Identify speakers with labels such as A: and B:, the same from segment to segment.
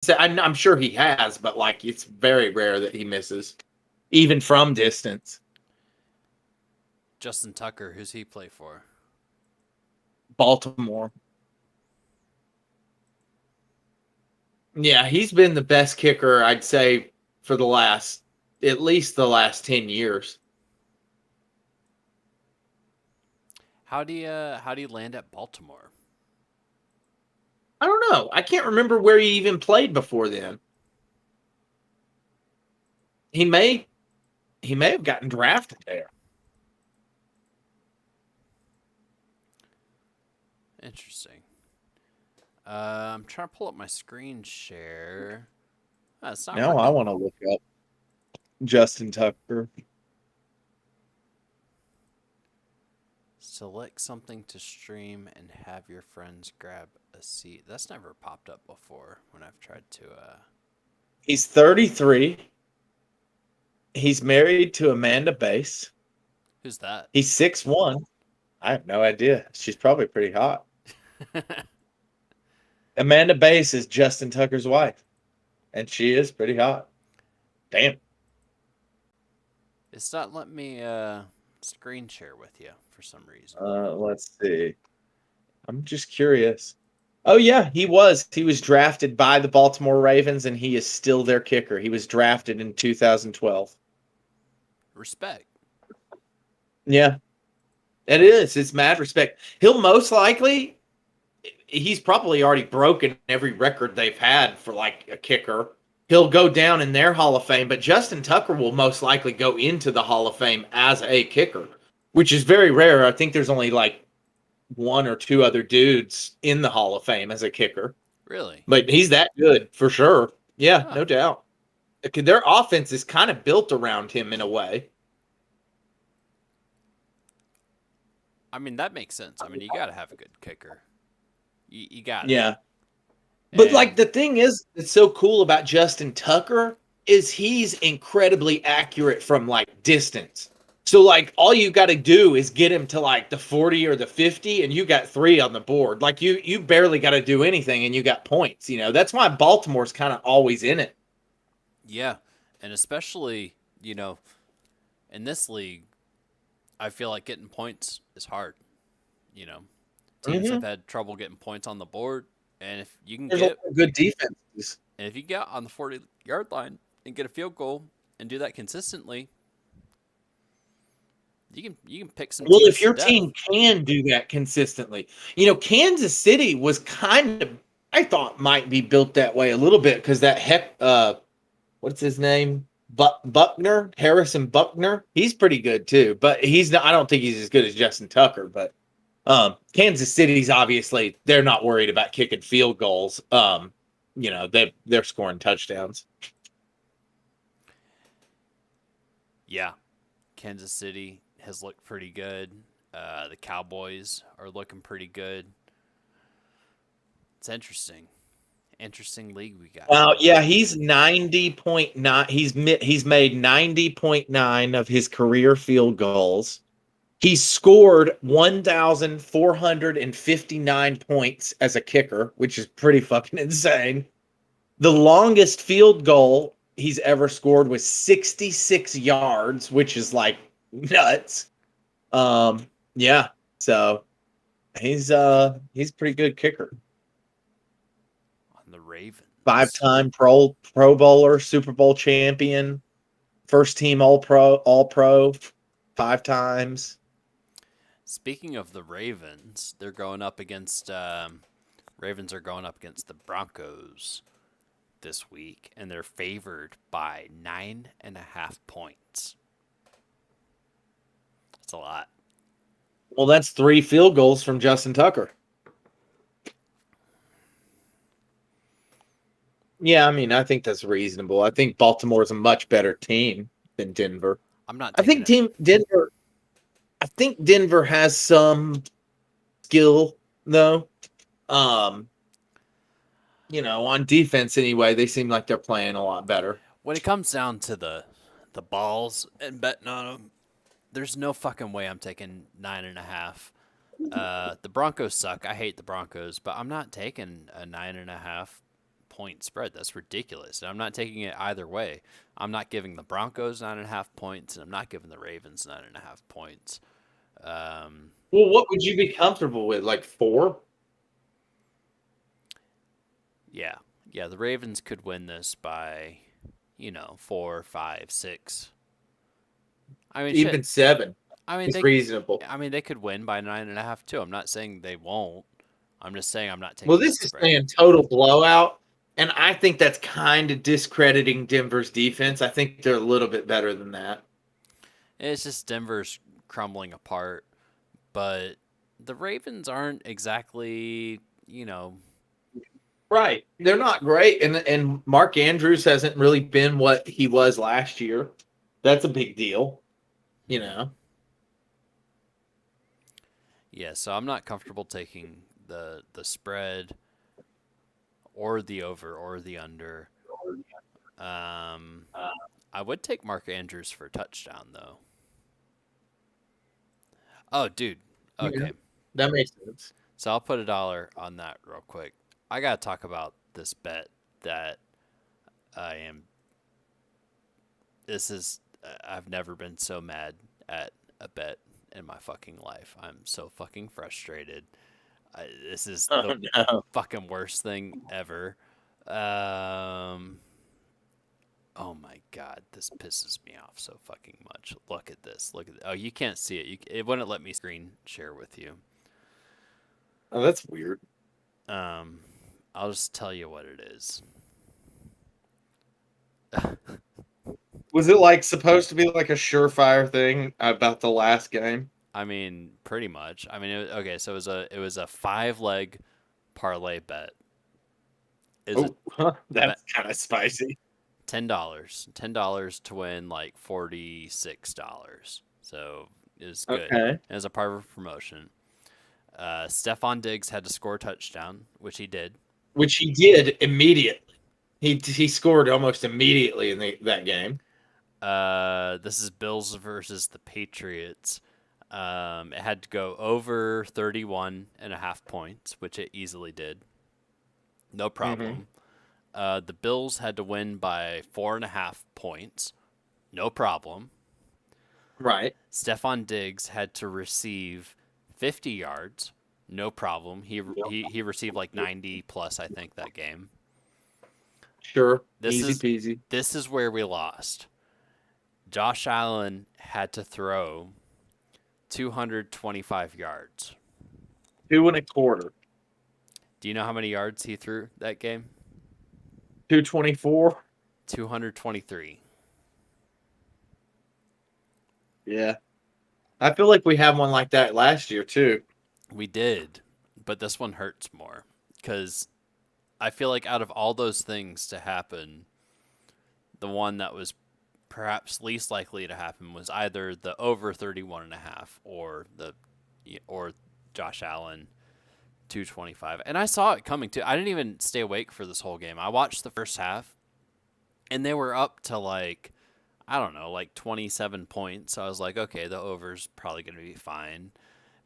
A: So I'm sure he has, but like it's very rare that he misses, even from distance.
B: Justin Tucker, who's he play for?
A: Baltimore. Yeah, he's been the best kicker, I'd say, for at least the last 10 years.
B: How do you land at Baltimore?
A: I don't know. I can't remember where he even played before then. He may he may have gotten drafted there.
B: Interesting. I'm trying to pull up my screen share. Oh, it's not
A: Now I
B: working.
A: want to look up Justin Tucker.
B: Select something to stream and have your friends grab a seat. That's never popped up before when I've tried to.
A: He's 33. He's married to Amanda Bass.
B: Who's that?
A: He's 6'1". I have no idea. She's probably pretty hot. Amanda Bass is Justin Tucker's wife, and she is pretty hot. Damn.
B: It's not letting me screen share with you for some reason.
A: Let's see. I'm just curious. Oh yeah, he was. He was drafted by the Baltimore Ravens, and he is still their kicker. He was drafted in 2012.
B: Respect.
A: Yeah, it is. It's mad respect. He'll most likely. He's probably already broken every record they've had for like a kicker. He'll go down in their Hall of Fame, but Justin Tucker will most likely go into the Hall of Fame as a kicker, which is very rare. I think there's only like one or two other dudes in the Hall of Fame as a kicker,
B: Really?
A: but he's that good for sure. Yeah,
B: Huh.
A: no doubt. Their offense is kind of built around him in a way.
B: I mean, that makes sense. I mean, you got to have a good kicker. You got it.
A: Yeah. But like
B: And
A: the thing is, that's so cool about Justin Tucker is he's incredibly accurate from like distance. So like all you got to do is get him to like the 40 or the 50 and you got 3 on the board. Like you barely got to do anything and you got points, you know. That's why Baltimore's kind of always in it.
B: yeah, and especially, in this league, I feel like getting points is hard. You know, teams have
A: Mhm.
B: had trouble getting points on the board, and if you can
A: There's a lot
B: get
A: of good defenses.
B: and if you get on the 40-yard line and get a field goal and do that consistently, you can pick some
A: Well, if
B: teams to
A: your
B: death.
A: team can do that consistently, you know, Kansas City was kind of, I thought, might be built that way a little bit because that heck, what's his name? Buckner, Harrison Buckner. He's pretty good too, but he's not. I don't think he's as good as Justin Tucker. But Kansas City's obviously they're not worried about kicking field goals. You know, they're scoring touchdowns.
B: Yeah, Kansas City has looked pretty good. The Cowboys are looking pretty good. It's interesting league we got
A: Wow,
B: going
A: yeah,
B: on.
A: he's 90.9. He's made 90.9 of his career field goals. He scored 1,459 points as a kicker, which is pretty fucking insane. The longest field goal he's ever scored was 66 yards, which is like nuts. Um, yeah, so he's a pretty good kicker.
B: On the Ravens.
A: Five-time Pro Bowler, Super Bowl champion, first team All Pro, 5 times.
B: Speaking of the Ravens, they're going up against Ravens are going up against the Broncos this week, and they're favored by 9.5 points. That's a lot.
A: Well, that's 3 field goals from Justin Tucker. Yeah, I mean, I think that's reasonable. I think Baltimore's a much better team than Denver.
B: I'm not
A: I
B: taking
A: think
B: it.
A: team Denver. I think Denver has some skill though. Um, you know, on defense anyway, they seem like they're playing a lot better.
B: When it comes down to the balls and betting on them, there's no fucking way I'm taking 9.5. The Broncos suck. I hate the Broncos, but I'm not taking a 9.5 point spread. That's ridiculous. And I'm not taking it either way. I'm not giving the Broncos 9.5 points, and I'm not giving the Ravens 9.5 points.
A: Well, what would you be comfortable with? Like 4?
B: Yeah. Yeah, the Ravens could win this by, 4, 5, 6. I mean,
A: Even
B: shit.
A: 7
B: I mean,
A: is reasonable.
B: they could win by 9.5 too. I'm not saying they won't. I'm just saying I'm not
A: Well,
B: taking
A: this
B: that
A: is
B: spread.
A: saying total blowout, and I think that's kind of discrediting Denver's defense. I think they're a little bit better than that.
B: It's just Denver's crumbling apart, but the Ravens aren't exactly,
A: Right. They're not great, and Mark Andrews hasn't really been what he was last year. That's a big deal, you know.
B: Yeah, so I'm not comfortable taking the spread or the over or the under. I would take Mark Andrews for a touchdown though. Oh, dude.
A: Yeah,
B: Okay.
A: that makes sense.
B: So I'll put $1 on that real quick. I gotta talk about this bet that I am. This is. I've never been so mad at a bet in my fucking life. I'm so fucking frustrated. This is
A: Oh
B: the
A: no.
B: fucking worst thing ever. Um. Oh my god, this pisses me off so fucking much. Look at this. Look at. Oh, you can't see it. It wouldn't let me screen share with you.
A: Oh, that's weird.
B: Um, I'll just tell you what it is.
A: Was it like supposed to be like a surefire thing about the last game?
B: I mean, pretty much. I mean, okay. So it was a 5 leg parlay bet. Is it
A: Oh,
B: the bet
A: that's kind of spicy.
B: $10 to win like $46. So it was good.
A: Okay.
B: It was a part of a promotion. Stephon Diggs had to score a touchdown, which he did.
A: Which he did immediately. He scored almost immediately in that game.
B: This is Bills versus the Patriots. It had to go over 31.5 points, which it easily did. No problem. The Bills had to win by 4.5 points. No problem.
A: Right.
B: Stephon Diggs had to receive 50 yards. No problem. He received like 90 plus, I think, that game.
A: Sure.
B: This
A: Easy
B: is
A: peasy.
B: this is where we lost. Josh Allen had to throw 225 yards.
A: 2.25.
B: Do you know how many yards he threw that game?
A: 224.
B: 223.
A: Yeah. I feel like we had one like that last year too.
B: We did, but this one hurts more because I feel like out of all those things to happen, the one that was perhaps least likely to happen was either the over 31.5 or Josh Allen 225. And I saw it coming too. I didn't even stay awake for this whole game. I watched the first half and they were up to like I don't know, like 27 points. So I was like, okay, the over's probably going to be fine.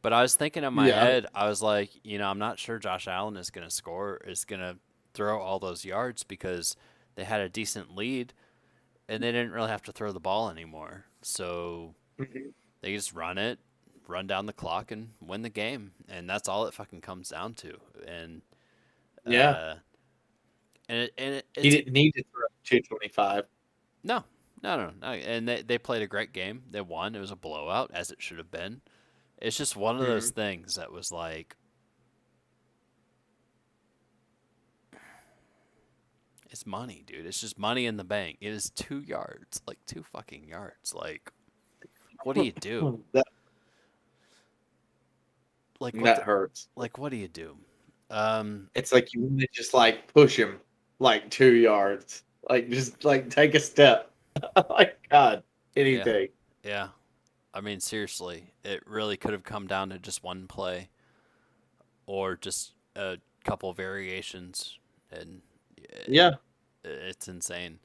B: But I was thinking in my
A: Yeah.
B: head, I was like, I'm not sure Josh Allen is going to throw all those yards because they had a decent lead and they didn't really have to throw the ball anymore. So they just run down the clock and win the game. And that's all it fucking comes down to. And,
A: Yeah.
B: He
A: He didn't need to throw 225.
B: No. And they played a great game. They won. It was a blowout, as it should have been. It's just one of those things that was like, it's money, dude. It's just money in the bank. It is 2 yards, like 2 fucking yards. Like, what do you do? Like what?
A: That hurts.
B: Like what do you do?
A: It's like you want to just like push him like 2 yards. Like just like take a step. Like God, anything.
B: Yeah. I mean, seriously, it really could have come down to just one play, or just a couple variations, and
A: Yeah.
B: it's insane.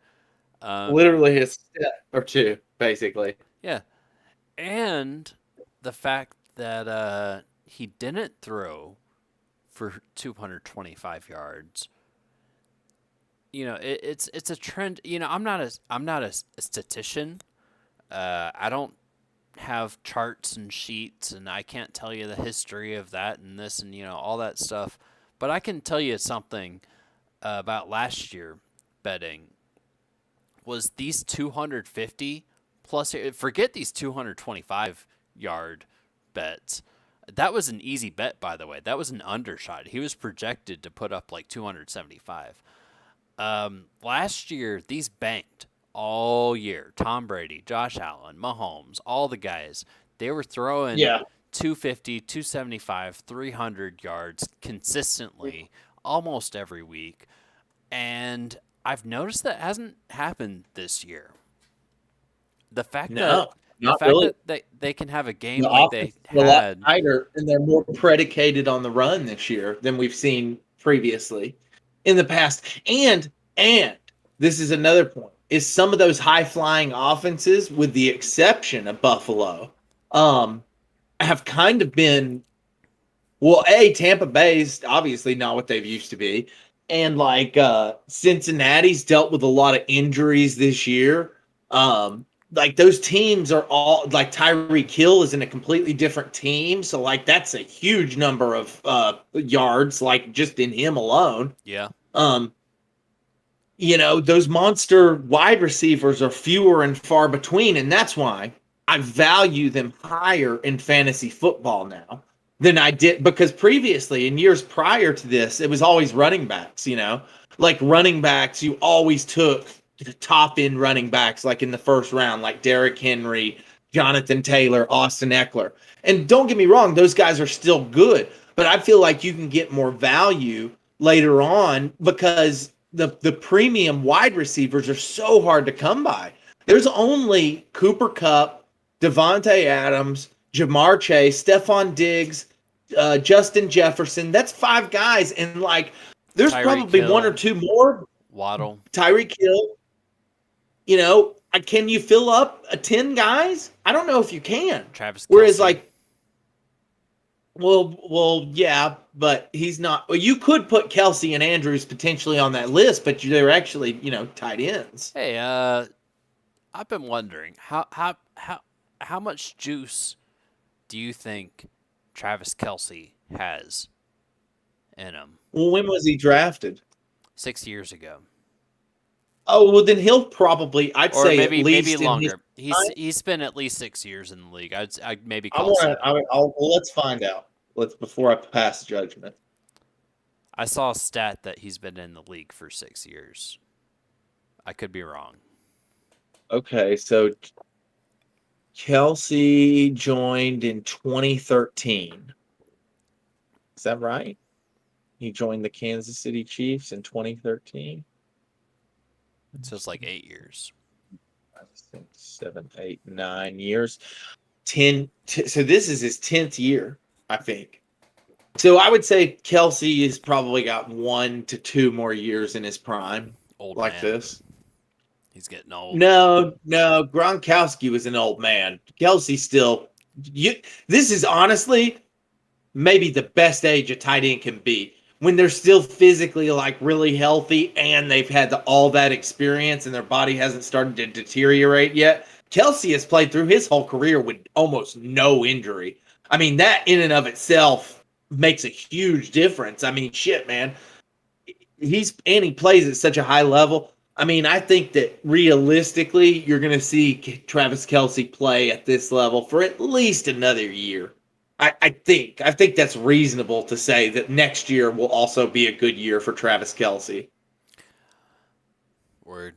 A: Literally a step or two, basically.
B: Yeah, and the fact that he didn't throw for 225 yards it's a trend. I'm not a statistician. I don't have charts and sheets, and I can't tell you the history of that and this and all that stuff. But I can tell you something about last year betting was these 250 plus. Forget these 225-yard bets. That was an easy bet, by the way. That was an undershot. He was projected to put up like 275. Last year, these banked all year. Tom Brady, Josh Allen, Mahomes, all the guys. They were throwing
A: Yeah.
B: 250, 275, 300 yards consistently almost every week. And I've noticed that hasn't happened this year. The fact
A: No,
B: the
A: not
B: fact
A: really.
B: that they can have a game
A: The
B: like
A: offense
B: they
A: is a lot
B: had.
A: tighter, and they're more predicated on the run this year than we've seen previously in the past. And this is another point: is some of those high flying offenses, with the exception of Buffalo, have kind of been well. Tampa Bay's obviously not what they've used to be, and like Cincinnati's dealt with a lot of injuries this year. Like those teams are all like Tyreek Hill is in a completely different team, so like that's a huge number of yards, like just in him alone.
B: Yeah.
A: Um, those monster wide receivers are fewer and far between, and that's why I value them higher in fantasy football now than I did because previously in years prior to this, it was always running backs, like running backs, you always took the top end running backs like in the first round, like Derrick Henry, Jonathan Taylor, Austin Eckler. And don't get me wrong, those guys are still good, but I feel like you can get more value later on because the premium wide receivers are so hard to come by. There's only Cooper Kupp, Devontae Adams, Jamar Chase, Stephon Diggs, Justin Jefferson. That's 5 guys, and like there's
B: Tyreek
A: probably
B: Hill,
A: one or two more.
B: Waddle.
A: Tyreek Hill. Can you fill up a 10 guys? I don't know if you can.
B: Travis Kelce.
A: Whereas like well, yeah, but he's not. Well, you could put Kelsey and Andrews potentially on that list, but they're actually, tight ends.
B: Hey, I've been wondering how much juice do you think Travis Kelce has in him?
A: Well, when was he drafted?
B: 6 years ago,
A: Oh, well, then he'll probably, I'd
B: or
A: say
B: maybe
A: at least in his
B: longer. He's
A: time.
B: he's been at least 6 years in the league. I'd maybe
A: I
B: call
A: want
B: 7.
A: to. Well, let's find out. Before I pass judgment.
B: I saw a stat that he's been in the league for 6 years. I could be wrong.
A: Okay, so Kelsey joined in 2013. Is that right? He joined the Kansas City Chiefs in 2013.
B: So it's like 8 years.
A: 7, 8, 9 years. 10. So this is his 10th year, I think. So I would say Kelsey has probably got 1 to 2 more years in his prime,
B: Old
A: like
B: man.
A: this.
B: He's getting old.
A: No, Gronkowski was an old man. Kelsey still. This is honestly maybe the best age a tight end can be when they're still physically like really healthy and they've had all that experience and their body hasn't started to deteriorate yet. Kelsey has played through his whole career with almost no injury. I mean, that in and of itself makes a huge difference. I mean, shit, man. He plays at such a high level. I mean, I think that realistically, you're going to see Travis Kelce play at this level for at least another year. I think that's reasonable to say that next year will also be a good year for Travis Kelce.
B: Word.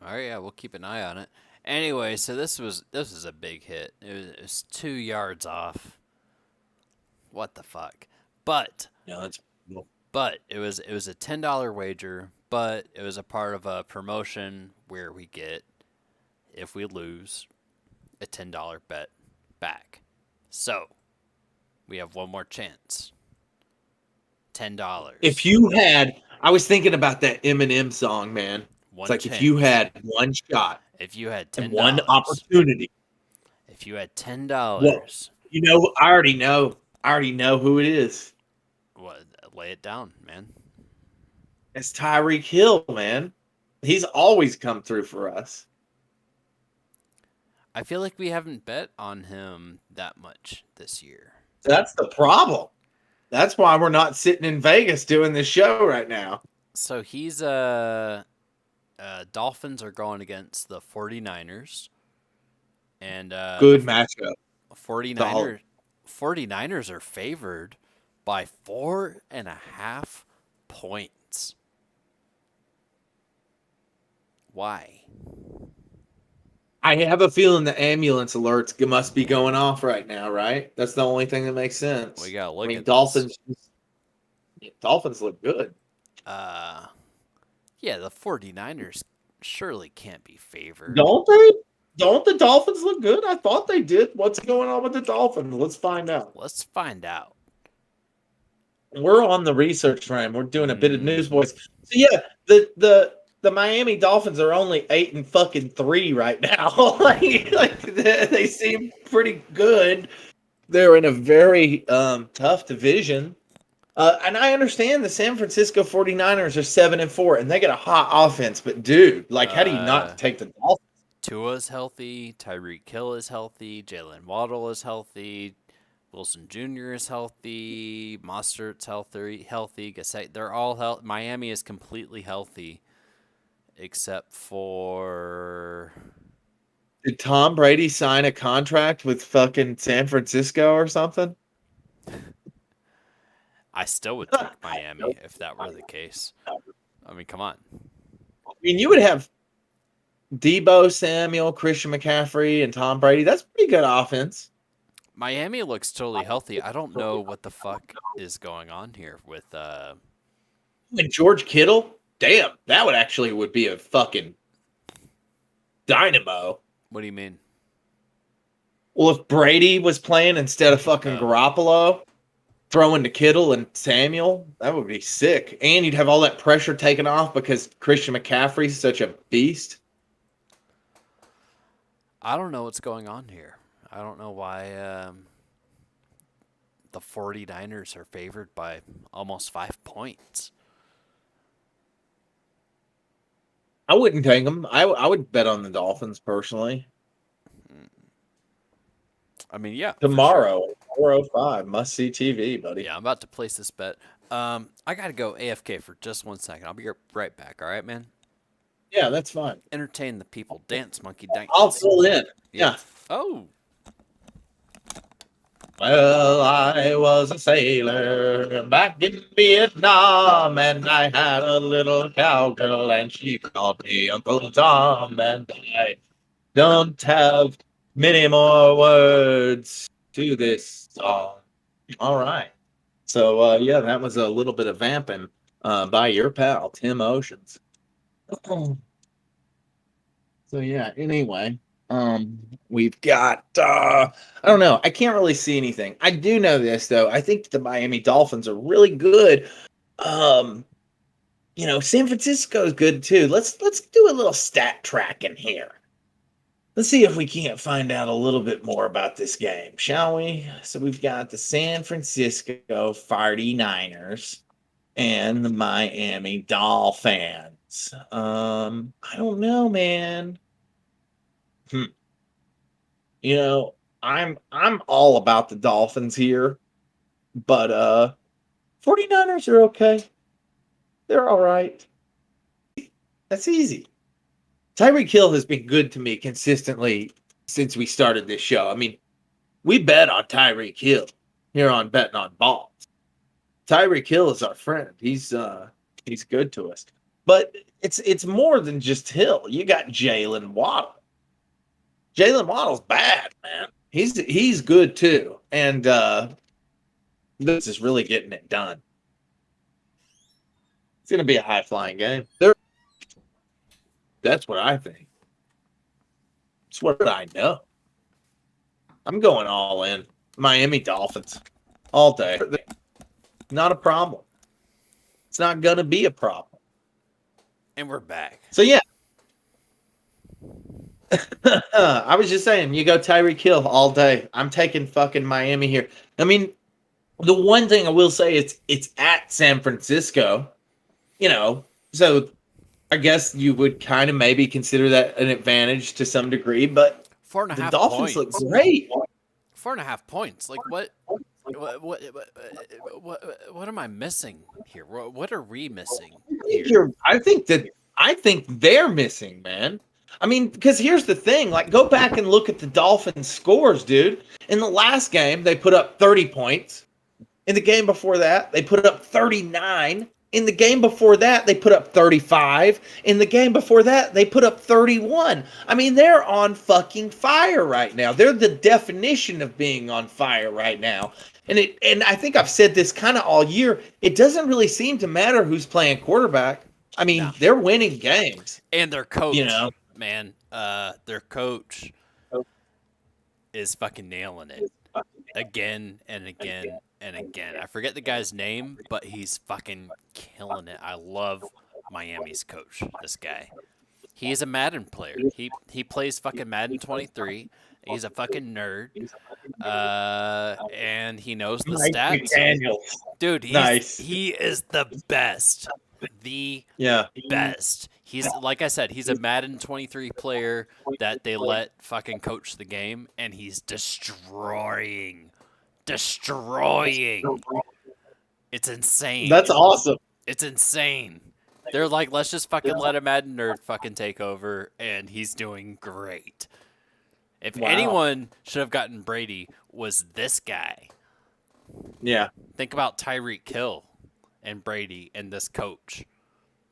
B: All right, yeah, we'll keep an eye on it. Anyway, so this was a big hit. It was 2 yards off. What the fuck? But
A: that's
B: it was a $10 wager, but it was a part of a promotion where we get, if we lose, a $10 bet back. So we have one more chance. $10.
A: If you had, I was thinking about that Eminem song, man. It's like if you had one shot,
B: if you had $10,
A: and one opportunity,
B: if you had $10,
A: I already know who it is.
B: What? Lay it down, man.
A: It's Tyreek Hill, man. He's always come through for us.
B: I feel like we haven't bet on him that much this year.
A: That's the problem. That's why we're not sitting in Vegas doing this show right now.
B: So he's Dolphins are going against the 49ers. And
A: Good matchup.
B: 49ers are favored by 4.5 points. Why?
A: I have a feeling the ambulance alerts must be going off right now, right? That's the only thing that makes sense.
B: We gotta look at
A: Dolphins. Dolphins look good.
B: Yeah, the 49ers surely can't be favored.
A: Don't they? Don't the Dolphins look good? I thought they did. What's going on with the Dolphins? Let's find out.
B: Let's find out.
A: We're on the research frame. We're doing a bit of news, boys. So yeah, the Miami Dolphins are only 8-3 right now. like they seem pretty good. They're in a very tough division. And I understand the San Francisco 49ers are 7-4 and they got a hot offense, but dude, like how do you not take the Dolphins?
B: Tua's healthy, Tyreek Hill is healthy, Jalen Waddle is healthy, Wilson Jr. is healthy, Mostert's healthy, Gasset, they're all healthy. Miami is completely healthy, except for.
A: Did Tom Brady sign a contract with fucking San Francisco or something?
B: I still would take Miami if that were the case. I mean, come on.
A: I mean, you would have Debo Samuel, Christian McCaffrey, and Tom Brady. That's pretty good offense.
B: Miami looks totally healthy. I don't know what the fuck is going on here with
A: And George Kittle. Damn, that would be a fucking dynamo.
B: What do you mean?
A: Well, if Brady was playing instead of fucking Garoppolo, throwing to Kittle and Samuel, that would be sick. And you'd have all that pressure taken off because Christian McCaffrey's such a beast.
B: I don't know what's going on here. I don't know why the 49ers are favored by almost 5 points.
A: I wouldn't take them. I would bet on the Dolphins personally.
B: I mean, yeah.
A: Tomorrow, 4:05, must-see TV, buddy.
B: Yeah, I'm about to place this bet. I got to go AFK for just 1 second. I'll be right back. All right, man?
A: Yeah, that's fine.
B: Entertain the people. Dance, monkey, dance.
A: I'll fill in. Yeah.
B: Oh.
A: Well, I was a sailor back in Vietnam, and I had a little cowgirl, and she called me Uncle Tom, and I don't have many more words to this song. All right. So, yeah, that was a little bit of vamping by your pal, Tim Oceans. So, yeah, anyway. We've got I don't know. I can't really see anything. I do know this though. I think the Miami Dolphins are really good. San Francisco is good too. Let's do a little stat tracking here. Let's see if we can't find out a little bit more about this game, shall we? So we've got the San Francisco 49ers and the Miami Dolphins. I don't know, man. I'm all about the Dolphins here, but 49ers are okay. They're all right. That's easy. Tyreek Hill has been good to me consistently since we started this show. I mean, we bet on Tyreek Hill here on Betting on Balls. Tyreek Hill is our friend. He's good to us. But it's more than just Hill. You got Jalen Waddle. Jalen Waddle's bad, man. He's good too. And this is really getting it done. It's going to be a high-flying game. That's what I think. That's what I know. I'm going all in. Miami Dolphins. All day. Not a problem. It's not going to be a problem.
B: And we're back.
A: So, yeah. I was just saying, you go Tyreek Hill all day. I'm taking fucking Miami here. I mean, the one thing I will say is it's at San Francisco. So I guess you would kind of maybe consider that an advantage to some degree, but
B: 4.5
A: the Dolphins
B: points.
A: look great.
B: 4.5 points. Like what am I missing here? What are we missing here?
A: I think they're missing, man. I mean, because here's the thing: like, go back and look at the Dolphins' scores, dude. In the last game, they put up 30 points. In the game before that, they put up 39. In the game before that, they put up 35. In the game before that, they put up 31. I mean, they're on fucking fire right now. They're the definition of being on fire right now. And I think I've said this kind of all year. It doesn't really seem to matter who's playing quarterback. I mean,
B: No.
A: they're winning games.
B: And their coach,
A: You know.
B: man, their coach is fucking nailing it again and again and again. I forget the guy's name, but he's fucking killing it. I love Miami's coach. This guy, he's a Madden player. He plays fucking Madden 23. He's a fucking nerd, and he knows the
A: Mike
B: stats.
A: McDaniel.
B: Dude,
A: Nice.
B: he is the best. The
A: Yeah.
B: best. He's like I said, he's a Madden 23 player that they let fucking coach the game, and he's destroying. It's insane.
A: That's awesome.
B: It's insane. They're like, let's just fucking let a Madden nerd fucking take over, and he's doing great. If
A: Wow.
B: anyone should have gotten Brady, was this guy.
A: Yeah.
B: Think about Tyreek Hill and Brady and this coach.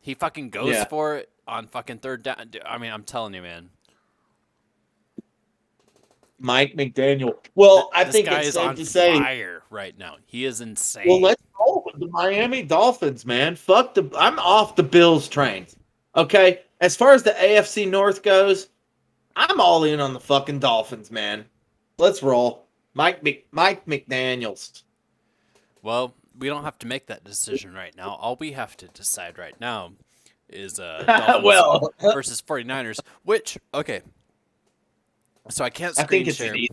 B: He fucking goes
A: Yeah.
B: for it on fucking third down. I mean, I'm telling you, man.
A: Mike McDaniel. Well, I
B: This
A: think
B: guy
A: it's
B: is
A: safe
B: on
A: to say.
B: fire right now. He is insane.
A: Well, let's roll with the Miami Dolphins, man. I'm off the Bills train. Okay? As far as the AFC North goes, I'm all in on the fucking Dolphins, man. Let's roll. Mike McDaniels.
B: Well, we don't have to make that decision right now. All we have to decide right now is Dolphins
A: Well,
B: versus 49ers, which, okay. So I can't
A: I
B: screen
A: think it's
B: share.
A: an easy.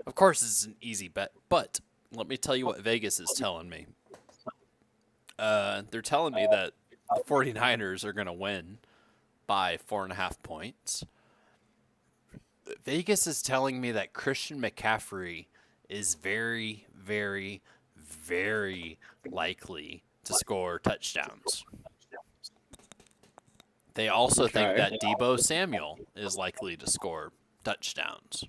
B: Of course, it's an easy bet, but let me tell you what Vegas is telling me. They're telling me that the 49ers are going to win by 4.5 points. Vegas is telling me that Christian McCaffrey is very, very, very likely to score touchdowns. They also think
A: Okay.
B: that Deebo Samuel is likely to score touchdowns.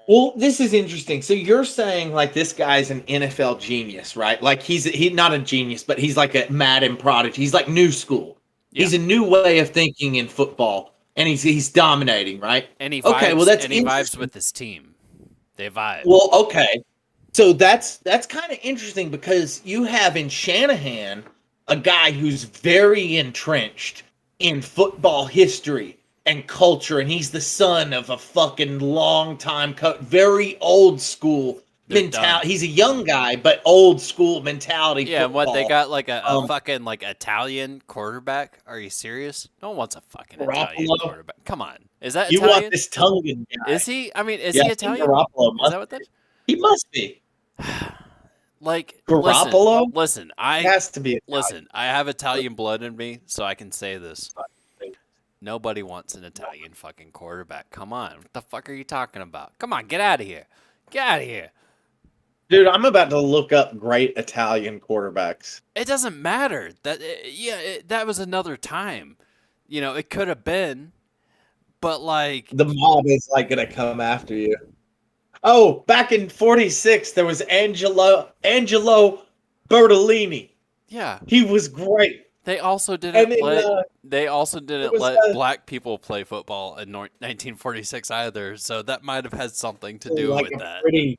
A: Well, this is interesting. So you're saying like this guy's an NFL genius, right? Like he's not a genius, but he's like a Madden prodigy. He's like new school.
B: Yeah.
A: He's a new way of thinking in football, and he's dominating, right?
B: And he vibes,
A: Okay, well, that's
B: and he vibes
A: interesting.
B: with his team. They vibe.
A: Well, okay. So that's kind of interesting because you have in Shanahan a guy who's very entrenched in football history and culture, and he's the son of a fucking long time coach, very old school
B: They're
A: mentality.
B: dumb.
A: He's a young guy, but old school mentality.
B: Yeah, and what they
A: football.
B: got like a
A: Um,
B: fucking like Italian quarterback? Are you serious? No one wants a fucking Italian
A: Garoppolo?
B: quarterback. Come on, is that
A: You
B: Italian?
A: want this Tongan guy?
B: Is he? I mean, is
A: Yeah,
B: he
A: I think
B: Italian?
A: Garoppolo
B: Is
A: must
B: that what that?
A: He must be.
B: Like
A: Garoppolo?
B: Listen,
A: He has to be.
B: listen. I have Italian blood in me, so I can say this. Nobody wants an Italian fucking quarterback. Come on, what the fuck are you talking about? Come on, get out of here. Get out of here.
A: Dude, I'm about to look up great Italian quarterbacks.
B: It doesn't matter. That was another time. You know, it could have been, but like,
A: The mob is like gonna come after you. Oh, back in '46, there was Angelo Bertolini.
B: yeah,
A: He was great.
B: they also
A: And
B: didn't
A: then,
B: let they also didn't
A: was,
B: let
A: uh,
B: black people play football in 1946 either. So that might have had something to do
A: like
B: with
A: a
B: that.
A: pretty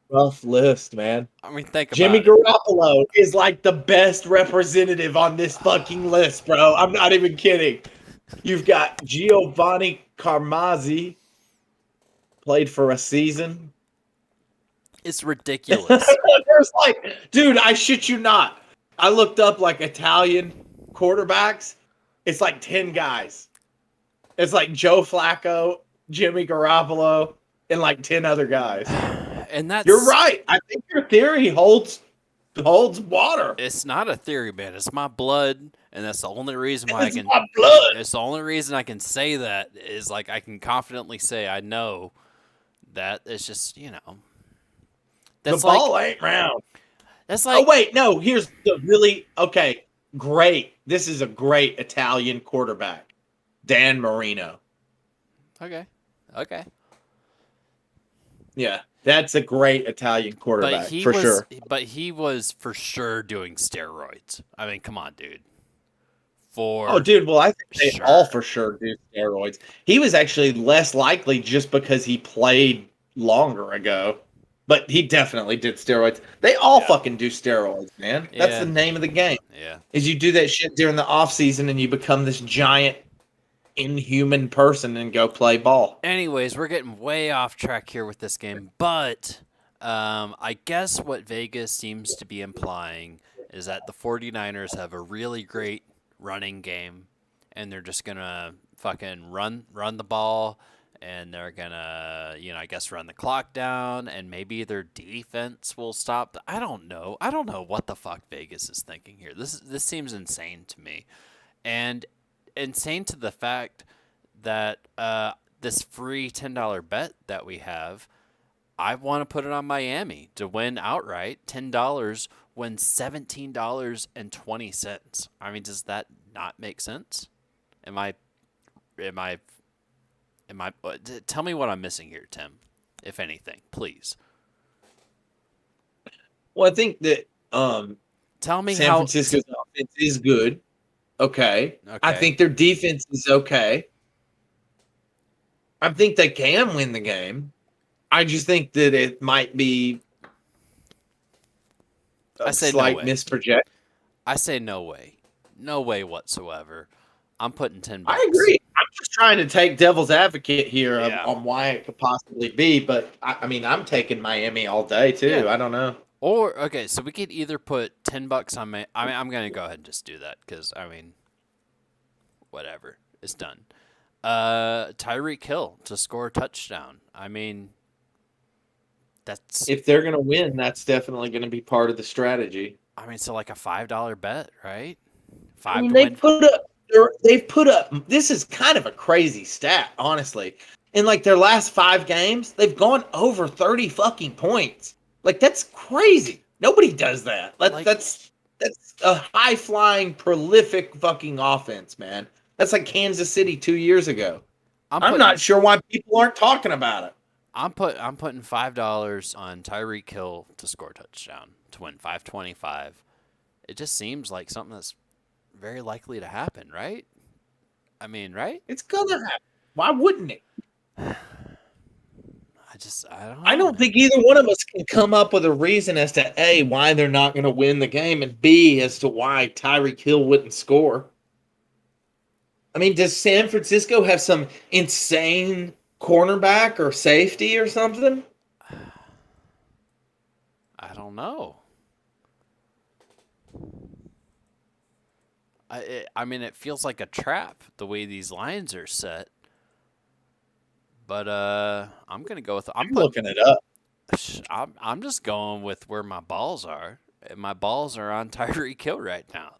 A: rough list, man.
B: I mean, think
A: Jimmy
B: about it.
A: Garoppolo is like the best representative on this fucking list, bro. I'm not even kidding. You've got Giovanni Carmazzi, played for a season.
B: It's ridiculous.
A: There's like, dude, I shit you not. I looked up like Italian quarterbacks. It's like 10 guys. It's like Joe Flacco, Jimmy Garoppolo, and like 10 other guys.
B: And that's
A: You're right. I think your theory holds holds water.
B: It's not a theory, man. It's my blood, and that's the only reason why I
A: It's
B: can.
A: my blood.
B: It's the only reason I can say that is like I can confidently say I know that it's just
A: The
B: that's
A: ball
B: like
A: ain't round.
B: that's
A: Oh
B: like
A: wait, no. Here's the really okay. Great. This is a great Italian quarterback, Dan Marino.
B: okay, okay.
A: Yeah, that's a great Italian
B: But
A: quarterback
B: he
A: for
B: was,
A: sure.
B: but he was for sure doing steroids. I mean, come on, dude.
A: Oh,
B: For
A: dude. Well, I think they all
B: sure.
A: for sure do steroids. He was actually less likely just because he played longer ago, but he definitely did steroids. They all
B: Yeah.
A: fucking do steroids, man. That's the
B: Yeah.
A: name of the game.
B: Yeah.
A: Is you do that shit during the off season and you become this giant inhuman person and go play ball.
B: Anyways, we're getting way off track here with this game, but I guess what Vegas seems to be implying is that the 49ers have a really great running game, and they're just gonna fucking run the ball, and they're gonna I guess run the clock down, and maybe their defense will stop. I don't know. I don't know what the fuck Vegas is thinking here. This seems insane to me, and insane to the fact that this free $10 bet that we have, I want to put it on Miami to win outright. $10 wins $17.20. I mean, does that not make sense? Am I? Am I? Am I? Tell me what I'm missing here, Tim. If anything, please
A: Well, I think that
B: tell me
A: San
B: how.
A: Francisco's offense is good. Okay. I
B: Okay,
A: think their defense is okay. I think they can win the game. I just think that it might be
B: I
A: a
B: say no
A: slight
B: way.
A: misproject.
B: I say no way. No way whatsoever. I'm putting 10
A: I
B: bucks.
A: agree. I'm just trying to take devil's advocate here
B: Yeah.
A: on why it could possibly be, but I mean, I'm taking Miami all day too.
B: Yeah.
A: I don't know.
B: Or okay, so we could either put 10 bucks on my. I mean, I'm gonna go ahead and just do that because I mean, whatever, it's done. Tyreek Hill to score a touchdown. I mean, that's.
A: If they're going to win, that's definitely going to be part of the strategy.
B: I mean, so like a $5 bet, right?
A: I
B: Five
A: mean,
B: to win.
A: they've put up. This is kind of a crazy stat, honestly. In like their last 5 games, they've gone over 30 fucking points. Like that's crazy. Nobody does that.
B: Like-
A: That's a high flying, prolific fucking offense, man. That's like Kansas City 2 years ago. I'm not sure why people aren't talking about it.
B: I'm putting $5 on Tyreek Hill to score a touchdown to win 525. It just seems like something that's very likely to happen, right? I mean, right?
A: It's gonna happen. Why wouldn't it?
B: I don't know.
A: I don't think either one of us can come up with a reason as to A, why they're not going to win the game, and B, as to why Tyreek Hill wouldn't score. I mean, does San Francisco have some insane cornerback or safety or something?
B: I don't know. I mean, it feels like a trap the way these lines are set. But I'm gonna go with
A: I'm looking it up.
B: I'm just going with where my balls are. And my balls are on Tyreek Hill right now.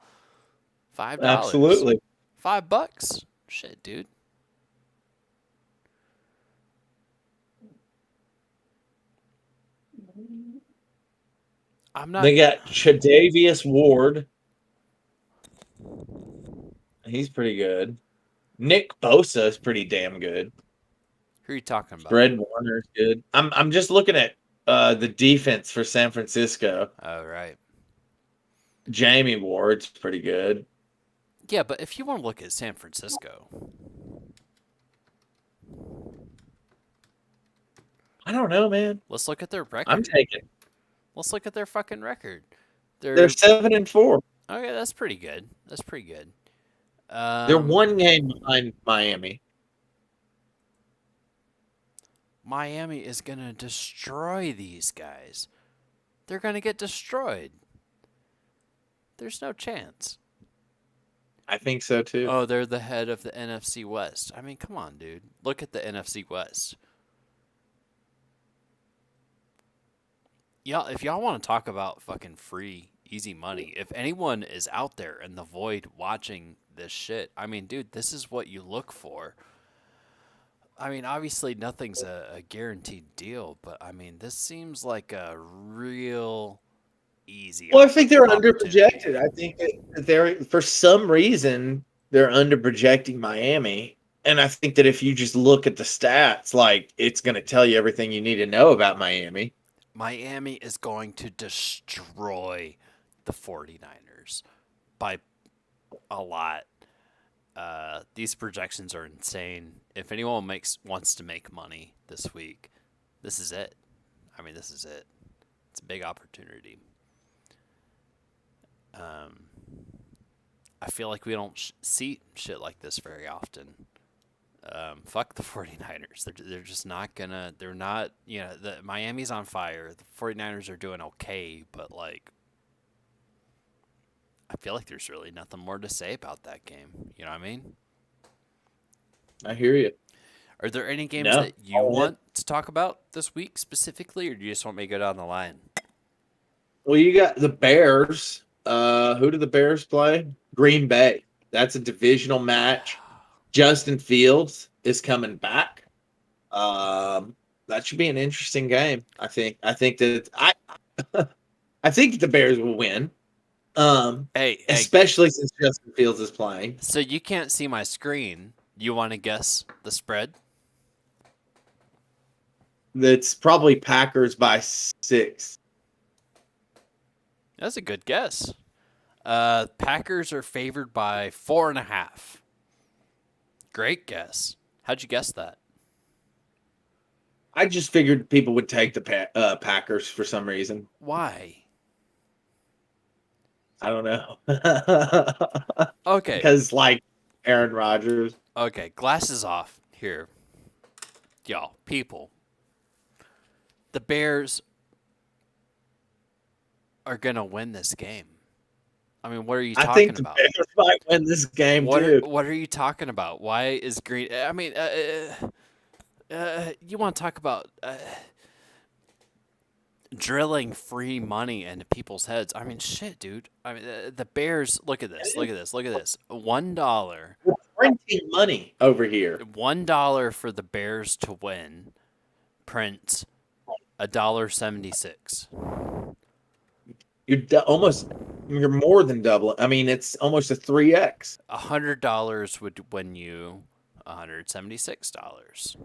B: $5.
A: Absolutely.
B: $5. Shit, dude. I'm not.
A: They got Tre'Davious Ward. He's pretty good. Nick Bosa is pretty damn good.
B: Who are you talking about?
A: Fred Warner's good. I'm just looking at the defense for San Francisco.
B: Oh, right.
A: Jamie Ward's pretty good.
B: Yeah, but if you want to look at San Francisco,
A: I don't know, man.
B: let's look at their record.
A: I'm taking.
B: Let's look at their fucking record.
A: They're 7-4.
B: Okay, that's pretty good. That's pretty good.
A: They're one game behind Miami.
B: Miami is gonna destroy these guys. They're gonna get destroyed. There's no chance.
A: I think so too.
B: Oh, they're the head of the NFC West. I mean, come on, dude. Look at the NFC West. Yeah, if y'all want to talk about fucking free, easy money, if anyone is out there in the void watching this shit, I mean, dude, this is what you look for. I mean, obviously, nothing's a guaranteed deal, but I mean, this seems like a real easy
A: Well, I think they're
B: opportunity.
A: underprojected. I think that they're for some reason they're underprojecting Miami. And I think that if you just look at the stats, like it's going to tell you everything you need to know about Miami.
B: Miami is going to destroy the 49ers by a lot. These projections are insane. If anyone wants to make money this week, this is it. I mean, this is it. It's a big opportunity. Um, I feel like we don't see shit like this very often. Fuck the 49ers. They're just not gonna. They're not. You know, the Miami's on fire. The 49ers are doing okay, but like, I feel like there's really nothing more to say about that game. You know what I mean?
A: I hear you.
B: Are there any games
A: No,
B: that you
A: all in.
B: want to talk about this week specifically, or do you just want me to go down the line?
A: Well, you got the Bears. Who do the Bears play? Green Bay. That's a divisional match. Justin Fields is coming back. That should be an interesting game. I think. I think the Bears will win.
B: Hey,
A: Especially since Justin Fields is playing.
B: so you can't see my screen. You want to guess the spread?
A: That's probably Packers by 6.
B: That's a good guess. Packers are favored by 4.5. Great guess. How'd you guess that?
A: I just figured people would take the Packers for some reason.
B: Why?
A: I don't know.
B: Okay,
A: Because like Aaron Rodgers.
B: okay. Glasses off here, y'all. People, the Bears are gonna win this game. I mean, what are you
A: I
B: talking
A: think the
B: about?
A: Bears might win this game too.
B: What are you talking about? Why is Green? I mean, you want to talk about drilling free money into people's heads? I mean, shit, dude. I mean, the Bears. Look at this. Look at this. Look at this. $1.
A: We're printing money over here.
B: $1 for the Bears to win. Prints $1.76.
A: Almost you're more than double. I mean, it's almost a 3x.
B: $100 would win you $176.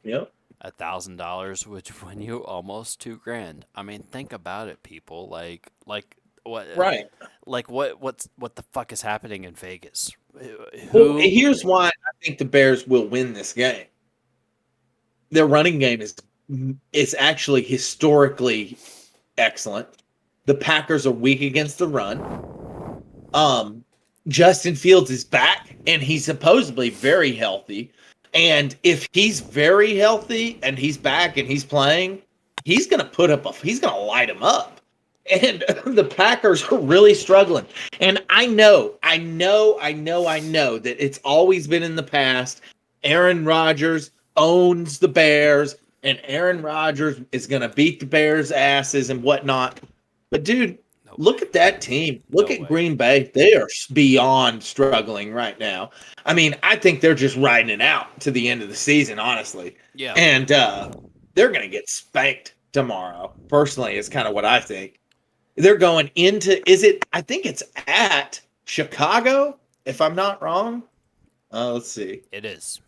A: Yep.
B: $1,000 would win you almost $2,000. I mean, think about it, people. Like what?
A: Right.
B: Like what the fuck is happening in Vegas?
A: Well,
B: Who?
A: here's why I think the Bears will win this game. Their running game is actually historically excellent. The Packers are weak against the run. Justin Fields is back and he's supposedly very healthy. And if he's very healthy and he's back and he's playing, he's gonna he's gonna light him up. And the Packers are really struggling. And I know that it's always been in the past. Aaron Rodgers owns the Bears, and Aaron Rodgers is gonna beat the Bears' asses and whatnot. But dude,
B: No
A: look
B: way.
A: at that team.
B: No
A: Look at
B: way.
A: Green Bay. They are beyond struggling right now. I mean, I think they're just riding it out to the end of the season, honestly.
B: Yeah.
A: And they're going to get spanked tomorrow. Personally, is kind of what I think. They're going into, I think it's at Chicago, if I'm not wrong. Let's see.
B: It is.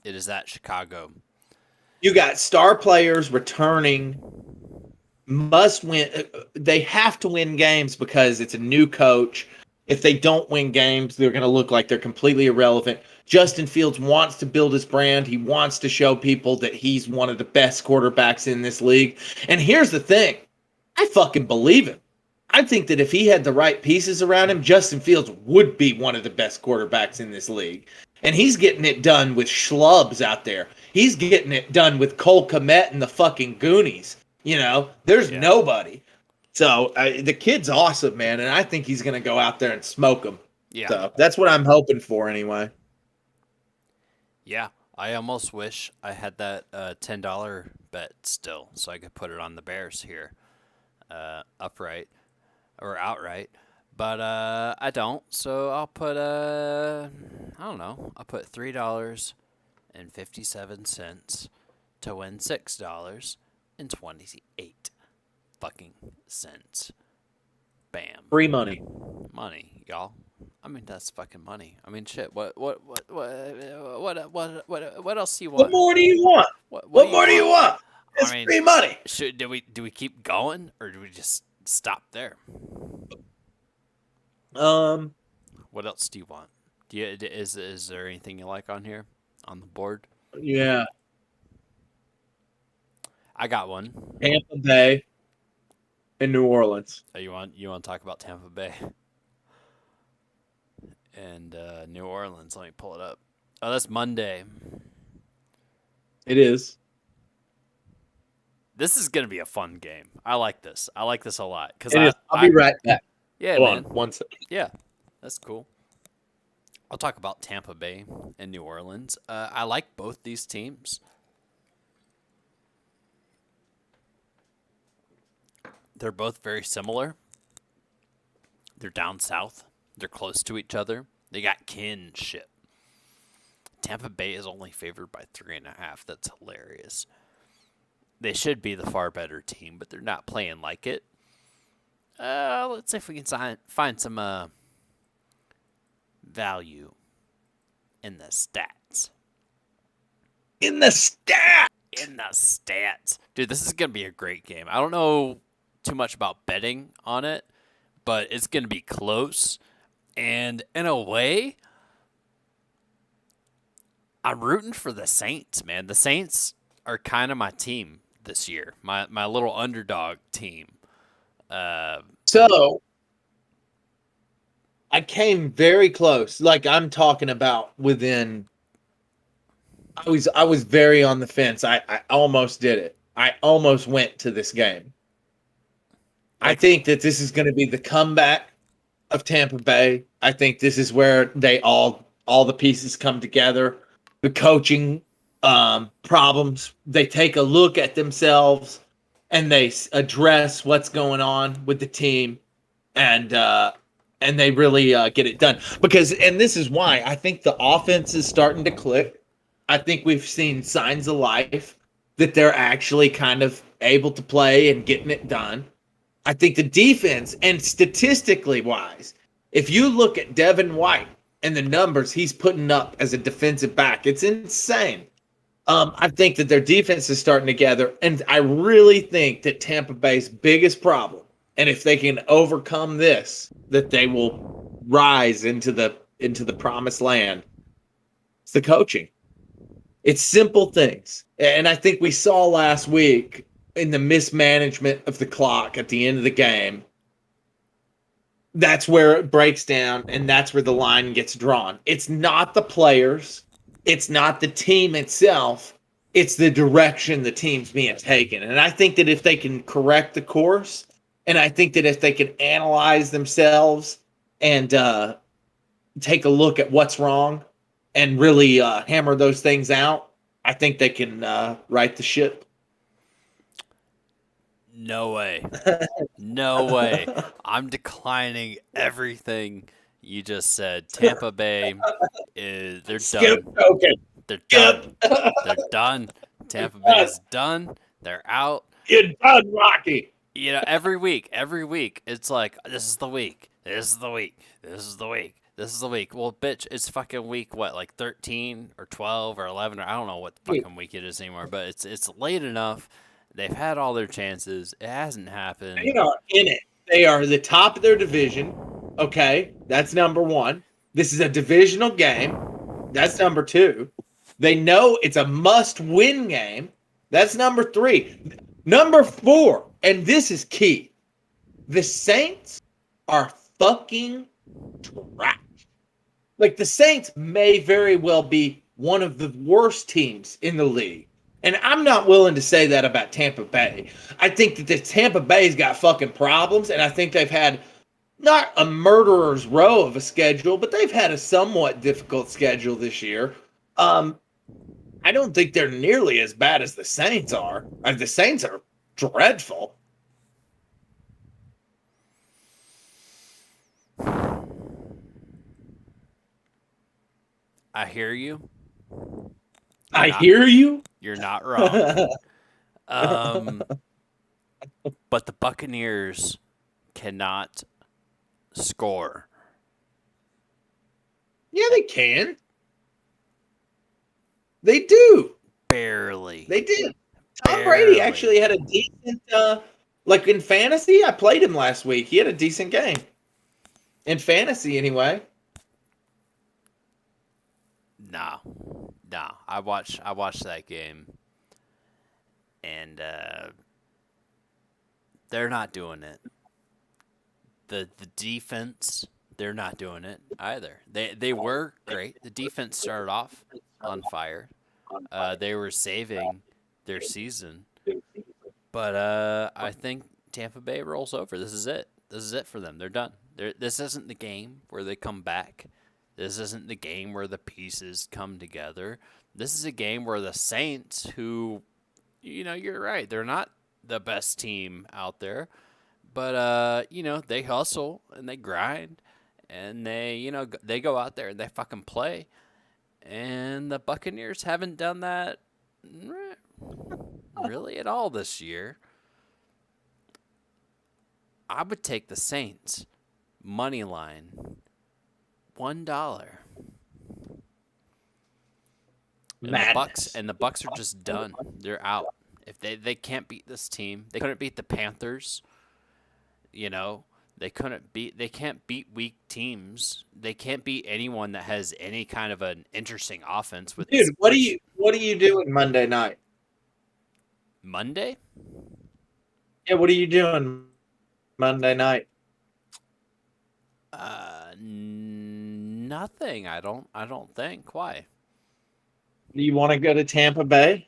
B: It is at Chicago.
A: You got star players returning, must win. They have to win games because it's a new coach. If they don't win games, they're going to look like they're completely irrelevant. Justin Fields wants to build his brand. He wants to show people that he's one of the best quarterbacks in this league. And here's the thing. I fucking believe him. I think that if he had the right pieces around him, Justin Fields would be one of the best quarterbacks in this league. And he's getting it done with schlubs out there. He's getting it done with Cole Kmet and the fucking Goonies. You know, there's
B: Yeah.
A: nobody. So the kid's awesome, man. And I think he's going to go out there and smoke them.
B: Yeah.
A: So that's what I'm hoping for anyway.
B: Yeah. I almost wish I had that $10 bet still, so I could put it on the Bears here, upright or outright. But I don't, so I'll put I don't know. I'll put $3.57 to win $6.28 fucking cents. Bam.
A: Free money.
B: Money, y'all. I mean, that's fucking money. I mean, shit. What else do you
A: What
B: want?
A: more do you want?
B: What
A: What more do you want?
B: I
A: It's
B: mean,
A: free money.
B: do we keep going or do we just stop there? What else do you want? Is there anything you like on here on the board?
A: Yeah.
B: I got one.
A: Tampa Bay and New Orleans.
B: Oh, you want to talk about Tampa Bay and New Orleans? Let me pull it up. Oh, that's Monday.
A: It is.
B: This is gonna be a fun game. I like this. I like this a lot because
A: I'll be right back.
B: Yeah,
A: Hold
B: man.
A: on, one second.
B: Yeah, that's cool. I'll talk about Tampa Bay and New Orleans. I like both these teams. They're both very similar. They're down south. They're close to each other. They got kinship. Tampa Bay is only favored by 3.5. That's hilarious. They should be the far better team, but they're not playing like it. Let's see if we can find some value in the stats.
A: In the stat.
B: In the stats. Dude, this is going to be a great game. I don't know too much about betting on it, but it's going to be close. And in a way, I'm rooting for the Saints, man. The Saints are kind of my team this year, my little underdog team.
A: So I came very close. Like I'm talking about within. I was very on the fence. I almost did it. I almost went to this game. I think that this is going to be the comeback of Tampa Bay. I think this is where they all the pieces come together. The coaching problems. They take a look at themselves and they address what's going on with the team, and they really get it done. And this is why I think the offense is starting to click. I think we've seen signs of life that they're actually kind of able to play and getting it done. I think the defense, and statistically wise, if you look at Devin White and the numbers he's putting up as a defensive back, it's insane. I think that their defense is starting to gather, and I really think that Tampa Bay's biggest problem, and if they can overcome this, that they will rise into the promised land. It's the coaching. It's simple things, and I think we saw last week in the mismanagement of the clock at the end of the game. That's where it breaks down, and that's where the line gets drawn. It's not the players. It's not the team itself. It's the direction the team's being taken. And I think that if they can correct the course, and I think that if they can analyze themselves and take a look at what's wrong and really hammer those things out, I think they can right the ship.
B: No way. No way. I'm declining everything you just said. Tampa Bay they're done.
A: Okay.
B: They're done. They're done. Tampa Bay is done. They're out.
A: You're done, Rocky.
B: You know, every week, it's like, this is the week. This is the week. This is the week. This is the week. Well, bitch, it's fucking week, what, like 13 or 12 or 11, or I don't know what fucking week it is anymore, but it's late enough. They've had all their chances. It hasn't happened.
A: They are in it. They are the top of their division. Okay, that's number one. This is a divisional game. That's number two. They know it's a must-win game. That's number three. Number four, and this is key. The Saints are fucking trash. Like, the Saints may very well be one of the worst teams in the league. And I'm not willing to say that about Tampa Bay. I think that the Tampa Bay's got fucking problems, and I think they've had not a murderer's row of a schedule, but they've had a somewhat difficult schedule this year. I I don't think they're nearly as bad as the Saints are. The Saints are dreadful.
B: I hear you.
A: I hear you.
B: You're not wrong. But the Buccaneers cannot score.
A: Yeah, they can. They do.
B: Barely.
A: They did. Tom Brady actually had a decent, like in fantasy. I played him last week. He had a decent game. In fantasy, anyway.
B: No. I watched that game, and they're not doing it. The defense, they're not doing it either. They were great. The defense started off on fire. They were saving their season, but I think Tampa Bay rolls over. This is it. This is it for them. They're done. This isn't the game where they come back. This isn't the game where the pieces come together. This is a game where the Saints, who, you're right, they're not the best team out there, but they hustle and they grind, and they go out there and they fucking play. And the Buccaneers haven't done that really at all this year. I would take the Saints money line $1. And the Bucks are just done. They're out. If they can't beat this team, they couldn't beat the Panthers. They can't beat weak teams. They can't beat anyone that has any kind of an interesting offense.
A: Dude, what are you doing Monday night?
B: Monday?
A: Yeah, what are you doing Monday night?
B: Nothing. I don't think. Why?
A: Do you want to go to Tampa Bay?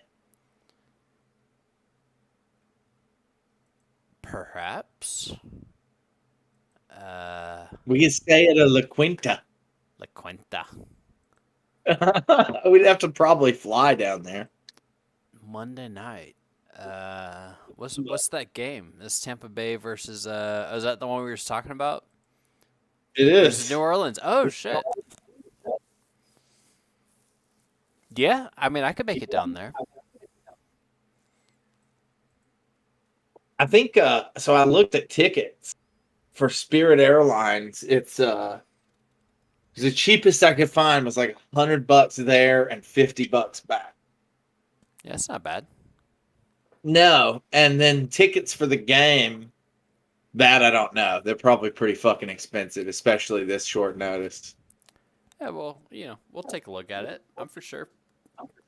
B: Perhaps.
A: We can stay at a La Quinta.
B: La Quinta.
A: We'd have to probably fly down there.
B: Monday night. What's that game? This Tampa Bay versus is that the one we were just talking about?
A: It is.
B: Versus New Orleans. Oh shit. Yeah, I mean I could make it down there.
A: I think so I looked at tickets for Spirit Airlines. It's the cheapest I could find was like $100 there and $50 back.
B: Yeah, it's not bad.
A: No, and then tickets for the game, that I don't know. They're probably pretty fucking expensive, especially this short notice.
B: Yeah, well, we'll take a look at it. I'm for sure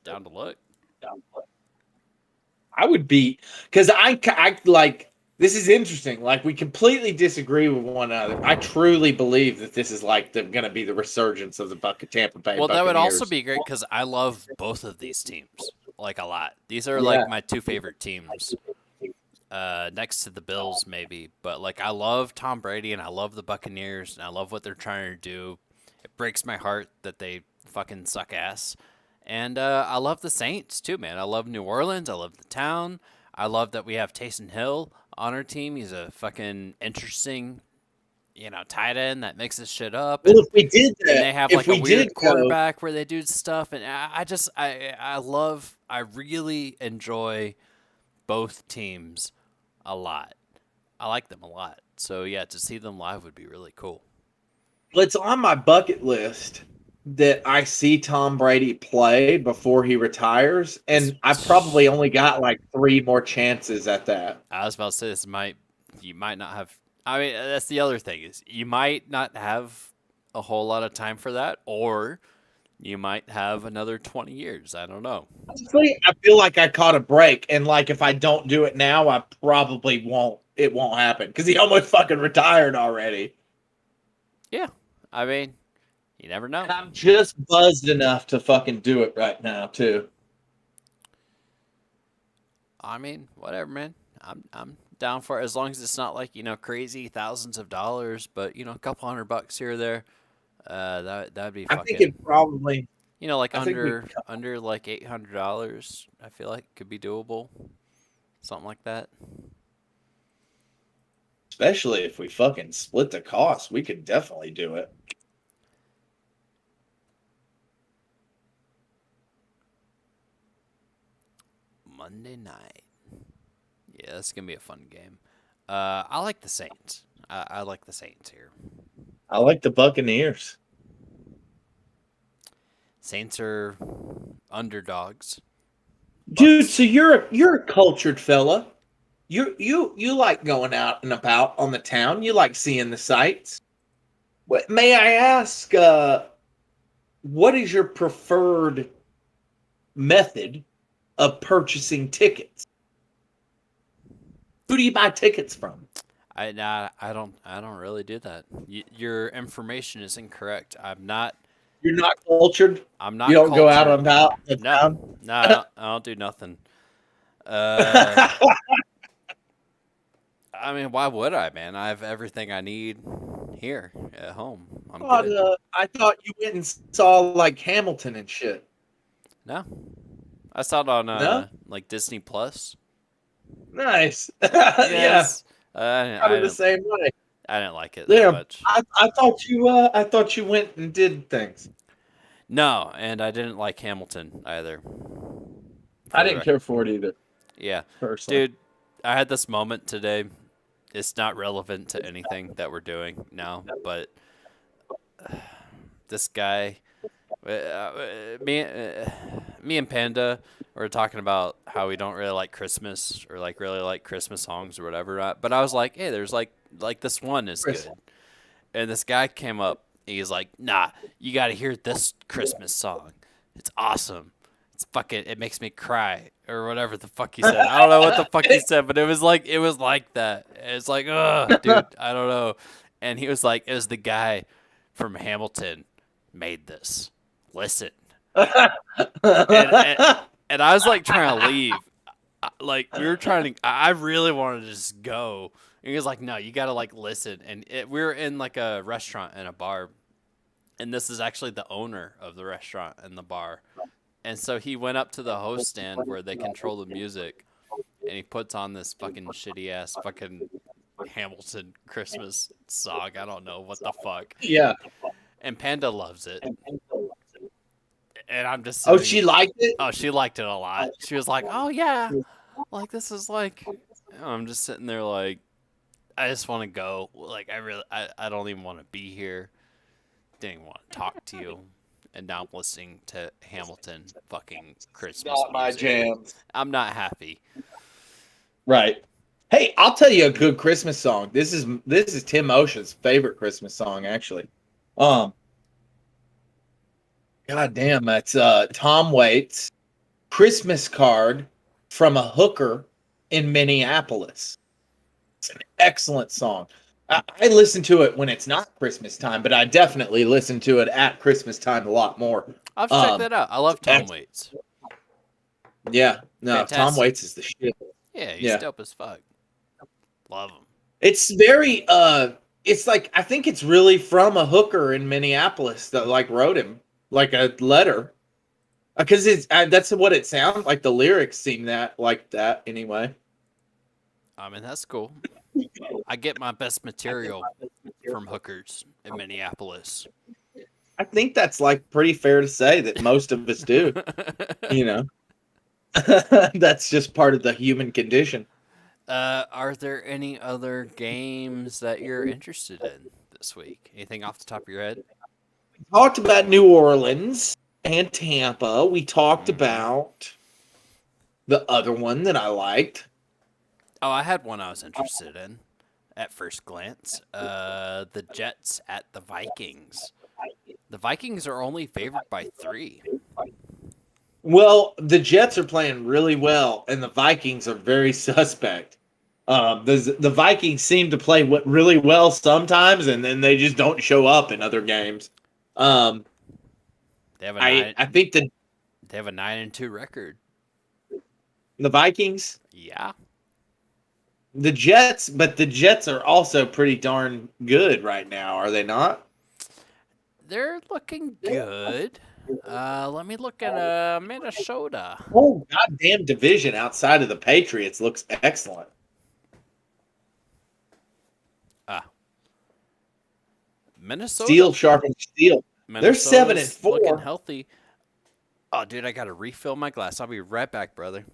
B: down to look.
A: I would be, because I like, this is interesting. Like, we completely disagree with one another. I truly believe that this is like going to be the resurgence of the Tampa Bay
B: Well,
A: Buccaneers.
B: that would also be great because I love both of these teams like a lot. These are like my two favorite teams, next to the Bills maybe. But like, I love Tom Brady and I love the Buccaneers and I love what they're trying to do. It breaks my heart that they fucking suck ass. And I love the Saints too, man. I love New Orleans. I love the town. I love that we have Taysom Hill on our team. He's a fucking interesting, tight end that mixes shit up.
A: Well, if we did that,
B: and they have like a weird quarterback where they do stuff, and I really enjoy both teams a lot. I like them a lot. So yeah, to see them live would be really cool.
A: Well, it's on my bucket list that I see Tom Brady play before he retires, and I've probably only got like 3 more chances at that.
B: I was about to say you might not have. I mean, that's the other thing is you might not have a whole lot of time for that, or you might have another 20 years. I don't know.
A: Honestly, I feel like I caught a break, and like if I don't do it now, I probably won't. It won't happen because he almost fucking retired already.
B: Yeah, I mean, you never know.
A: And I'm just buzzed enough to fucking do it right now, too.
B: I mean, whatever, man. I'm down for it as long as it's not like crazy thousands of dollars, but a couple $100 here or there. That'd be. Fucking...
A: I think it probably.
B: You know, like
A: I think we,
B: under like $800, I feel like could be doable. Something like that.
A: especially if we fucking split the cost, we could definitely do it.
B: Monday night. Yeah, that's gonna be a fun game. I like the Saints. I like the Saints here.
A: I like the Buccaneers.
B: Saints are underdogs.
A: Dude,
B: Bucks.
A: so you're a cultured fella. You like going out and about on the town. You like seeing the sights. What may I ask? What is your preferred method of purchasing tickets? Who do you buy tickets from?
B: I don't really do that. Your information is incorrect.
A: You're not cultured.
B: I'm
A: You
B: not
A: don't go out and
B: cultured.
A: about the
B: No,
A: town.
B: no, I don't do nothing. Uh, I mean, why would I, man? I have everything I need here at home. I'm good.
A: I thought you went and saw like Hamilton and shit.
B: No, I saw it on
A: No,
B: like Disney Plus.
A: nice. Yeah,
B: Yes, I,
A: kind
B: I
A: of the
B: didn't
A: same way.
B: I didn't like it that
A: Yeah,
B: much.
A: I thought you went and did things.
B: No, and I didn't like Hamilton either.
A: I
B: For the
A: didn't
B: record,
A: care for it either,
B: yeah,
A: personally.
B: dude, I had this moment today. It's not relevant to anything that we're doing now, but this guy, me and Panda were talking about how we don't really like Christmas or like really like Christmas songs or whatever. But I was like, hey, there's like this one is
A: Chris.
B: good, and this guy came up. He's like, nah, you got to hear this Christmas song. It's awesome. It's fucking. It makes me cry or whatever the fuck he said. I don't know what the fuck he said, but it was like that. It's like, ugh, dude, I don't know. And he was like, it was the guy from Hamilton made this. Listen, and and I was like trying to leave. Like we were trying to. I really wanted to just go. And he was like, no, you got to like listen. And we were in like a restaurant and a bar, and this is actually the owner of the restaurant and the bar. And so he went up to the host stand where they control the music, and he puts on this fucking shitty ass fucking Hamilton Christmas song. I don't know what the fuck.
A: Yeah.
B: And Panda loves it. And I'm just
A: Oh,
B: sitting.
A: she liked it.
B: Oh, she liked it a lot. She was like, "Oh yeah, like this is like." I'm just sitting there like, I just want to go. Like I don't even want to be here. Didn't even want to talk to you. And now I'm listening to Hamilton fucking Christmas
A: Not my
B: music.
A: jam.
B: I'm not happy.
A: Right. Hey, I'll tell you a good Christmas song. This is Tim Ocean's favorite Christmas song, actually. God damn, that's Tom Waits' Christmas Card from a Hooker in Minneapolis. It's an excellent song. I listen to it when it's not Christmas time, but I definitely listen to it at Christmas time a lot more.
B: I'll have to check that out. I love Tom Waits.
A: Yeah, no, Tom
B: Fantastic.
A: Waits is the shit.
B: Yeah, he's
A: Yeah.
B: dope as fuck. Love him.
A: It's very it's like I think it's really from a hooker in Minneapolis that like wrote him like a letter. Because it's that's what it sounds like. The lyrics seem that like that anyway.
B: I mean, that's cool. I get my best material from hookers in Minneapolis.
A: I think that's like pretty fair to say that most of us do. You know, that's just part of the human condition.
B: Are there any other games that you're interested in this week? Anything off the top of your head?
A: We talked about New Orleans and Tampa. We talked about the other one that I liked.
B: Oh, I had one I was interested in at first glance. The Jets at the Vikings. The Vikings are only favored by 3.
A: Well, the Jets are playing really well, and the Vikings are very suspect. The Vikings seem to play really well sometimes, and then they just don't show up in other games.
B: They have a
A: I think
B: they have a 9-2 record.
A: the Vikings,
B: Yeah.
A: the Jets are also pretty darn good right now, are they not?
B: they're looking good. Let me look at Minnesota.
A: whole goddamn division outside of the Patriots looks excellent.
B: Ah, Minnesota.
A: Steel sharpens steel. They're 7-4.
B: Looking healthy. Oh, dude, I gotta refill my glass. I'll be right back, brother.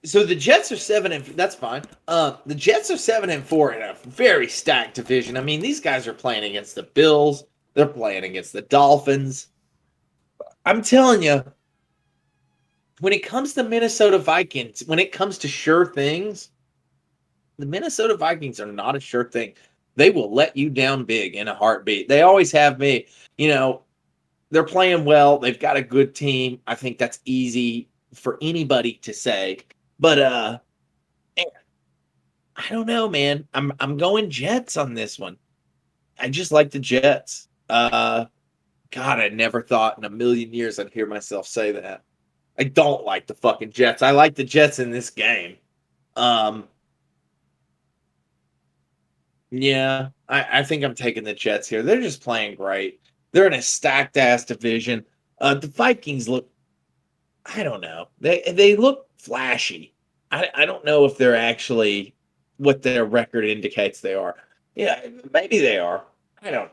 A: So the Jets are 7 and that's fine. The Jets are 7-4 in a very stacked division. I mean, these guys are playing against the Bills. They're playing against the Dolphins. I'm telling you, when it comes to Minnesota Vikings, when it comes to sure things, the Minnesota Vikings are not a sure thing. They will let you down big in a heartbeat. They always have me. You know, they're playing well. They've got a good team. I think that's easy for anybody to say. But I don't know, man. I'm going Jets on this one. I just like the Jets. God, I never thought in a million years I'd hear myself say that. I don't like the fucking Jets. I like the Jets in this game. Yeah, I think I'm taking the Jets here. They're just playing great. They're in a stacked ass division. The Vikings look, I don't know. They look flashy. I don't know if they're actually what their record indicates they are. Yeah, maybe they are. I don't.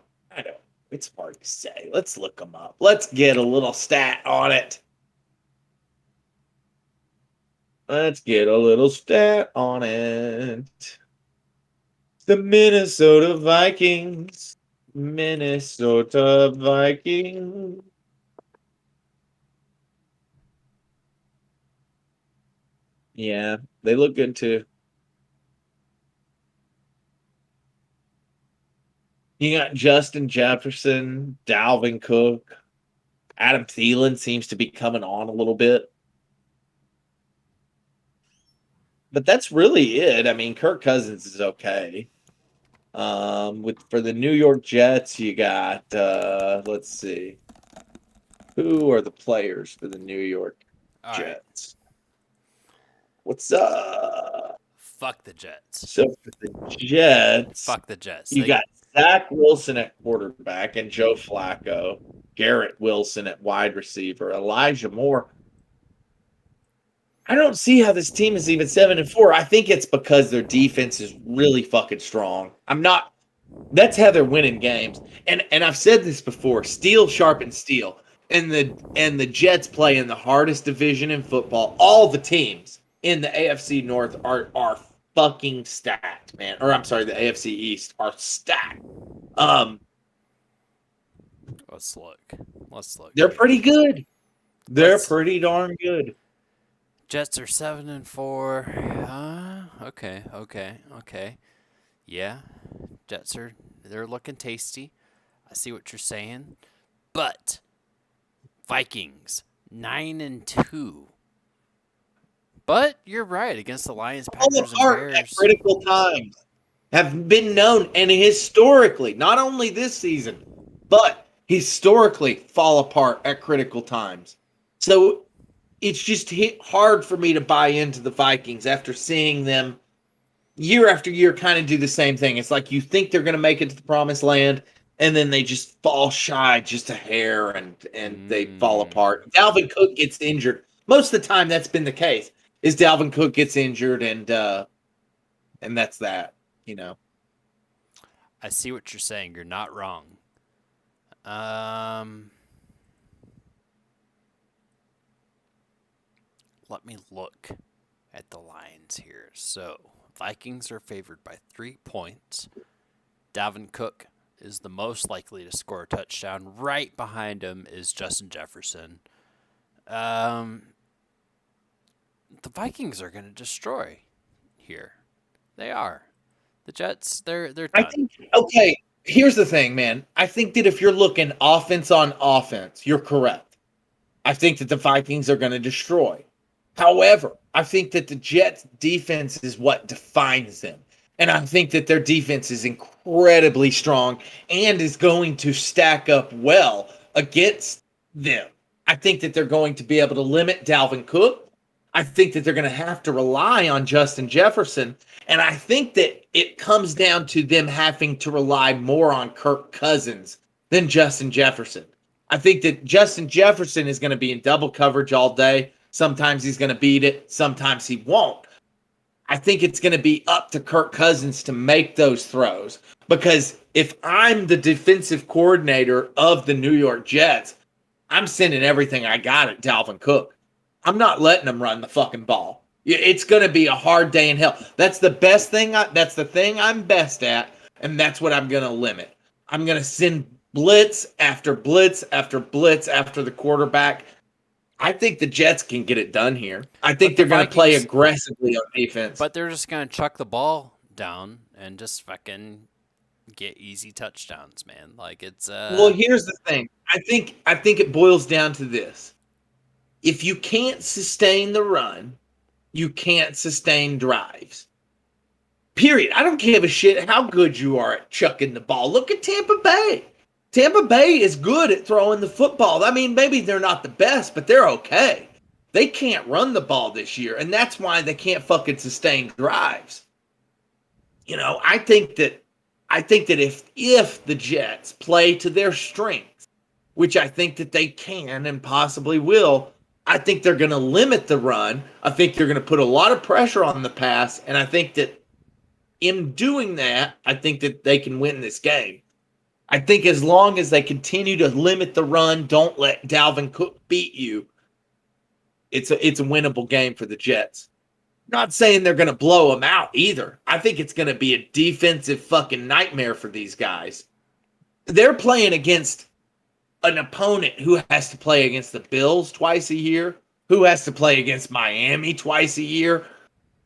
A: It's hard to say. Let's look them up. Let's get a little stat on it. Let's get a little stat on it. The Minnesota Vikings. Minnesota Vikings. Yeah, they look good too. You got Justin Jefferson, Dalvin Cook, Adam Thielen seems to be coming on a little bit. But that's really it. I mean, Kirk Cousins is okay. For the New York Jets, you got let's see. Who are the players for the New York
B: All right.
A: Jets? What's up?
B: Fuck the Jets.
A: So for the Jets,
B: Fuck the Jets.
A: you got Zach Wilson at quarterback and Joe Flacco, Garrett Wilson at wide receiver, Elijah Moore. I don't see how this team is even 7-4. I think it's because their defense is really fucking strong. That's how they're winning games. And I've said this before, steel sharpens steel. And the Jets play in the hardest division in football. All the teams in the AFC North are fucking stacked, man. Or I'm sorry, the AFC East are stacked.
B: Let's look.
A: They're pretty good. They're pretty darn good.
B: Jets are 7-4. Okay. Yeah, Jets they're looking tasty. I see what you're saying, but Vikings 9-2. But you're right, against the Lions, Packers, and Bears.
A: At critical times have been known, and historically, not only this season, but historically fall apart at critical times. So it's just hard for me to buy into the Vikings after seeing them year after year kind of do the same thing. It's like you think they're going to make it to the promised land, and then they just fall shy just a hair, and they fall apart. Dalvin Cook gets injured. Most of the time, that's been the case. Is Dalvin Cook gets injured, and that's that. You know.
B: I see what you're saying. You're not wrong. Let me look at the lines here. So, Vikings are favored by 3 points. Dalvin Cook is the most likely to score a touchdown. Right behind him is Justin Jefferson. The Vikings are going to destroy here. They are. The Jets, they're done.
A: I think, okay, here's the thing, man. I think that if you're looking offense on offense, you're correct. I think that the Vikings are going to destroy. However, I think that the Jets' defense is what defines them. And I think that their defense is incredibly strong and is going to stack up well against them. I think that they're going to be able to limit Dalvin Cook. I think that they're going to have to rely on Justin Jefferson. And I think that it comes down to them having to rely more on Kirk Cousins than Justin Jefferson. I think that Justin Jefferson is going to be in double coverage all day. Sometimes he's going to beat it. Sometimes he won't. I think it's going to be up to Kirk Cousins to make those throws. Because if I'm the defensive coordinator of the New York Jets, I'm sending everything I got at Dalvin Cook. I'm not letting him run the fucking ball. It's going to be a hard day in hell. That's the best thing. That's the thing I'm best at, and that's what I'm going to limit. I'm going to send blitz after blitz after blitz after the quarterback. I think the Jets can get it done here. I think they're going to play aggressively on defense.
B: But they're just going to chuck the ball down and just fucking get easy touchdowns, man. Like it's
A: Well, here's the thing. I think it boils down to this. If you can't sustain the run, you can't sustain drives. Period. I don't give a shit how good you are at chucking the ball. Look at Tampa Bay. Tampa Bay is good at throwing the football. I mean, maybe they're not the best, but they're okay. They can't run the ball this year, and that's why they can't fucking sustain drives. You know, I think that if the Jets play to their strengths, which I think that they can and possibly will, I think they're going to limit the run. I think they're going to put a lot of pressure on the pass, and I think that in doing that, I think that they can win this game. I think as long as they continue to limit the run, don't let Dalvin Cook beat you, it's a winnable game for the Jets. Not saying they're going to blow them out either. I think it's going to be a defensive fucking nightmare for these guys. They're playing against an opponent who has to play against the Bills twice a year, who has to play against Miami twice a year.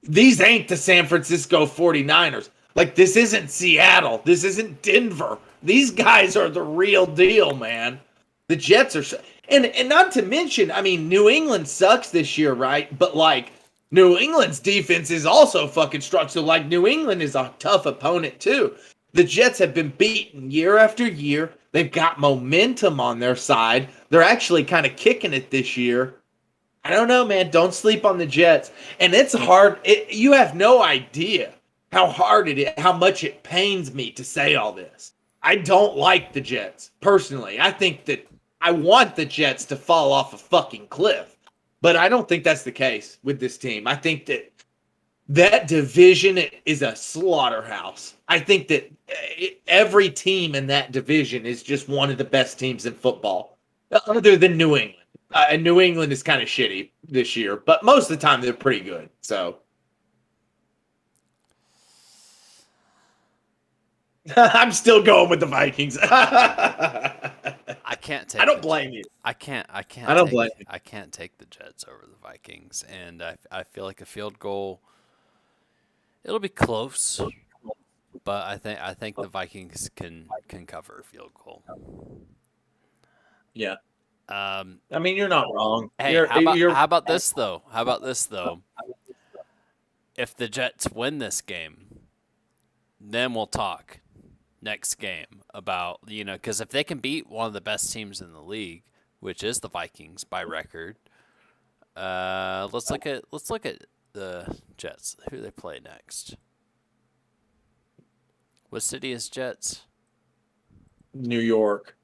A: These ain't the San Francisco 49ers. Like, this isn't Seattle. This isn't Denver. These guys are the real deal, man. The Jets are... And not to mention, I mean, New England sucks this year, right? But, like, New England's defense is also fucking strong. So, like, New England is a tough opponent, too. The Jets have been beaten year after year. They've got momentum on their side. They're actually kind of kicking it this year. I don't know, man. Don't sleep on the Jets. And it's hard. You have no idea how hard it is, how much it pains me to say all this. I don't like the Jets, personally. I think that I want the Jets to fall off a fucking cliff. But I don't think that's the case with this team. I think that division is a slaughterhouse. I think that every team in that division is just one of the best teams in football, other than New England. New England is kind of shitty this year, but most of the time they're pretty good. So I'm still going with the Vikings.
B: I can't take.
A: I don't blame you.
B: I can't.
A: I don't blame you.
B: I can't take the Jets over the Vikings, and I feel like a field goal. It'll be close, but I think the Vikings can cover a field goal.
A: Yeah.
B: I
A: mean, you're not wrong.
B: Hey, how about this though? How about this though? If the Jets win this game, then we'll talk next game about, you know, because if they can beat one of the best teams in the league, which is the Vikings by record, let's look at the Jets. Who they play next? What city is Jets?
A: New York.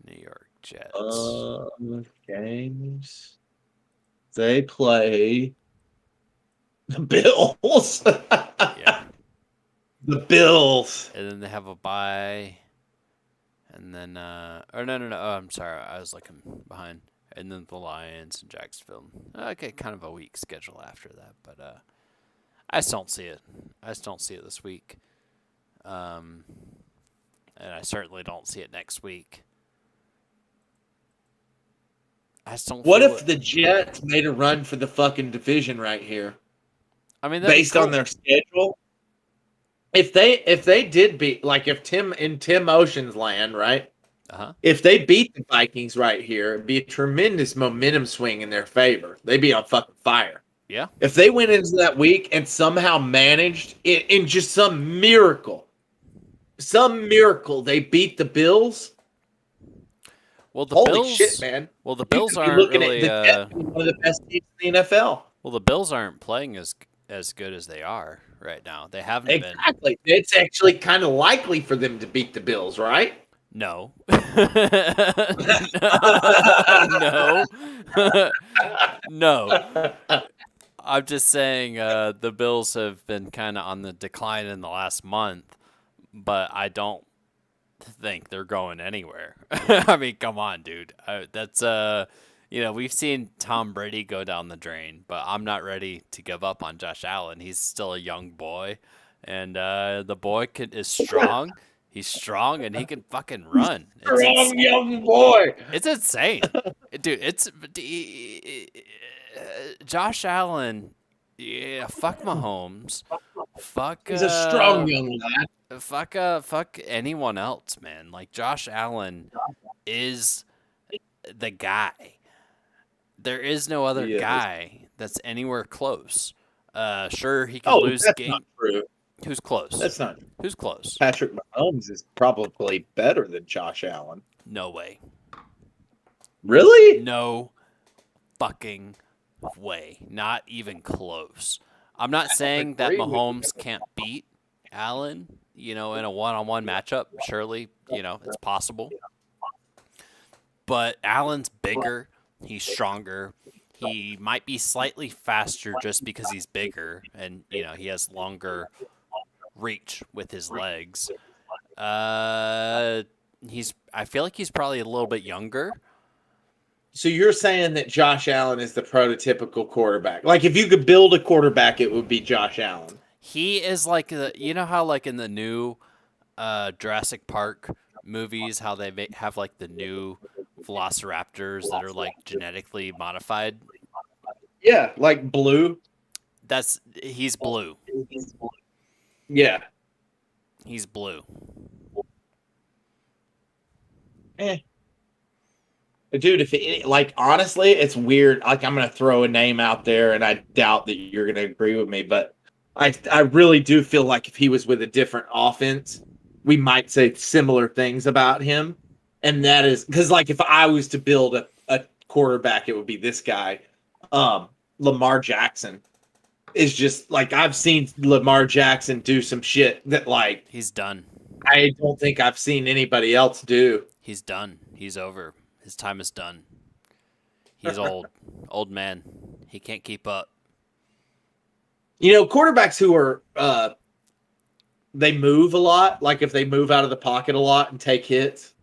B: New York Jets.
A: Games. They play the Bills.
B: Yeah.
A: The Bills.
B: And then they have a bye. And then, no. Oh, I'm sorry. I was looking behind. And then the Lions and Jacksonville. Okay, kind of a weak schedule after that. But I just don't see it. I just don't see it this week. And I certainly don't see it next week. I just don't.
A: What if the Jets made a run for the fucking division right here?
B: I mean,
A: based on their schedule, if they did beat, like if Tim Ocean's land, right? If they beat the Vikings right here, it'd be a tremendous momentum swing in their favor. They'd be on fucking fire.
B: Yeah.
A: If they went into that week and somehow managed in just some miracle, they beat the Bills.
B: Well, the
A: holy
B: Bills,
A: shit, man!
B: Well, the Bills aren't really
A: one of the best teams in the NFL.
B: Well, the Bills aren't playing as good as they are right now. They haven't been.
A: Exactly. It's actually kind of likely for them to beat the Bills, right?
B: No. No. No. I'm just saying the Bills have been kind of on the decline in the last month, but I don't think they're going anywhere. I mean, come on, dude. That's we've seen Tom Brady go down the drain, but I'm not ready to give up on Josh Allen. He's still a young boy, and the boy is strong. He's strong, and he can fucking run.
A: Strong young boy.
B: It's insane, dude. Josh Allen. Yeah, fuck Mahomes. Fuck.
A: He's a strong young lad.
B: Fuck anyone else, man. Like Josh Allen is the guy. There is no other guy that's anywhere close. Sure, he can lose
A: that's
B: game.
A: Not true.
B: Who's close?
A: That's not true.
B: Who's close?
A: Patrick Mahomes is probably better than Josh Allen.
B: No way.
A: Really?
B: No fucking way. Not even close. I'm not saying that Mahomes can't beat Allen, in a one-on-one matchup. Surely, it's possible. But Allen's bigger. He's stronger. He might be slightly faster just because he's bigger and, he has longer reach with his legs. I feel like he's probably a little bit younger.
A: So you're saying that Josh Allen is the prototypical quarterback? Like if you could build a quarterback, it would be Josh Allen.
B: He is like how like in the new Jurassic Park movies, how they have like the new velociraptors that are like genetically modified.
A: Yeah, like Blue.
B: He's blue.
A: Yeah.
B: He's blue.
A: Dude, honestly, it's weird. Like, I'm going to throw a name out there, and I doubt that you're going to agree with me, but I really do feel like if he was with a different offense, we might say similar things about him. And that is because, like, if I was to build a quarterback, it would be this guy. Lamar Jackson is just, like, I've seen Lamar Jackson do some shit that, like...
B: He's done.
A: I don't think I've seen anybody else do.
B: He's done. He's over. His time is done. He's old. Old man. He can't keep up.
A: Quarterbacks who are they move a lot, like if they move out of the pocket a lot and take hits,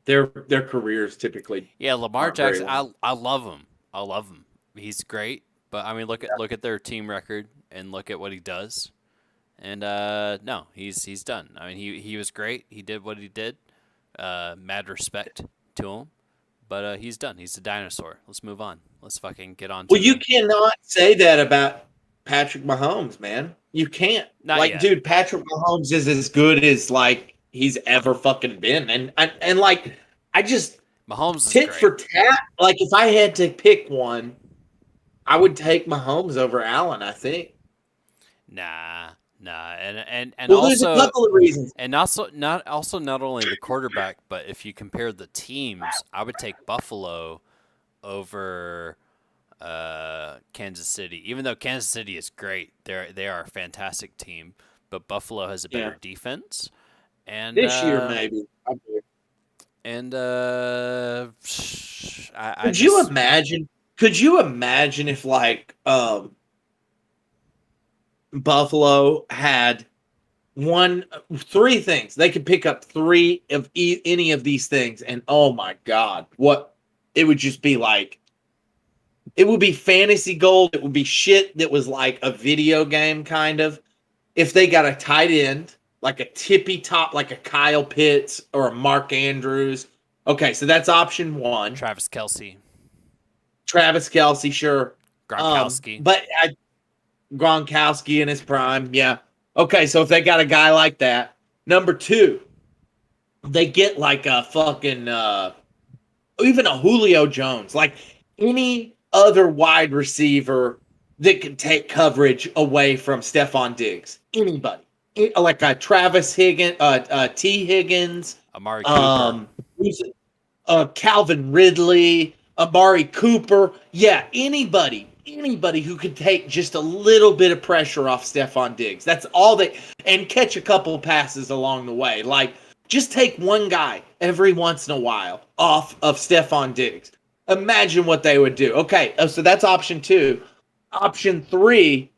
A: their careers typically.
B: Yeah, Lamar Jackson, I love him. I love him. He's great, but I mean look at their team record and look at what he does. And no, he's done. I mean he was great. He did what he did. Mad respect to him, but he's done. He's a dinosaur. Let's move on. Let's fucking get on.
A: Well, you cannot say that about Patrick Mahomes, man. You can't.
B: Not yet.
A: Dude, Patrick Mahomes is as good as like he's ever fucking been, and like I just
B: Mahomes is
A: tit
B: great.
A: for tat. Like if I had to pick one, I would take Mahomes over Allen. I think.
B: Nah, and
A: well,
B: also
A: there's a couple of reasons,
B: and also not only the quarterback, but if you compare the teams, I would take Buffalo over Kansas City. Even though Kansas City is great, they are a fantastic team, but Buffalo has a better defense. And
A: this year maybe.
B: And
A: you imagine? Could you imagine if like Buffalo had three things. They could pick up three of any of these things, and oh my God, what it would just be like. It would be fantasy gold. It would be shit that was like a video game kind of. If they got a tight end, like a tippy top, like a Kyle Pitts or a Mark Andrews. Okay, so that's option one.
B: Travis Kelce,
A: sure.
B: Gronkowski.
A: Gronkowski in his prime, yeah. Okay, so if they got a guy like that, number two, they get like a fucking even a Julio Jones, like any other wide receiver that can take coverage away from Stephon Diggs. Anybody, like a Travis Higgins, T. Higgins,
B: Amari Cooper,
A: Calvin Ridley, Amari Cooper. Yeah, anybody anybody who could take just a little bit of pressure off Stephon Diggs. That's all they, and catch a couple passes along the way. Like, just take one guy every once in a while off of Stephon Diggs. Imagine what they would do. Okay, so that's option 2. Option 3,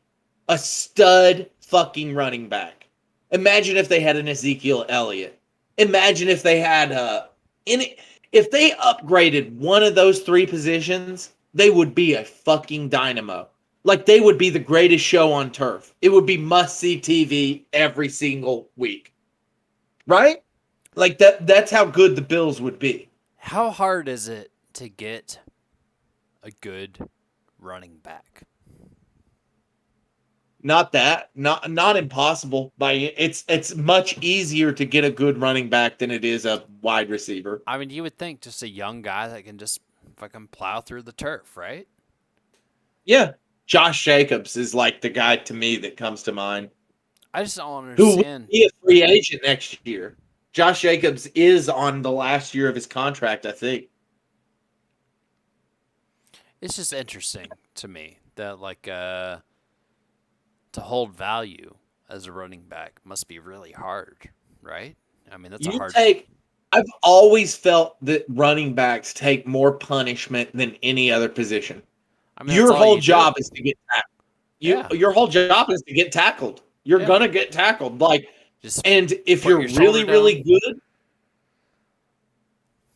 A: a stud fucking running back. Imagine if they had an Ezekiel Elliott. Imagine if they had if they upgraded one of those 3 positions, they would be a fucking dynamo. Like, they would be the greatest show on turf. It would be must-see TV every single week. Right? Like, that's how good the Bills would be.
B: How hard is it to get a good running back?
A: Not impossible. It's much easier to get a good running back than it is a wide receiver.
B: I mean, you would think just a young guy that can just fucking plow through the turf, right?
A: Yeah. Josh Jacobs is like the guy to me that comes to mind.
B: I just don't
A: Who will
B: understand.
A: be a free agent next year. Josh Jacobs is on the last year of his contract, I think.
B: It's just interesting to me that to hold value as a running back must be really hard, right? I mean, that's a hard.
A: I've always felt that running backs take more punishment than any other position.
B: I mean,
A: Your
B: that's all
A: whole
B: you
A: job
B: do.
A: is to get tackled.
B: Yeah.
A: Your whole job is to get tackled. You're
B: Yeah.
A: gonna get tackled. Like,
B: Just
A: and if
B: put
A: you're
B: your shoulder
A: really,
B: down.
A: really good,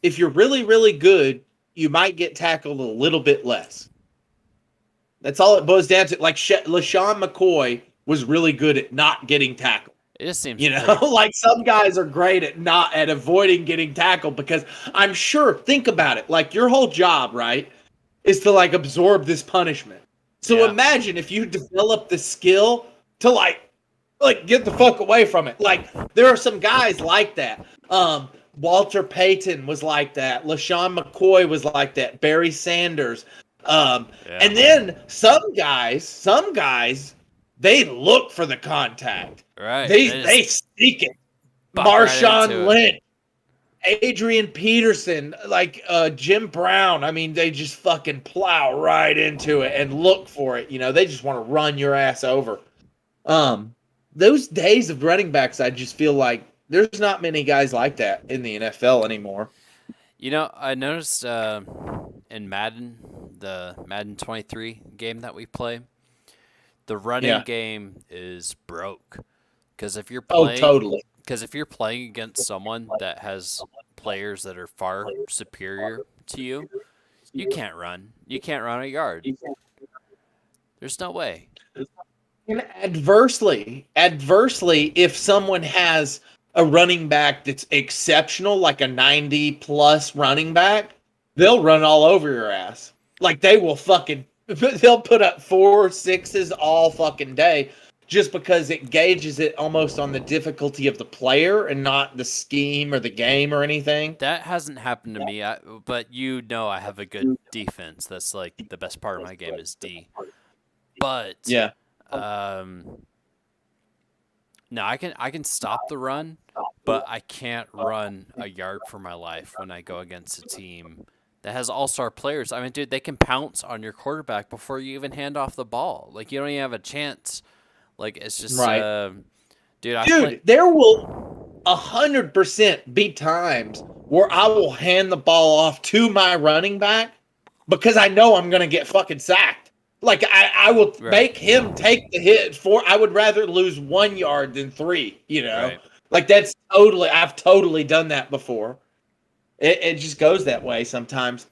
A: if you're really, really good, you might get tackled a little bit less. That's all it boils down to. Like, LaShawn McCoy was really good at not getting tackled.
B: It just seems
A: You know,
B: pretty-
A: like some guys are great at avoiding getting tackled, because I'm sure, think about it, like your whole job, right, is to like absorb this punishment. So
B: Yeah.
A: imagine if you develop the skill to like get the fuck away from it. Like, there are some guys like that. Walter Payton was like that. LaShawn McCoy was like that. Barry Sanders. And then some guys, they look for the contact.
B: right.
A: They seek it.
B: buck right
A: Marshawn
B: into it.
A: Lynch, Adrian Peterson, like Jim Brown. I mean, they just fucking plow right into it and look for it. You know, they just want to run your ass over. Those days of running backs, I just feel like there's not many guys like that in the NFL anymore.
B: You know, I noticed in Madden, the Madden 23 game that we play, the running game is broke. Because if you're playing,
A: totally.
B: Because if you're playing against someone that has players that are far superior to you, you can't run. You can't run a yard. There's no way.
A: And adversely, if someone has a running back that's exceptional, like a 90+ running back, they'll run all over your ass. Like, they'll put up 4 6s all fucking day, just because it gauges it almost on the difficulty of the player and not the scheme or the game or anything.
B: That hasn't happened to me, but you know I have a good defense. That's like the best part of my game is D. But
A: Yeah.
B: no, I can stop the run, but I can't run a yard for my life when I go against a team that has all-star players. I mean, dude, they can pounce on your quarterback before you even hand off the ball. Like, you don't even have a chance. Like, it's just
A: Right.
B: dude,
A: there will 100% be times where I will hand the ball off to my running back because I know I'm going to get fucking sacked. Like, I will make him take the hit I would rather lose 1 yard than 3, you know?
B: Right.
A: Like, I've totally done that before. It just goes that way sometimes.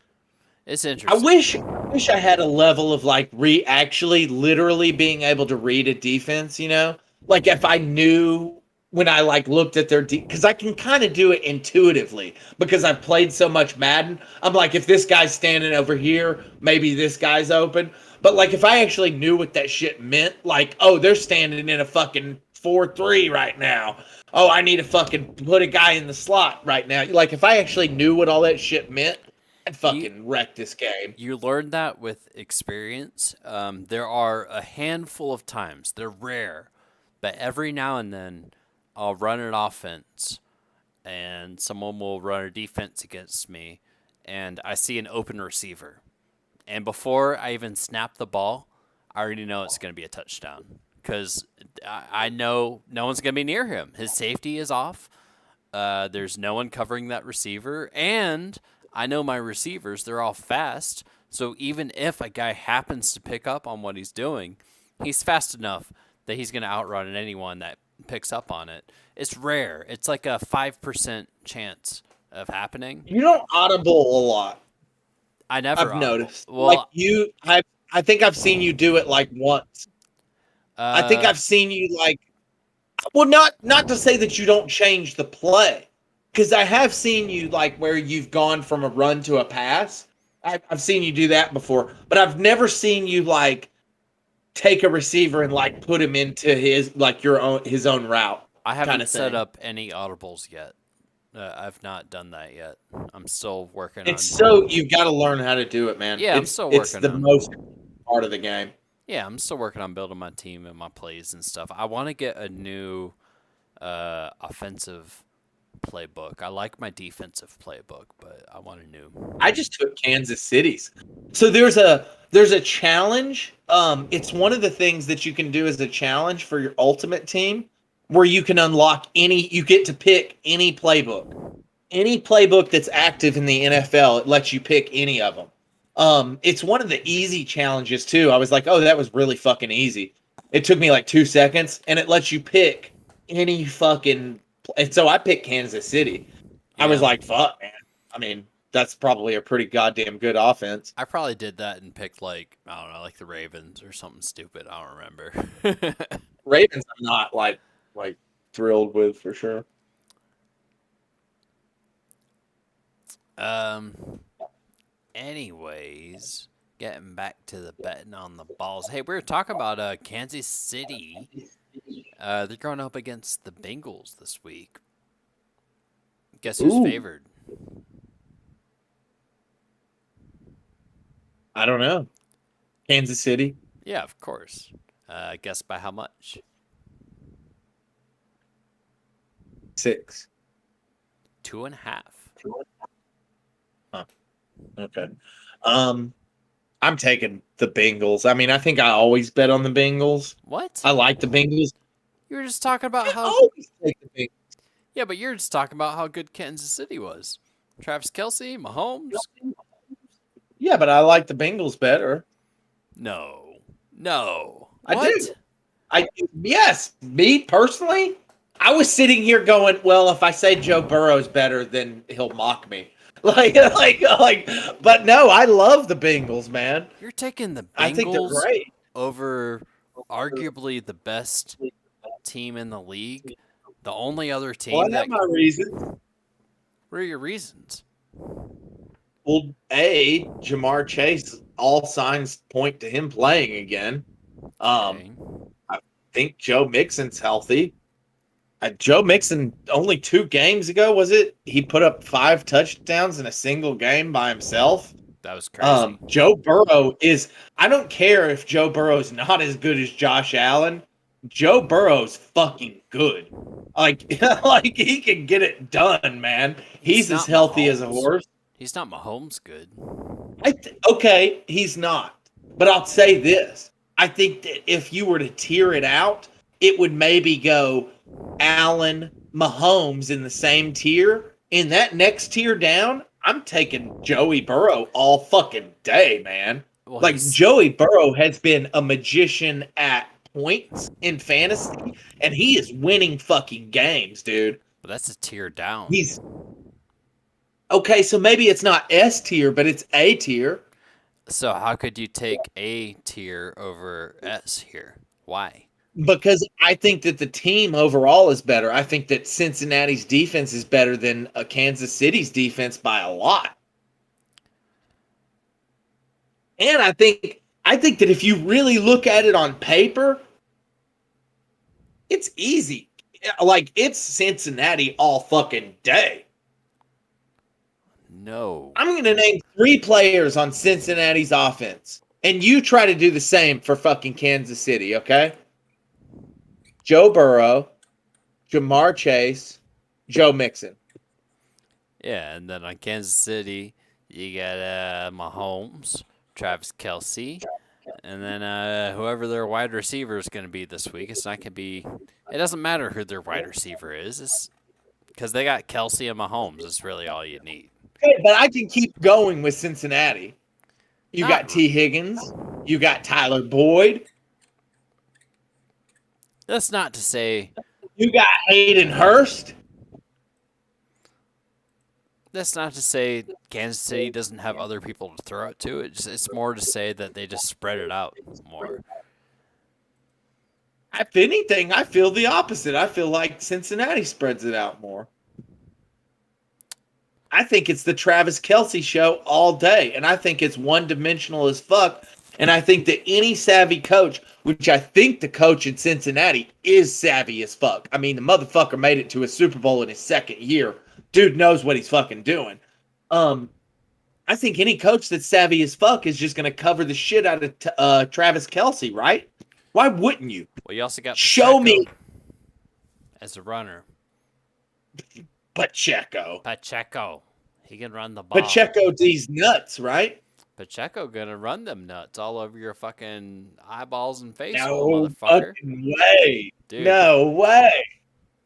B: It's
A: I
B: interesting.
A: wish I had a level of like actually literally being able to read a defense, you know? Like, if I knew when I like looked at their because I can kind of do it intuitively because I've played so much Madden. I'm like, if this guy's standing over here, maybe this guy's open. But like, if I actually knew what that shit meant, like, oh, they're standing in a fucking 4-3 right now. Oh, I need to fucking put a guy in the slot right now. Like, if I actually knew what all that shit meant, I'd fucking wreck this game.
B: You learn that with experience. There are a handful of times, they're rare, but every now and then I'll run an offense and someone will run a defense against me and I see an open receiver And before I even snap the ball, I already know it's going to be a touchdown because I know no one's going to be near him. His safety is off. There's no one covering that receiver. And I know my receivers, they're all fast. So even if a guy happens to pick up on what he's doing, he's fast enough that he's going to outrun anyone that picks up on it. It's rare. It's like a 5% chance of happening.
A: You don't audible a lot.
B: I never
A: I've
B: audible.
A: noticed.
B: Well,
A: Like I think I've seen you do it like once. I think I've seen you like. Well, not to say that you don't change the play, because I have seen you like where you've gone from a run to a pass. I've seen you do that before, but I've never seen you like take a receiver and like put him into his own route.
B: I haven't
A: kinda
B: set
A: thing.
B: up any audibles yet. I've not done that yet. I'm still working
A: It's
B: on.
A: so you've got to learn how to do it, man.
B: Yeah, I'm
A: it's,
B: still
A: it's
B: working
A: the
B: on.
A: most part of the game.
B: Yeah, I'm still working on building my team and my plays and stuff. I want to get a new offensive playbook. I like my defensive playbook, but I want a new.
A: I just took Kansas City's. So there's a challenge. It's one of the things that you can do as a challenge for your ultimate team, where you can unlock you get to pick any playbook. Any playbook that's active in the NFL, it lets you pick any of them. It's one of the easy challenges too. I was like, oh, that was really fucking easy. It took me like 2 seconds, and it lets you pick any fucking. And so I picked Kansas City. I was
B: Yeah.
A: like, fuck, man. I mean, that's probably a pretty goddamn good offense.
B: I probably did that and picked like I don't know, like the Ravens or something stupid. I don't remember.
A: Ravens, I'm not like thrilled with for sure.
B: Anyways, getting back to the betting on the balls. Hey, we were talking about Kansas City. They're going up against the Bengals this week. Guess who's
A: Ooh.
B: favored?
A: I don't know. Kansas City.
B: Yeah, of course. Guess by how much?
A: 6.
B: 2.5.
A: Okay. I'm taking the Bengals. I mean, I think I always bet on the Bengals.
B: What?
A: I like the Bengals.
B: You were just talking about
A: I
B: how.
A: always take the Bengals.
B: Yeah, but you're just talking about how good Kansas City was. Travis Kelce, Mahomes.
A: Yeah, but I like the Bengals better.
B: No. No.
A: I
B: What?
A: do. Yes, me personally, I was sitting here going, well, if I say Joe Burrow's better, then he'll mock me. Like, but no, I love the Bengals, man.
B: You're taking the
A: I think they're
B: Bengals
A: great.
B: over arguably the best team in the league. The only other team
A: Well, I
B: that.
A: have my reasons.
B: What are your reasons?
A: Well, Jamar Chase, all signs point to him playing again.
B: Okay.
A: I think Joe Mixon's healthy. Joe Mixon, only 2 games ago, was it? He put up 5 touchdowns in a single game by himself.
B: That was crazy.
A: Joe Burrow is. I don't care if Joe Burrow's not as good as Josh Allen. Joe Burrow's fucking good. Like he can get it done, man. He's
B: not
A: as healthy as a
B: Mahomes.
A: horse.
B: He's not Mahomes good.
A: Okay, he's not. But I'll say this. I think that if you were to tier it out, it would maybe go Allen, Mahomes in the same tier. In that next tier down, I'm taking Joey Burrow all fucking day, man.
B: Well,
A: Like
B: he's-
A: Joey Burrow has been a magician at points in fantasy, and he is winning fucking games, dude.
B: but that's a tier down.
A: He's okay, so maybe it's not S tier, but it's A tier.
B: So how could you take A tier over S here? Why?
A: Because I think that the team overall is better. I think that Cincinnati's defense is better than Kansas City's defense by a lot. And I think that if you really look at it on paper, it's easy. Like it's Cincinnati all fucking day.
B: No.
A: I'm going to name 3 players on Cincinnati's offense, and you try to do the same for fucking Kansas City, okay? Joe Burrow, Jamar Chase, Joe Mixon.
B: Yeah, and then on Kansas City, you got Mahomes, Travis Kelsey, and then whoever their wide receiver is going to be this week. It's not going to be. It doesn't matter who their wide receiver is, because they got Kelsey and Mahomes. It's really all you need.
A: Okay, but I can keep going with Cincinnati. You got
B: Not-
A: T. Higgins. You got Tyler Boyd.
B: That's not to say.
A: You got Hayden Hurst.
B: That's not to say Kansas City doesn't have other people to throw it to. It's more to say that they just spread it out more.
A: If anything, I feel the opposite. I feel like Cincinnati spreads it out more. I think it's the Travis Kelsey show all day, and I think it's one-dimensional as fuck. And I think that any savvy coach, which I think the coach in Cincinnati is savvy as fuck. I mean, the motherfucker made it to a Super Bowl in his second year. Dude knows what he's fucking doing. I think any coach that's savvy as fuck is just going to cover the shit out of Travis Kelsey, right? Why wouldn't you?
B: Well, you also got
A: Show me
B: as a runner.
A: Pacheco.
B: He can run the ball.
A: Pacheco these nuts, right?
B: Pacheco gonna run them nuts all over your fucking eyeballs and face,
A: No
B: motherfucker.
A: fucking way.
B: Dude.
A: No way.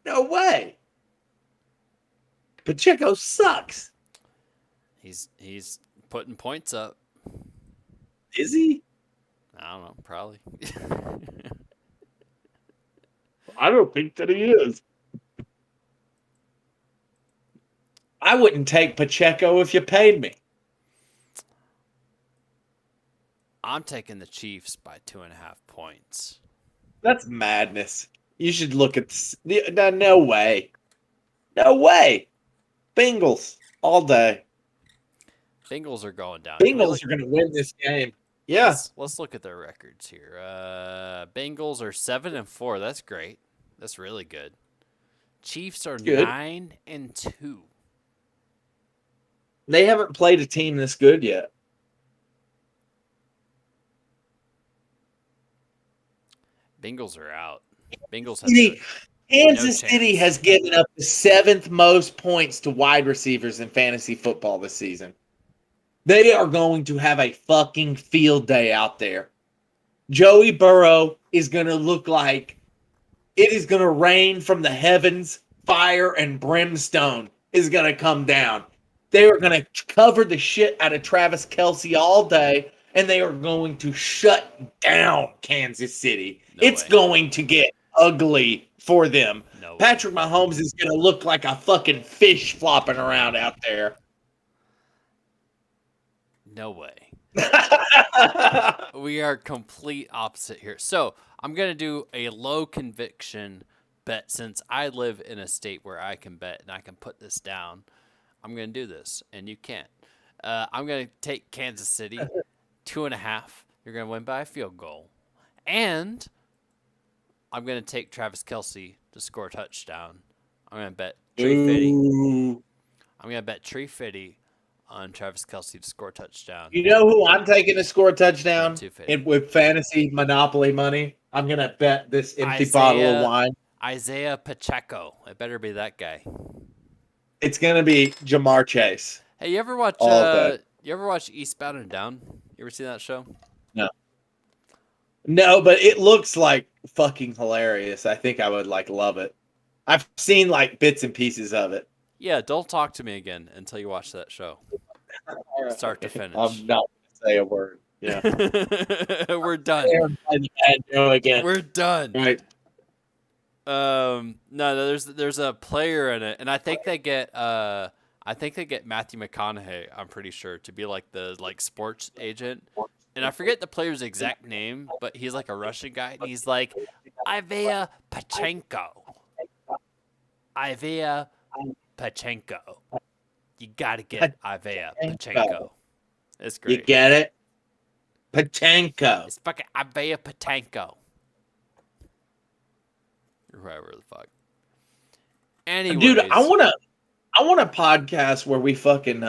A: No way. Pacheco sucks.
B: He's putting points up.
A: Is he?
B: I don't know, probably.
A: I don't think that he is. I wouldn't take Pacheco if you paid me.
B: I'm taking the Chiefs by 2.5 points.
A: That's madness. You should look at this. No way. No way. Bengals all day.
B: Bengals are going down.
A: Bengals are going to win this game. Yeah.
B: Let's look at their records here. Bengals are 7-4. That's great. That's really good. Chiefs are
A: Good.
B: 9-2.
A: They haven't played a team this good yet.
B: Bengals are out. Bengals have
A: Kansas
B: no
A: City
B: chance.
A: has given up the 7th most points to wide receivers in fantasy football this season. They are going to have a fucking field day out there. Joey Burrow is going to look like it is going to rain from the heavens. Fire and brimstone is going to come down. They are going to cover the shit out of Travis Kelsey all day, and they are going to shut down Kansas City.
B: No
A: It's
B: way.
A: going to get ugly for them.
B: No.
A: Patrick Mahomes is going to look like a fucking fish flopping around out there.
B: No way. We are complete opposite here. So I'm going to do a low conviction bet since I live in a state where I can bet and I can put this down. I'm going to do this, and you can't. I'm going to take Kansas City, 2.5. You're going to win by a field goal. And I'm going to take Travis Kelsey to score a touchdown. I'm going to bet Tree Fitty.
A: Ooh.
B: I'm going to bet Tree Fitty on Travis Kelsey to score a touchdown.
A: You know who I'm taking to score a touchdown
B: 250.
A: with fantasy Monopoly money? I'm going to bet this empty bottle of wine.
B: Isaiah Pacheco. It better be that guy.
A: It's going to be Jamar Chase.
B: Hey, you ever watch
A: All day.
B: Eastbound and Down? You ever see that show?
A: No, but it looks like fucking hilarious. I think I would love it. I've seen bits and pieces of it.
B: Yeah, don't talk to me again until you watch that show. Start to finish.
A: I'm not going to say a word. Yeah.
B: We're done.
A: Again.
B: We're done.
A: Right.
B: No, there's a player in it, and I think they get Matthew McConaughey, I'm pretty sure, to be like the sports agent. And I forget the player's exact name, but he's like a Russian guy, and he's like Isaiah Pachenko. Isaiah Pachenko. You gotta get Isaiah Pachenko. It's great.
A: You get it? Pacheco.
B: It's fucking Isaiah Pachenko. Whoever the fuck. Anyways,
A: Dude, I want a podcast where we fucking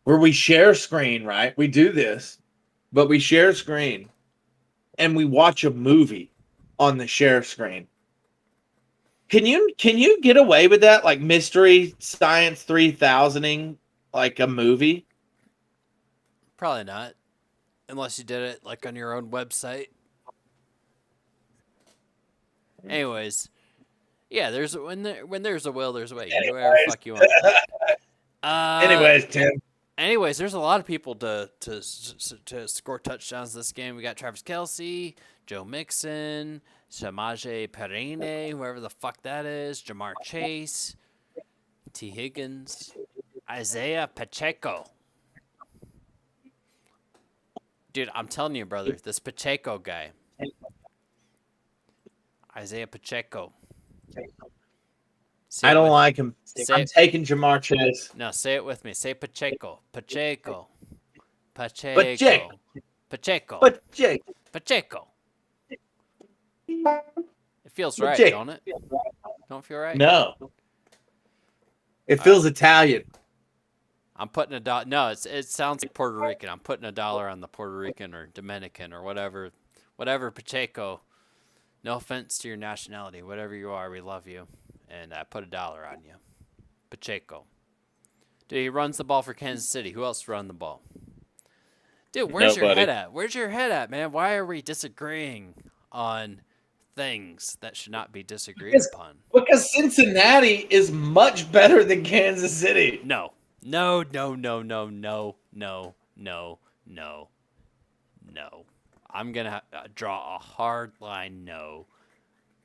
A: where we share screen, right? We do this, but we share screen and we watch a movie on the share screen. Can you get away with that, like Mystery Science 3000ing like a movie?
B: Probably not, unless you did it like on your own website. Anyways, yeah. When there's a will, there's a way. You do whatever the fuck you want.
A: Anyways, Tim.
B: Anyways, there's a lot of people to score touchdowns this game. We got Travis Kelce, Joe Mixon, Samaje Perine, whoever the fuck that is, Jamar Chase, T. Higgins, Isaiah Pacheco. Dude, I'm telling you, brother, this Pacheco guy. Isaiah Pacheco.
A: I don't like him. I'm taking Jamar Chase.
B: No, say it with me. Say Pacheco. Pacheco.
A: Pacheco.
B: Pacheco. Pacheco.
A: Pacheco.
B: Pacheco. It feels right,
A: Pacheco.
B: don't it? Don't feel right?
A: No. It feels Italian.
B: I'm putting $1. No, it sounds like Puerto Rican. I'm putting $1 on the Puerto Rican or Dominican or whatever Pacheco. No offense to your nationality, whatever you are, we love you, and I put $1 on you. Pacheco. Dude, he runs the ball for Kansas City. Who else run the ball? Dude, where's your head at? Where's your head at, man? Why are we disagreeing on things that should not be disagreed upon?
A: Because Cincinnati is much better than Kansas City.
B: No. I'm going to draw a hard line no.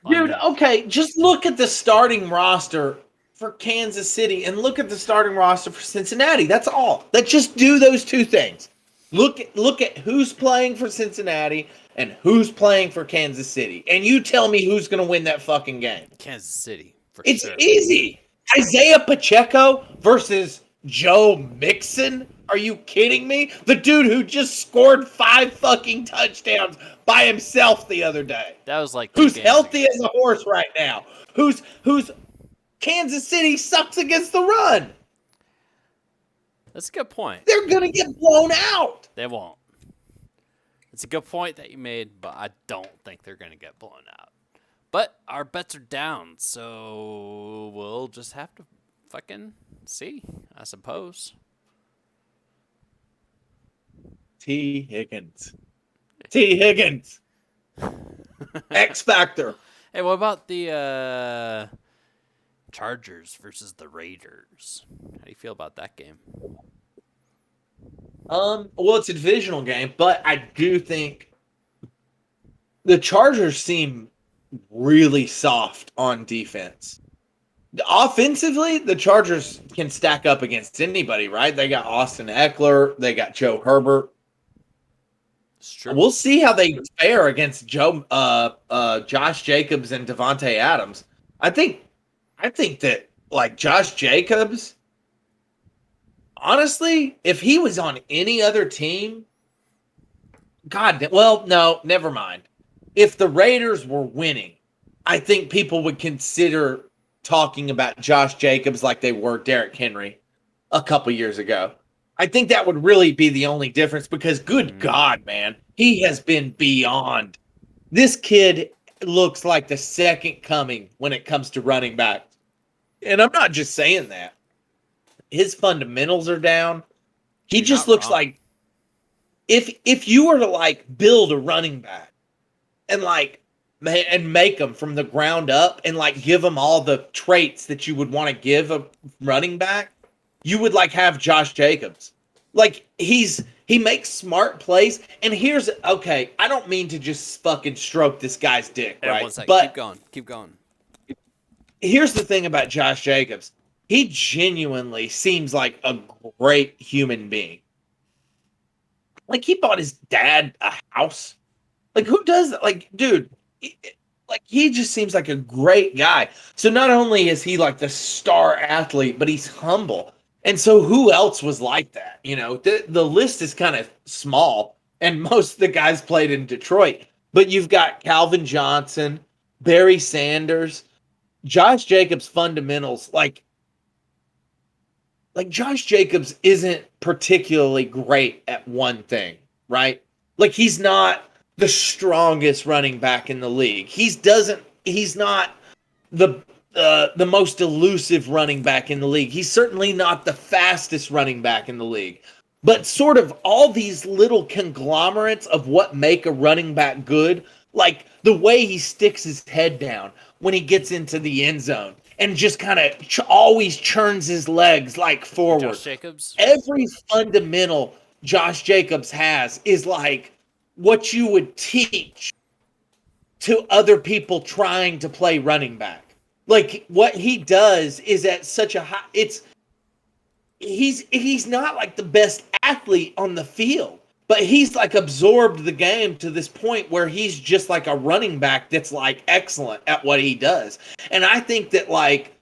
A: Dude, okay, just look at the starting roster for Kansas City and look at the starting roster for Cincinnati. That's all. Let's just do those two things. Look at who's playing for Cincinnati and who's playing for Kansas City. And you tell me who's going to win that fucking game.
B: Kansas City, for
A: it's
B: sure.
A: Easy. Isaiah Pacheco versus Joe Mixon? Are you kidding me? The dude who just scored 5 fucking touchdowns by himself the other day.
B: That was like
A: who's healthy as a horse right now. Who's Kansas City sucks against the run.
B: That's a good point.
A: They're gonna get blown out.
B: They won't. It's a good point that you made, but I don't think they're gonna get blown out. But our bets are down, so we'll just have to fucking see, I suppose.
A: T. Higgins. X Factor.
B: Hey, what about the Chargers versus the Raiders? How do you feel about that game?
A: Well, it's a divisional game, but I do think the Chargers seem really soft on defense. Offensively, the Chargers can stack up against anybody, right? They got Austin Eckler, they got Joe Herbert. We'll see how they fare against Josh Jacobs and Devontae Adams. I think that like Josh Jacobs, honestly, if he was on any other team, no, never mind. If the Raiders were winning, I think people would consider talking about Josh Jacobs like they were Derrick Henry a couple years ago. I think that would really be the only difference because, good God, man, he has been beyond. This kid looks like the second coming when it comes to running back. And I'm not just saying that. His fundamentals are down. He just looks like if you were to like build a running back and like and make them from the ground up and like give them all the traits that you would want to give a running back, you would like have Josh Jacobs. Like he makes smart plays. And here's I don't mean to just fucking stroke this guy's dick, right?
B: 1 second.
A: But
B: keep going.
A: Here's the thing about Josh Jacobs. He genuinely seems like a great human being. Like he bought his dad a house. Like who does that? Like, dude, he just seems like a great guy. So not only is he like the star athlete, but he's humble. And so who else was like that? You know, the list is kind of small, and most of the guys played in Detroit. But you've got Calvin Johnson, Barry Sanders, Josh Jacobs fundamentals. Like Josh Jacobs isn't particularly great at one thing, right? Like he's not the strongest running back in the league. He's not the most elusive running back in the league. He's certainly not the fastest running back in the league. but sort of all these little conglomerates of what make a running back good, like the way he sticks his head down when he gets into the end zone and just kind of always churns his legs like forward.
B: Josh Jacobs?
A: Every fundamental Josh Jacobs has is like what you would teach to other people trying to play running back. Like what he does is at such a high, he's not like the best athlete on the field, but he's like absorbed the game to this point where he's just like a running back that's like excellent at what he does. And I think that like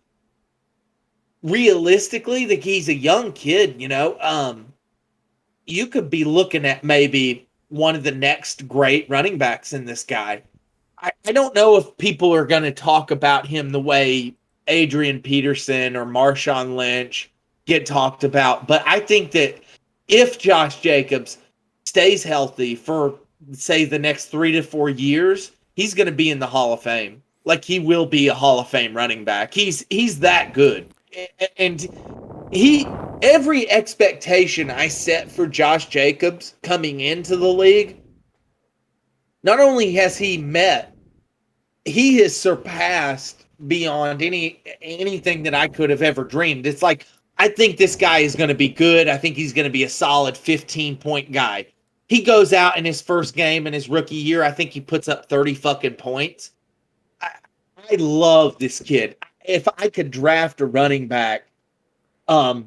A: realistically, that he's a young kid, you could be looking at maybe one of the next great running backs in this guy. I don't know if people are going to talk about him the way Adrian Peterson or Marshawn Lynch get talked about, but I think that if Josh Jacobs stays healthy for, say, the next 3 to 4 years, he's going to be in the Hall of Fame. Like, he will be a Hall of Fame running back. He's that good. And every expectation I set for Josh Jacobs coming into the league, not only has he met, he has surpassed beyond anything that I could have ever dreamed. It's like, I think this guy is going to be good. I think he's going to be a solid 15-point guy. He goes out in his first game in his rookie year. I think he puts up 30 fucking points. I love this kid. If I could draft a running back to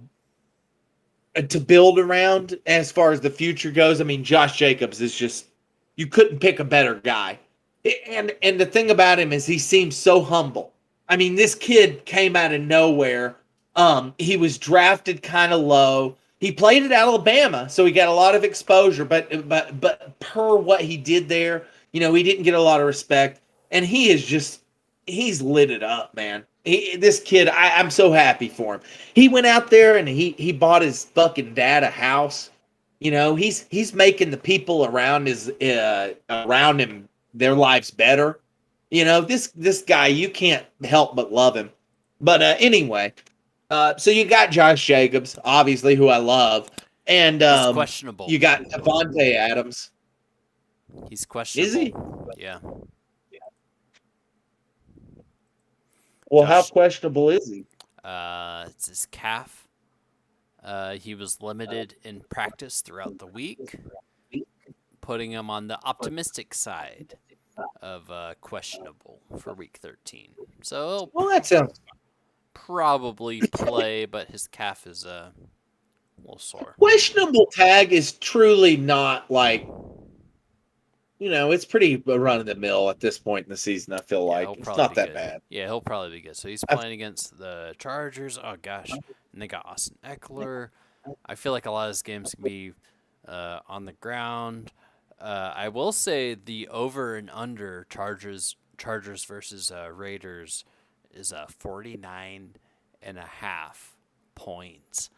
A: build around as far as the future goes, I mean, Josh Jacobs is just, you couldn't pick a better guy. And the thing about him is he seems so humble. I mean, this kid came out of nowhere. He was drafted kind of low. He played at Alabama, so he got a lot of exposure. But per what he did there, he didn't get a lot of respect. And he's lit it up, man. This kid, I'm so happy for him. He went out there and he bought his fucking dad a house. He's making the people around him their lives better. This guy, you can't help but love him. But anyway, so you got Josh Jacobs, obviously, who I love, and
B: He's questionable.
A: You got Davante Adams.
B: He's questionable.
A: Is he?
B: Yeah.
A: Well, how questionable is he?
B: It's his calf. He was limited in practice throughout the week, putting him on the optimistic side of questionable for week 13. So
A: Well, that sounds
B: probably play, but his calf is a little sore.
A: questionable. Tag is truly not like, it's pretty run of the mill at this point in the season. I feel like it's not that bad.
B: Yeah, he'll probably be good. So he's playing against the Chargers. Oh gosh, and they got Austin Eckler. I feel like a lot of this game's gonna be on the ground. I will say the over and under Chargers versus Raiders is 49.5 points.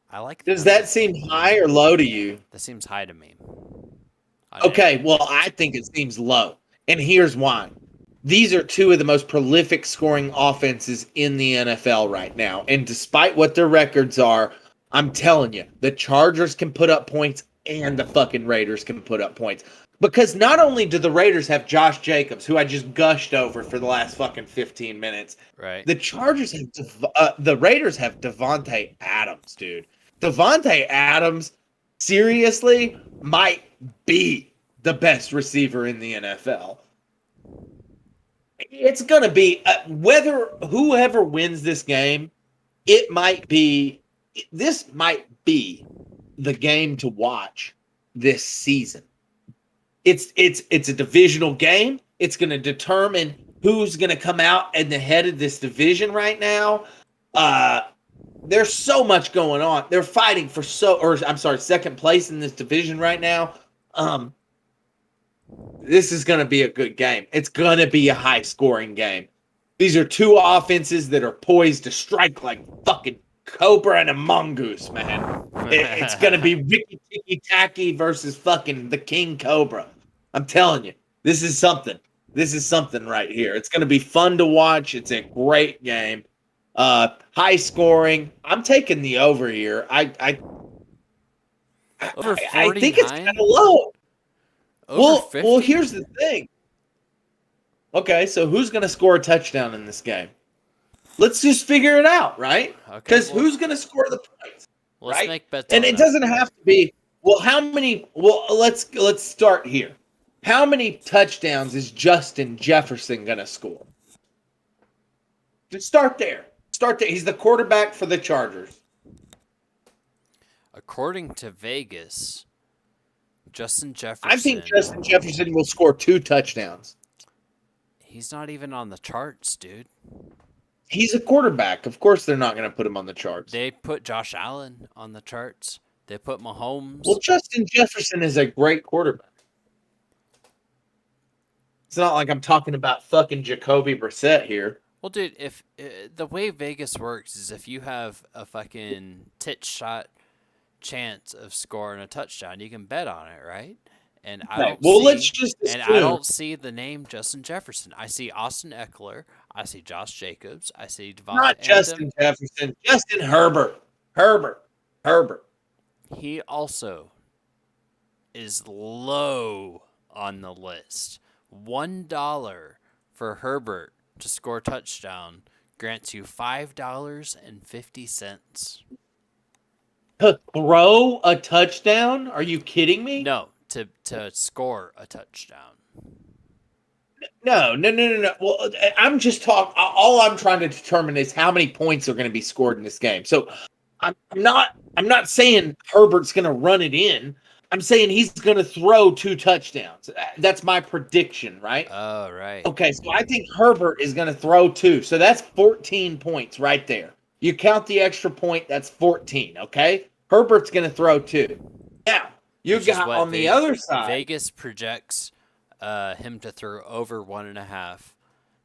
B: I like.
A: Does that seem high or low to you?
B: That seems high to me.
A: Okay, well, I think it seems low. And here's why. These are two of the most prolific scoring offenses in the NFL right now. And despite what their records are, I'm telling you, the Chargers can put up points and the fucking Raiders can put up points. Because not only do the Raiders have Josh Jacobs, who I just gushed over for the last fucking 15 minutes.
B: Right.
A: The Chargers have the Raiders have Davante Adams, dude. Davante Adams seriously might be the best receiver in the NFL. It's going to be whoever wins this game, this might be the game to watch this season. It's a divisional game. It's going to determine who's going to come out at the head of this division right now. There's so much going on. They're fighting for second place in this division right now. This is going to be a good game. It's going to be a high-scoring game. These are two offenses that are poised to strike like fucking cobra and a mongoose, man. It's going to be Ricky Ticky Tacky versus fucking the King Cobra. I'm telling you, this is something. This is something right here. It's going to be fun to watch. It's a great game. High scoring. I'm taking the over here.
B: Over
A: I think it's
B: 49?
A: kind of low.
B: Over
A: Well,
B: 50?
A: here's the thing. Okay, so who's going to score a touchdown in this game? Let's just figure it out, right?
B: Okay,
A: Because who's going to score the points,
B: let's
A: right?
B: make bets
A: And
B: on
A: it
B: that.
A: doesn't have to be. Well, how many? Well, let's start here. How many touchdowns is Justin Jefferson going to score? Just start there. Start there. He's the quarterback for the Chargers.
B: According to Vegas, Justin
A: I think
B: Jefferson,
A: Justin Jefferson will score 2 touchdowns.
B: he's not even on the charts, dude.
A: He's a quarterback. Of course, they're not going to put him on the charts.
B: They put Josh Allen on the charts. They put Mahomes.
A: Well, Justin Jefferson is a great quarterback. It's not like I'm talking about fucking Jacoby Brissett here.
B: Well, dude, if the way Vegas works is if you have a fucking tit shot chance of scoring a touchdown, you can bet on it, right? And I
A: Okay,
B: don't
A: well,
B: see,
A: let's just
B: and I
A: assume.
B: don't see the name Justin Jefferson. I see Austin Eckler. I see Josh Jacobs. I see Devonta
A: Not Justin Jefferson, Justin Herbert. Herbert.
B: He also is low on the list. $1 for Herbert to score a touchdown grants you $5.50.
A: To throw a touchdown? Are you kidding me?
B: No, to score a touchdown.
A: No. Well, I'm just talking. All I'm trying to determine is how many points are going to be scored in this game. So I'm not saying Herbert's going to run it in. I'm saying he's going to throw 2 touchdowns. That's my prediction, right?
B: Oh, right.
A: Okay, so I think Herbert is going to throw 2. So that's 14 points right there. You count the extra point, that's 14, okay? Herbert's going to throw 2. Now, you
B: Which is
A: got
B: what
A: on the other side.
B: Vegas projects him to throw over 1.5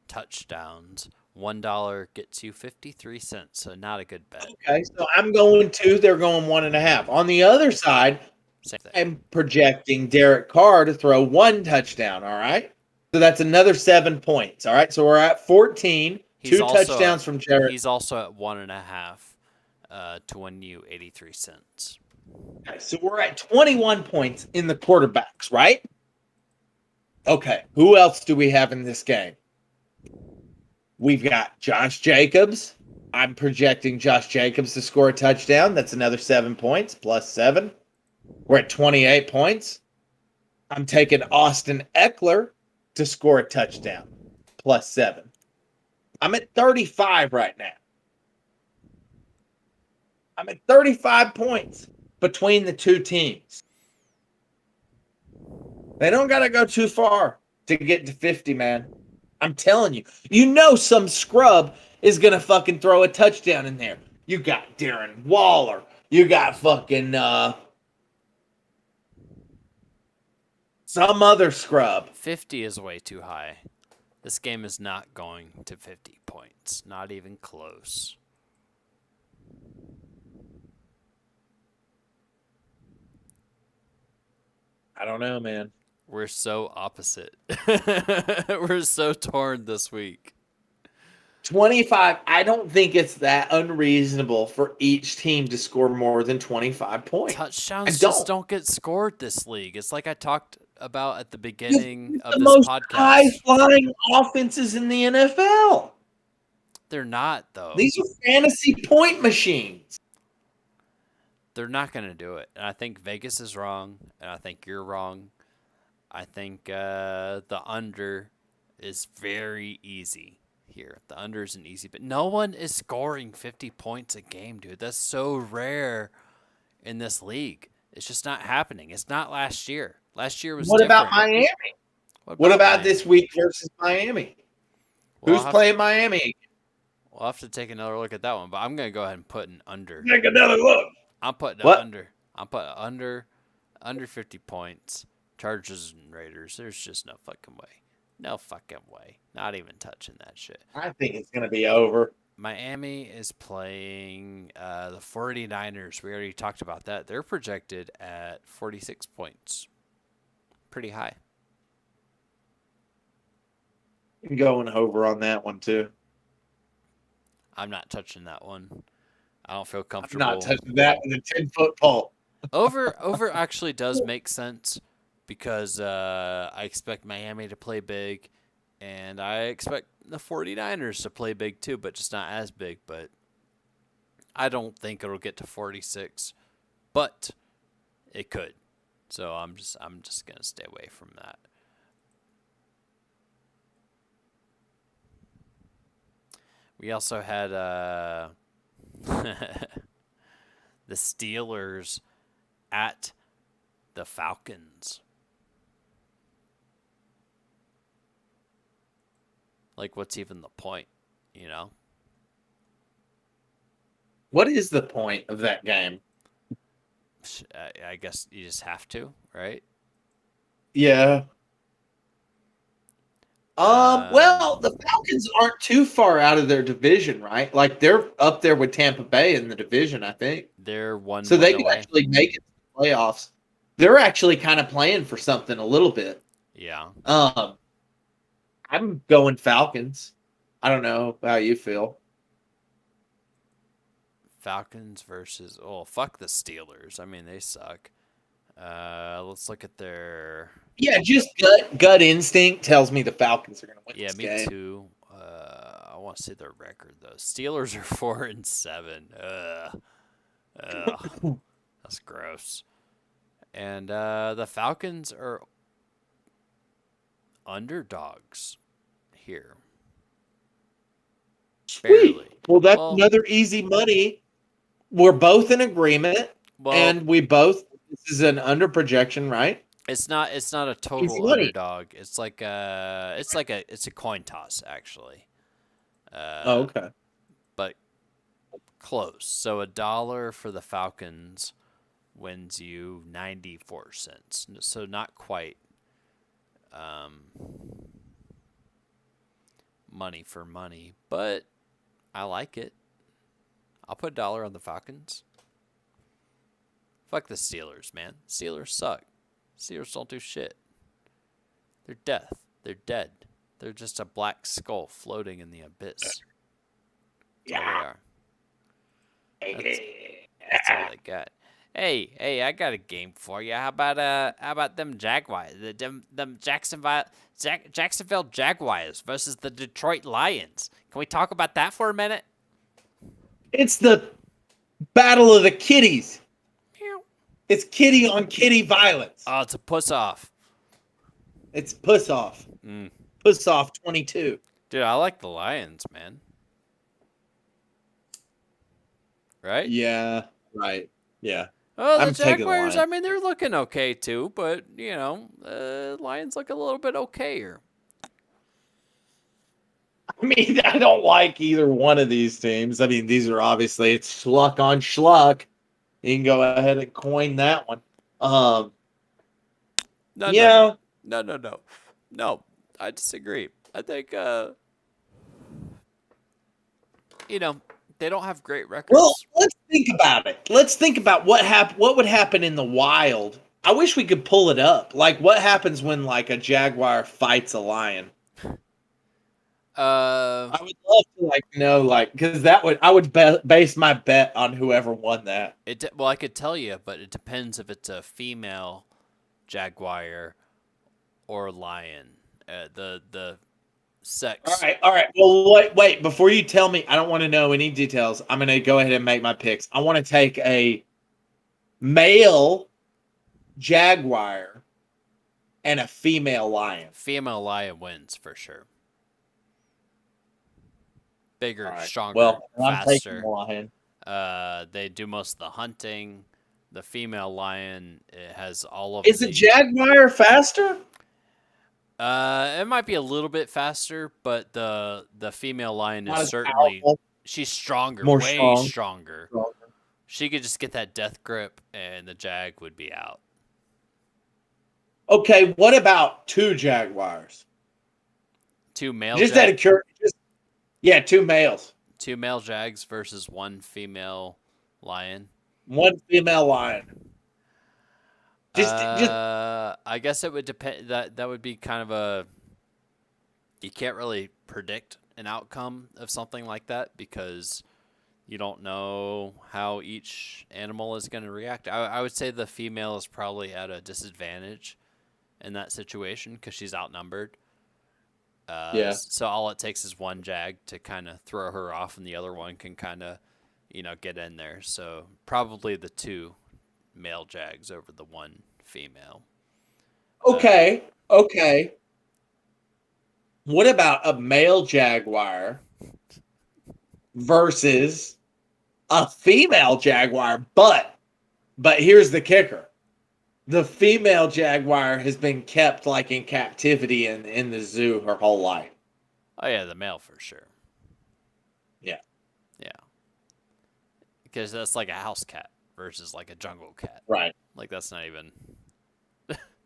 B: touchdowns. $1 gets you 53 cents, so not a good bet.
A: Okay, so I'm going 2, they're going 1.5. On the other side,
B: Same thing.
A: I'm projecting Derek Carr to throw 1 touchdown, all right? So that's another 7 points, all right? So we're at 14,
B: He's
A: 2
B: also
A: touchdowns from Derek.
B: He's also at 1.5 to win you 83 cents.
A: Okay, so we're at 21 points in the quarterbacks, right? Okay, who else do we have in this game? We've got Josh Jacobs. I'm projecting Josh Jacobs to score a touchdown. That's another 7 points, plus 7. We're at 28 points. I'm taking Austin Eckler to score a touchdown, plus 7. I'm at 35 right now. I'm at 35 points between the 2 teams. They don't got to go too far to get to 50, man. I'm telling you. You know some scrub is going to fucking throw a touchdown in there. You got Darren Waller. You got fucking some other scrub.
B: 50 is way too high. This game is not going to 50 points. Not even close.
A: I don't know, man.
B: We're so opposite. We're so torn this week.
A: 25. I don't think it's that unreasonable for each team to score more than 25 points.
B: Touchdowns
A: don't.
B: just don't get scored this league. It's like I talked about at the beginning of
A: The
B: this
A: most
B: podcast.
A: high-flying offenses in the NFL.
B: They're not, though.
A: These are fantasy point machines.
B: They're not going to do it. And I think Vegas is wrong, and I think you're wrong. I think the under is very easy here. The under isn't easy, but no one is scoring 50 points a game, dude. That's so rare in this league. It's just not happening. It's not last year. Last year was
A: What
B: different.
A: about Miami? What about
B: Miami?
A: this week versus Miami?
B: We'll
A: Who's
B: have-
A: playing Miami?
B: We'll have to take another look at that one, but I'm going to go ahead and put an under.
A: Take another look.
B: I'm putting
A: What?
B: under. I'm putting under 50 points. Chargers and Raiders. There's just no fucking way. No fucking way. Not even touching that shit.
A: I think it's going to be over.
B: Miami is playing the 49ers. We already talked about that. They're projected at 46 points. Pretty high.
A: I'm going over on that one, too.
B: I'm not touching that one. I don't feel
A: I'm
B: comfortable.
A: not touching that with a 10-foot pole.
B: Over actually does make sense because I expect Miami to play big, and I expect the 49ers to play big too, but just not as big. But I don't think it'll get to 46, but it could. So I'm just gonna stay away from that. We also had the Steelers at the Falcons. Like, what's even the point? You know?
A: What is the point of that game?
B: I guess you just have to, right?
A: Yeah. Well, the Falcons aren't too far out of their division, right? Like they're up there with Tampa Bay in the division, I think.
B: They're one
A: So
B: win
A: they could
B: away.
A: actually make it to the playoffs. They're actually kind of playing for something a little bit.
B: Yeah.
A: I'm going Falcons. I don't know how you feel.
B: Falcons versus fuck the Steelers. I mean, they suck. Let's look at their
A: Yeah, just gut instinct tells me the Falcons are going to win
B: yeah,
A: this
B: me
A: game.
B: too. I want to see their record though. Steelers are 4-7. Ugh, that's gross. And the Falcons are underdogs here.
A: Sweet.
B: Barely.
A: Well, that's
B: Well,
A: another easy money. We're both in agreement,
B: well,
A: and we both. This is an under projection, right?
B: it's not a
A: Easy
B: total
A: money.
B: underdog. It's a coin toss actually.
A: Oh, okay.
B: But close. So $1 for the Falcons wins you 94 cents. So not quite money for money, but I like it. I'll put $1 on the Falcons. Fuck the Steelers, man. Steelers suck. Steelers don't do shit. They're death. They're dead. They're just a black skull floating in the abyss. That's all they are. That's all they got. Hey, I got a game for you. How about them Jaguars? Them Jacksonville Jaguars versus the Detroit Lions. Can we talk about that for a minute?
A: It's the battle of the kitties.
B: Meow.
A: It's kitty on kitty violence.
B: Oh, it's a puss off.
A: It's puss off.
B: Mm.
A: Puss off 22.
B: Dude, I like the Lions, man. Right?
A: Yeah. Right. Yeah.
B: Oh, the
A: I'm taking the
B: Jaguars,
A: Lions.
B: I mean, they're looking okay too, but, Lions look a little bit okayer.
A: I mean, I don't like either one of these teams. I mean, these are obviously it's schluck on schluck. You can go ahead and coin that one. Yeah.
B: No, I disagree. I think, they don't have great records.
A: Well, let's think about it. Let's think about what would happen in the wild. I wish we could pull it up. Like what happens when like a jaguar fights a lion? I would love to know because I would base my bet on whoever won that.
B: Well, I could tell you, but it depends if it's a female jaguar or lion. The sex.
A: All right. Well, wait. Before you tell me, I don't want to know any details. I'm going to go ahead and make my picks. I want to take a male jaguar and a female lion.
B: Female lion wins for sure. Bigger,
A: Right.
B: stronger,
A: well,
B: faster.
A: I'm taking lion.
B: They do most of the hunting. The female lion has all of.
A: Is a jaguar faster?
B: It might be a little bit faster, but the female lion
A: Not
B: is
A: as
B: certainly
A: powerful.
B: she's stronger,
A: More
B: way
A: strong.
B: stronger. She could just get that death grip, and the jag would be out.
A: Okay, what about two jaguars?
B: Two male
A: Just out of curiosity. Yeah, two males.
B: Two male jags versus one female lion.
A: One female lion.
B: I guess it would depend. That would be kind of a. You can't really predict an outcome of something like that because you don't know how each animal is going to react. I would say the female is probably at a disadvantage in that situation because she's outnumbered.
A: Yeah.
B: So all it takes is one jag to kind of throw her off, and the other one can kind of, get in there. So probably the two male jags over the one female.
A: Okay. Okay. What about a male jaguar versus a female jaguar? But here's the kicker. The female jaguar has been kept like in captivity in the zoo her whole life.
B: Oh yeah, the male for sure.
A: Yeah.
B: Yeah, because that's like a house cat versus like a jungle cat.
A: Right.
B: Like that's not even.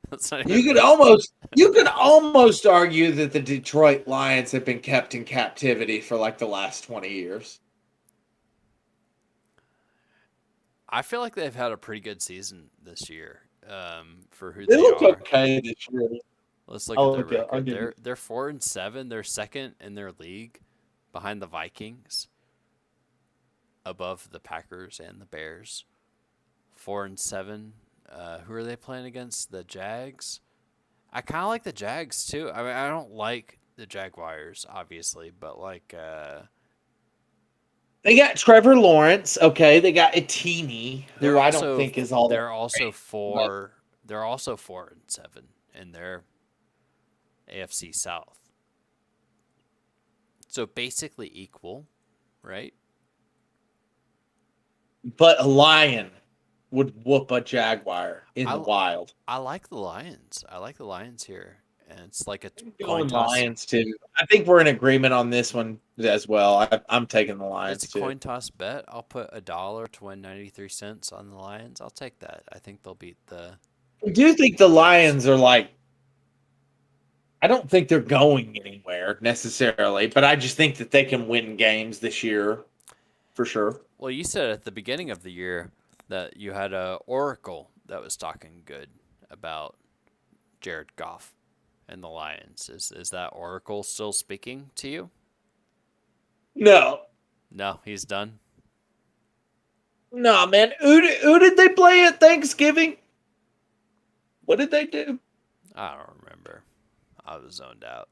B: That's not
A: You
B: even.
A: could almost argue that the Detroit Lions have been kept in captivity for like the last 20 years.
B: I feel like they've had a pretty good season this year. For who
A: They
B: they
A: look
B: are.
A: okay this year.
B: Let's look
A: I'll
B: at their
A: look at- I'll
B: record.
A: give you-
B: They're 4-7. They're second in their league, behind the Vikings, above the Packers and the Bears. 4-7. Who are they playing against? The Jags. I kind of like the Jags too. I mean, I don't like the Jaguars, obviously, but like,
A: They got Trevor Lawrence. Okay, they got Etini, who
B: they're
A: I
B: also
A: don't think is all that.
B: they're also
A: great,
B: four. They're also 4-7 in their AFC South. So basically equal, right?
A: but a lion would whoop a jaguar in the
B: I'll-
A: wild.
B: I like the Lions. I like the Lions here, and it's like a coin
A: Going
B: toss.
A: Lions too. I think we're in agreement on this one as well. I'm taking the Lions
B: It's a
A: too.
B: coin toss bet. I'll put $1 to win 93 cents on the Lions. I'll take that. I think they'll beat the.
A: I do think the Lions are like. I don't think they're going anywhere necessarily, but I just think that they can win games this year, for sure.
B: Well, you said at the beginning of the year that you had a Oracle that was talking good about Jared Goff and the Lions. Is that Oracle still speaking to you?
A: No,
B: No, he's done.
A: no, man. Who did they play at Thanksgiving? What did they do?
B: I don't remember. I was zoned out.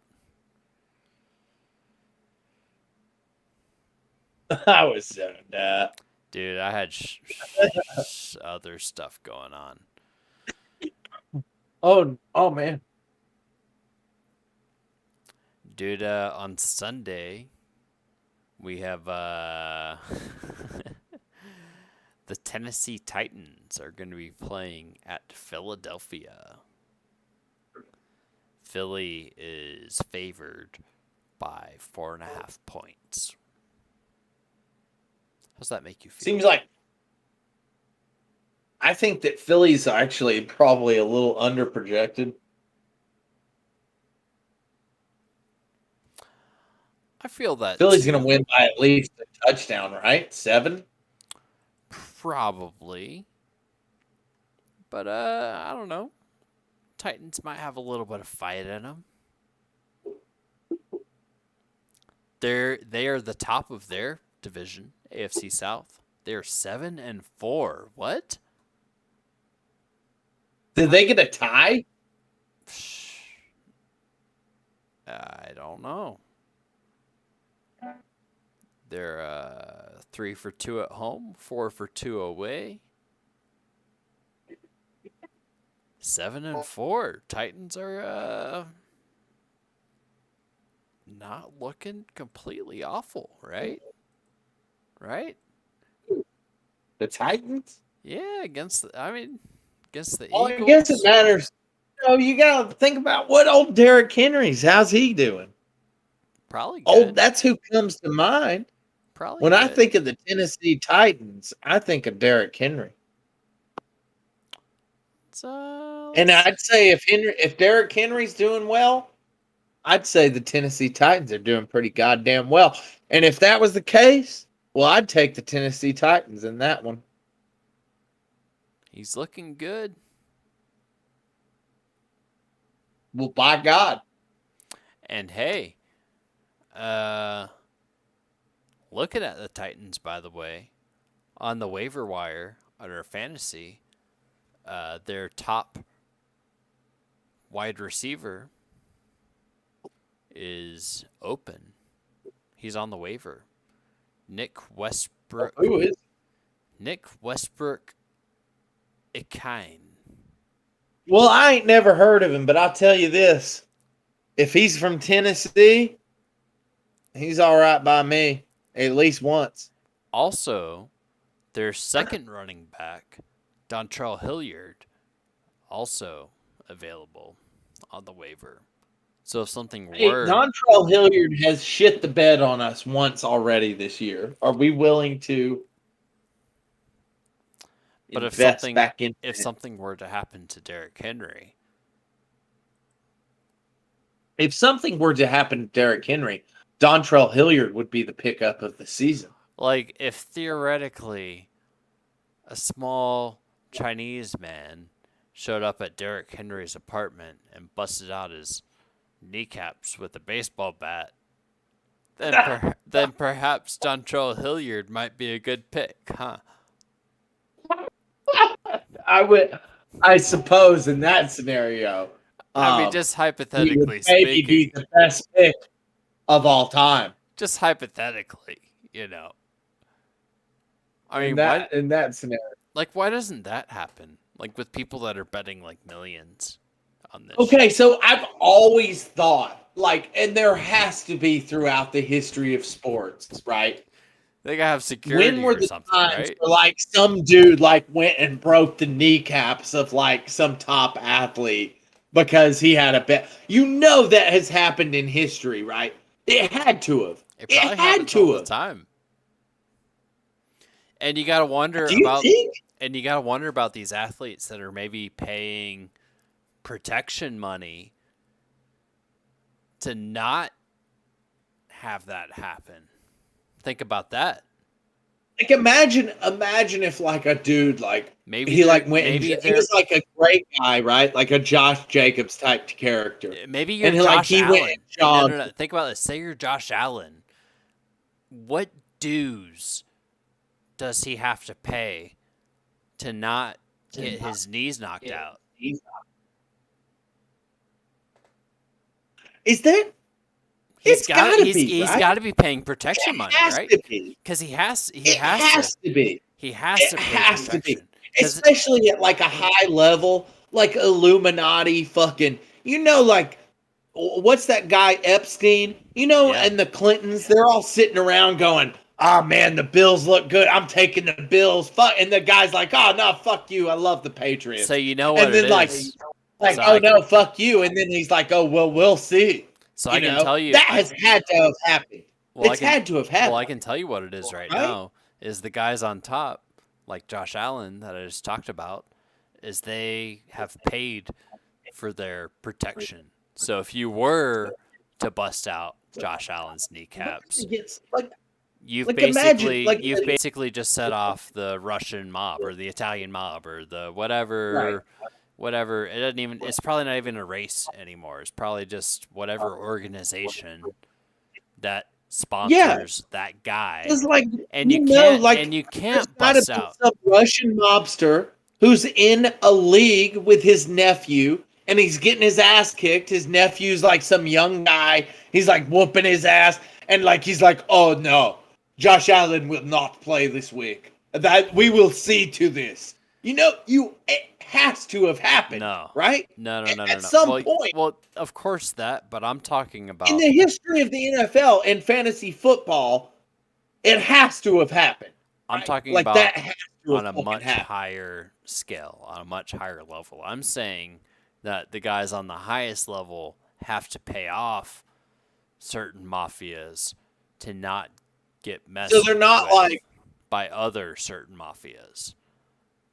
A: I was so
B: Dude, I had other stuff going on.
A: Oh man.
B: Dude, on Sunday, we have the Tennessee Titans are going to be playing at Philadelphia. Philly is favored by 4.5 points. How's that make you feel?
A: Seems like I think that Philly's actually probably a little underprojected.
B: I feel that
A: Philly's
B: too.
A: going to win by at least a touchdown, right? 7?
B: Probably. But I don't know. Titans might have a little bit of fight in them. They are the top of their division, AFC South. They're 7-4. What?
A: Did they get a tie?
B: I don't know. They're 3 for 2 at home, 4 for 2 away. 7-4. Titans are not looking completely awful, right? Right?
A: The Titans?
B: Yeah, against the
A: Well,
B: Eagles.
A: I guess it matters. You got to think about what old Derrick Henry's. How's he doing?
B: Probably good.
A: Oh, that's who comes to mind.
B: Probably
A: When I
B: good.
A: think of the Tennessee Titans, I think of Derrick Henry. And I'd say if Derrick Henry's doing well, I'd say the Tennessee Titans are doing pretty goddamn well. And if that was the case, well, I'd take the Tennessee Titans in that one.
B: He's looking good.
A: Well, by God.
B: And hey, Looking at the Titans, by the way, on the waiver wire under fantasy, their top wide receiver is open. He's on the waiver. Nick Westbrook.
A: Who is?
B: Nick Westbrook Ikine.
A: Well, I ain't never heard of him, but I'll tell you this. If he's from Tennessee, he's all right by me, at least once.
B: Also, their second running back, Dontrell Hilliard, also available on the waiver. So if something were...
A: Dontrell Hilliard has shit the bed on us once already this year. Are we willing to
B: But
A: invest back in
B: if something were to happen to Derrick Henry...
A: If something were to happen to Derrick Henry, Dontrell Hilliard would be the pickup of the season.
B: Like, if theoretically a small Chinese man showed up at Derrick Henry's apartment and busted out his kneecaps with a baseball bat, then perhaps Dontrell Hilliard might be a good pick, huh?
A: I suppose in that scenario.
B: I mean, just hypothetically
A: he would maybe
B: speaking.
A: be the best pick of all time.
B: Just hypothetically, I mean,
A: in that scenario.
B: Like, why doesn't that happen? Like, with people that are betting, like, millions on this.
A: Okay, so I've always thought, and there has to be throughout the history of sports, right?
B: They gotta have security
A: When were
B: or
A: the
B: something,
A: times
B: right?
A: where, some dude, went and broke the kneecaps of, some top athlete because he had a bet? That has happened in history, right? It had to have.
B: It probably
A: had
B: happens
A: to
B: all
A: have.
B: the time. And you gotta wonder
A: Do you
B: about...
A: think?
B: And you got to wonder about these athletes that are maybe paying protection money to not have that happen. Think about that.
A: Imagine if a dude
B: Maybe
A: he
B: they're-
A: went
B: maybe
A: and he
B: they're-
A: was a great guy, right? Like a Josh Jacobs type character.
B: Maybe you're
A: And
B: Josh
A: he
B: Allen.
A: went and jogged.
B: No. Think about this. Say you're Josh Allen. What dues does he have to pay to not get his knees knocked out?
A: Is that?
B: He's
A: gotta be.
B: He's
A: right?
B: got to be paying protection money,
A: has
B: right?
A: to be.
B: Because he has to
A: be.
B: He has
A: It
B: to pay
A: has to be.
B: protection. 'Cause
A: Especially at a high level, Illuminati fucking, what's that guy Epstein?
B: Yeah.
A: And the Clintons, they're all sitting around going, "Oh man, the Bills look good. I'm taking the Bills." And the guy's like, "Oh no, fuck you. I love the Patriots."
B: So you know what
A: and then
B: it is. So
A: "Oh no, fuck you." And then he's like, "Oh well, we'll see."
B: So I can tell you
A: that has had to have happened.
B: Well,
A: It's had to have happened.
B: Well, I can tell you what it is right now is the guys on top, like Josh Allen that I just talked about, is they have paid for their protection. So if you were to bust out Josh Allen's kneecaps, you've basically just set off the Russian mob or the Italian mob or the whatever. Whatever, it doesn't even. It's probably not even a race anymore. It's probably just whatever organization that sponsors that guy. And you can't bust out
A: some Russian mobster who's in a league with his nephew, and he's getting his ass kicked. His nephew's some young guy. He's whooping his ass, and he's like, "Oh no, Josh Allen will not play this week. That we will see to this." It has to have happened.
B: No.
A: Right?
B: No.
A: At some point.
B: Well, of course that, but I'm talking about
A: In the history of the NFL and fantasy football, it has to have happened.
B: I'm
A: right?
B: talking about
A: that has to
B: on
A: have
B: a much
A: happened.
B: higher scale, on a much higher level. I'm saying that the guys on the highest level have to pay off certain mafias to not get messed
A: So they're not
B: with by other certain mafias.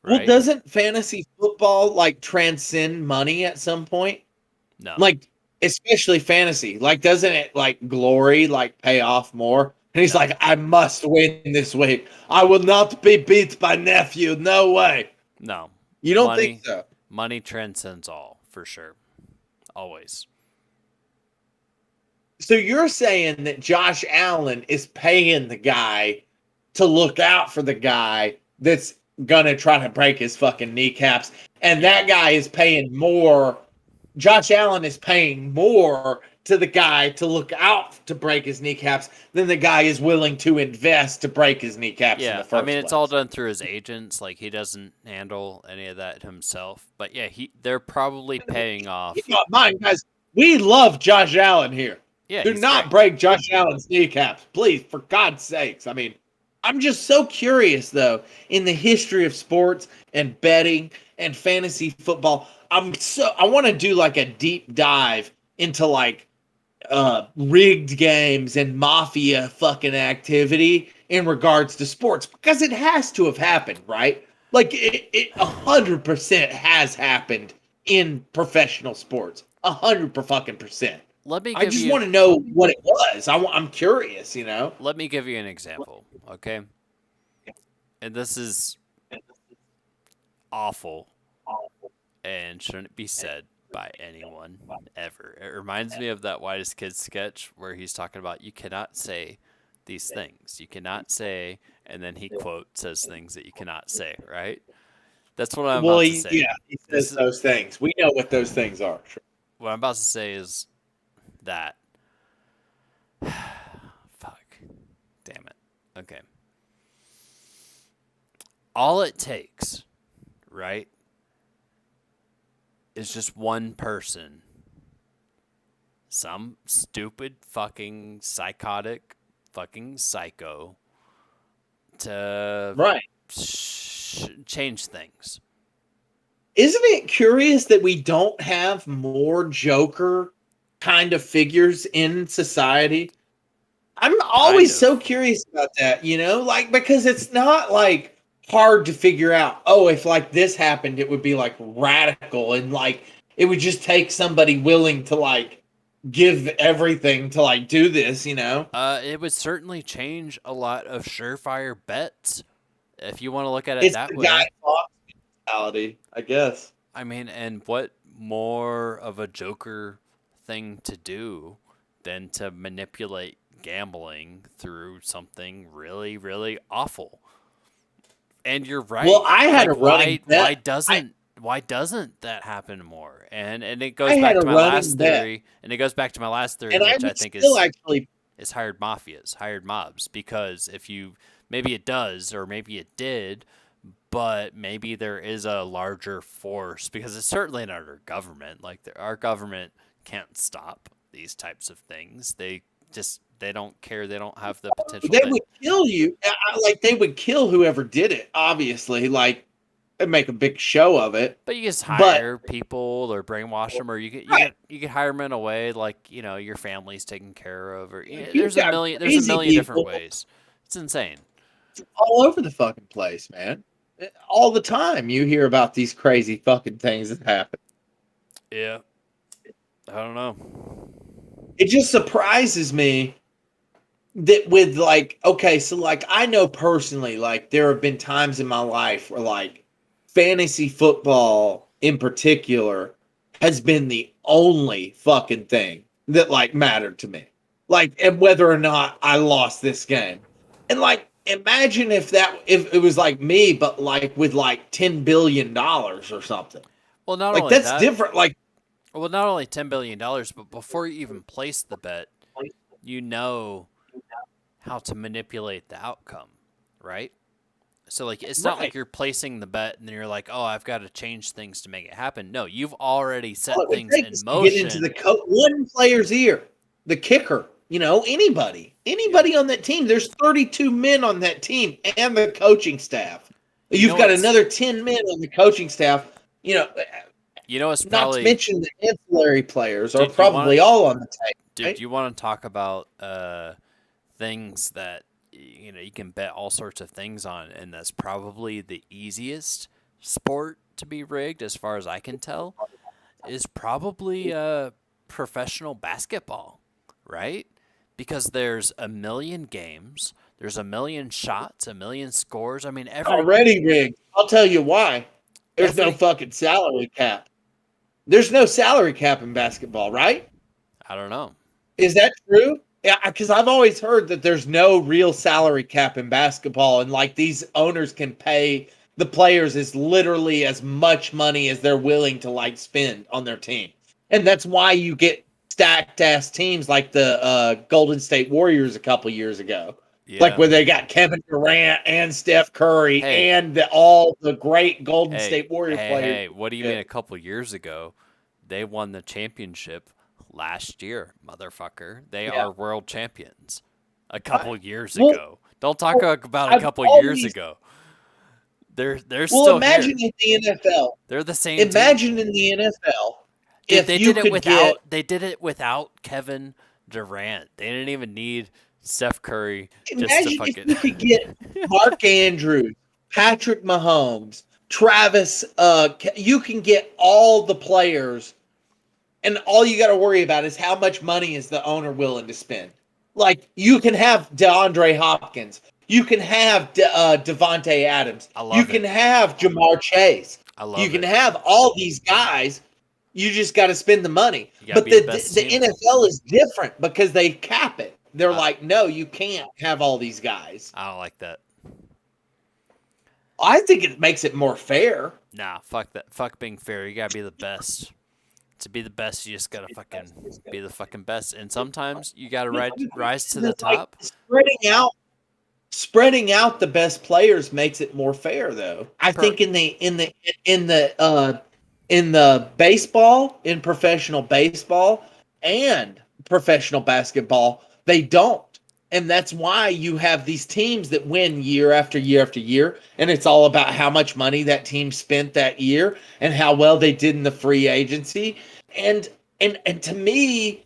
A: Well,
B: Right?
A: doesn't fantasy football transcend money at some point?
B: No.
A: Especially fantasy. Doesn't it glory pay off more? And he's I must win this week. I will not be beat by nephew. No way.
B: No.
A: You don't think so?
B: Money transcends all, for sure. Always.
A: So you're saying that Josh Allen is paying the guy to look out for the guy that's gonna try to break his fucking kneecaps, and that guy is paying more. Josh Allen is paying more to the guy to look out to break his kneecaps than the guy is willing to invest to break his kneecaps in the first
B: I mean, it's all
A: place.
B: done through his agents. Like, he doesn't handle any of that himself. But yeah, they're probably paying off.
A: Keep in mind, guys, we love Josh Allen here.
B: Yeah,
A: Do
B: he's
A: not
B: great.
A: break Josh Allen's kneecaps, please, for God's sakes. I mean, I'm just so curious, though, in the history of sports and betting and fantasy football. I want to do like a deep dive into like rigged games and mafia fucking activity in regards to sports because it has to have happened, right? Like it 100% has happened in professional sports, 100%.
B: Let me
A: I
B: give
A: just
B: you
A: want to know what it was. I'm curious, you know.
B: let me give you an example, okay? And this is awful and shouldn't be said by anyone ever. It reminds me of that Whitest Kids sketch where he's talking about you cannot say these things. You cannot say, and then he quote says things that you cannot say, right? That's what I'm
A: Well,
B: about to say.
A: he
B: This
A: says
B: is
A: those things. We know what those things are. Sure.
B: what I'm about to say is that fuck. Damn it. Okay. All it takes, right, is just one person, some stupid fucking psychotic fucking psycho, to
A: Right.
B: change things.
A: Isn't it curious that we don't have more Joker kind of figures in society? I'm always so curious about that, you know, like because it's not like hard to figure out. Oh, if like this happened, it would be like radical and like it would just take somebody willing to like give everything to like do this, you know?
B: It would certainly change a lot of surefire bets if you want to look at it
A: It's
B: that
A: the
B: way.
A: Guy Fawkes mentality, I guess.
B: I mean, and what more of a Joker thing to do than to manipulate gambling through something really, really awful? And you're right.
A: Well, I had
B: like,
A: a running bet.
B: Why doesn't that happen more? And it
A: I
B: goes
A: had
B: back
A: a
B: to my
A: running
B: last
A: bet,
B: theory, and it goes back to my last theory,
A: and I
B: which I
A: would
B: think
A: still actually.
B: is hired mafias, hired mobs, because if you maybe it does or maybe it did, but maybe there is a larger force because it's certainly not our government. Like our government can't stop these types of things. They don't care. They don't have the potential.
A: They would kill you. Like they would kill whoever did it. Obviously, like and make a big show of it.
B: But you just
A: But
B: hire people or brainwash them, or
A: right,
B: you get hire them in a way like your family's taken care of, or
A: you've
B: there's a
A: got crazy
B: million different
A: people
B: ways. It's insane.
A: all over the fucking place, man. All the time you hear about these crazy fucking things that happen.
B: Yeah, I don't know.
A: It just surprises me that with like okay, so like I know personally, like there have been times in my life where like fantasy football in particular has been the only fucking thing that like mattered to me. Like and whether or not I lost this game. And like imagine if it was like me, but like with like $10 billion or something.
B: Well, not
A: Like
B: only
A: that's
B: that,
A: different. Like
B: well, not only $10 billion, but before you even place the bet, you know how to manipulate the outcome, right? So like it's not like
A: right.
B: you're placing the bet and then you're like, oh, I've got to change things to make it happen. No, you've already set
A: All it would
B: things
A: take
B: in
A: is to get into
B: motion.
A: the one player's ear, the kicker. You know, anybody on that team. There's 32 men on that team and the coaching staff. You've got another 10 men on the coaching staff. You know,
B: It's
A: not
B: probably
A: to mention the ancillary players are
B: Dude,
A: probably all on the team.
B: dude.
A: Right?
B: You want to talk about things that you can bet all sorts of things on, and that's probably the easiest sport to be rigged, as far as I can tell, is probably professional basketball, right? Because there's a million games, there's a million shots, a million scores. I mean,
A: Already rigged. I'll tell you why. There's no fucking salary cap. There's no salary cap in basketball, right?
B: I don't know.
A: Is that true? Yeah, because I've always heard that there's no real salary cap in basketball, and like these owners can pay the players is literally as much money as they're willing to like spend on their team, and that's why you get stacked ass teams like the Golden State Warriors a couple years ago, like
B: Yeah.
A: where they got Kevin Durant and Steph Curry
B: Hey,
A: and all the great Golden
B: hey,
A: State Warrior
B: hey,
A: players.
B: hey. What do you mean a couple years ago? They won the championship last year, motherfucker. They
A: Yeah,
B: are world champions a
A: I,
B: couple years
A: well,
B: ago. Don't talk about a
A: I've
B: couple years
A: always
B: ago. They're
A: well
B: still
A: imagine
B: here.
A: in the NFL.
B: They're the same team.
A: Imagine in the NFL
B: Dude,
A: if you could get
B: they did it without Kevin Durant. They didn't even need Steph Curry just to
A: imagine if
B: fucking
A: you could get Mark Andrews, Patrick Mahomes, Travis. You can get all the players, and all you got to worry about is how much money is the owner willing to spend. Like you can have DeAndre Hopkins, you can have Devonte Adams,
B: I
A: you
B: love
A: can
B: it.
A: have Jamar Chase,
B: I
A: you
B: love
A: can
B: it.
A: have all these guys. You just got to spend the money.
B: You gotta
A: But
B: be the best
A: the
B: team.
A: NFL is different because they cap it. They're
B: I,
A: like, no, you can't have all these guys.
B: I don't like that.
A: I think it makes it more fair.
B: Nah, fuck that. Fuck being fair. You gotta be the best. To be the best, you just gotta fucking be the fucking best. And sometimes you gotta rise to the
A: It's like
B: top.
A: spreading out the best players makes it more fair though. I
B: Per
A: think in the baseball, in professional baseball and professional basketball, they don't. And that's why you have these teams that win year after year after year. And it's all about how much money that team spent that year and how well they did in the free agency. And and to me,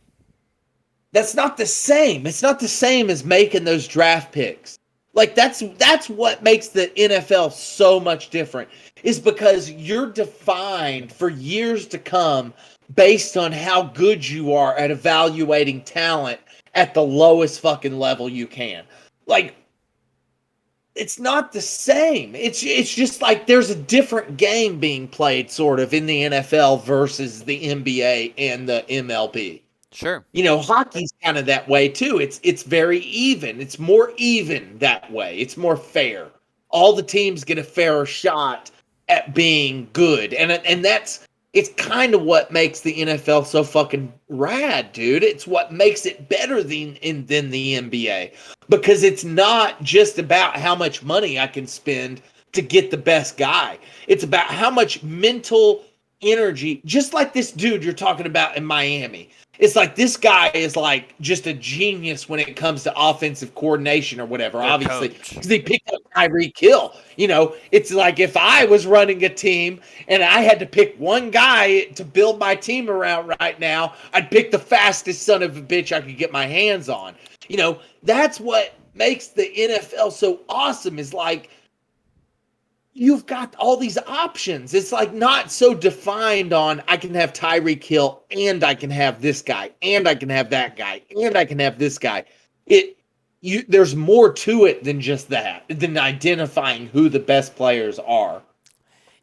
A: that's not the same. It's not the same as making those draft picks. Like that's what makes the NFL so much different is because you're defined for years to come based on how good you are at evaluating talent at the lowest fucking level you can. Like it's not the same. It's just like there's a different game being played sort of in the NFL versus the NBA and the MLB.
B: Sure.
A: Hockey's kind of that way too. It's very even. It's more even that way. It's more fair. All the teams get a fairer shot at being good. And that's it's kind of what makes the NFL so fucking rad, dude. It's what makes it better than the NBA because it's not just about how much money I can spend to get the best guy. It's about how much mental energy, just like this dude you're talking about in Miami. It's like this guy is like just a genius when it comes to offensive coordination or whatever,
B: Their
A: obviously,
B: coach.
A: because he picked up Tyreek Hill. It's like if I was running a team and I had to pick one guy to build my team around right now, I'd pick the fastest son of a bitch I could get my hands on. That's what makes the NFL so awesome is like you've got all these options. It's like not so defined on I can have Tyreek Hill and I can have this guy and I can have that guy and I can have this guy. There's more to it than just that, than identifying who the best players are.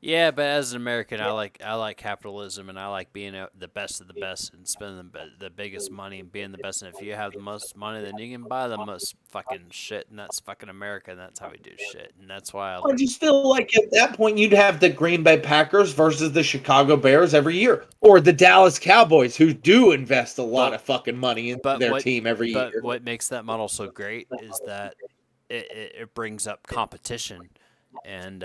B: Yeah, but as an American, I like capitalism and I like being the best of the best and spending the biggest money and being the best. And if you have the most money, then you can buy the most fucking shit, and that's fucking America, and that's how we do shit. And that's why
A: I just feel like at that point you'd have the Green Bay Packers versus the Chicago Bears every year, or the Dallas Cowboys, who do invest a lot
B: but
A: of fucking money into
B: but
A: their
B: what
A: team every
B: but
A: year.
B: what makes that model so great is that it brings up competition, and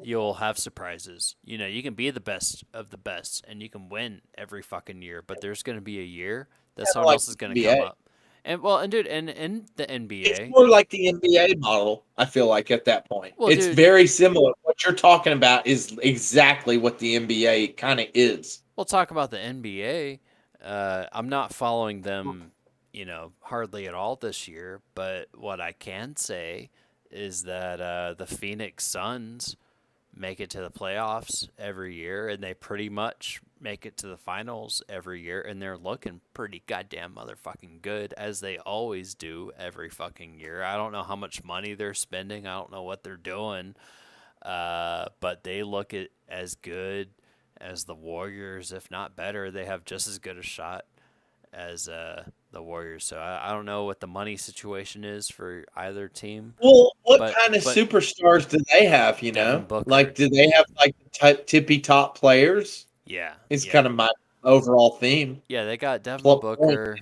B: you'll have surprises. You can be the best of the best, and you can win every fucking year. But there's going to be a year that
A: Kind of
B: someone
A: like
B: else is going to
A: the
B: come
A: NBA.
B: up, and well, and dude, and in the
A: It's
B: NBA,
A: more like the NBA model, I feel like, at that point.
B: well,
A: It's
B: dude,
A: very similar. What you're talking about is exactly what the NBA kind of is.
B: we'll talk about the NBA. I'm not following them, hardly at all this year. But what I can say is that the Phoenix Suns make it to the playoffs every year, and they pretty much make it to the finals every year, and they're looking pretty goddamn motherfucking good, as they always do every fucking year. I don't know how much money they're spending. I don't know what they're doing, but they look as good as the Warriors, if not better. They have just as good a shot as the the Warriors. So I don't know what the money situation is for either team,
A: Well, what
B: but
A: kind of
B: but
A: superstars do they have?
B: Devin Booker,
A: Like, do they have like tippy top players?
B: yeah,
A: Is
B: yeah,
A: kind of my overall theme.
B: yeah. They got Devin
A: Point.
B: Booker,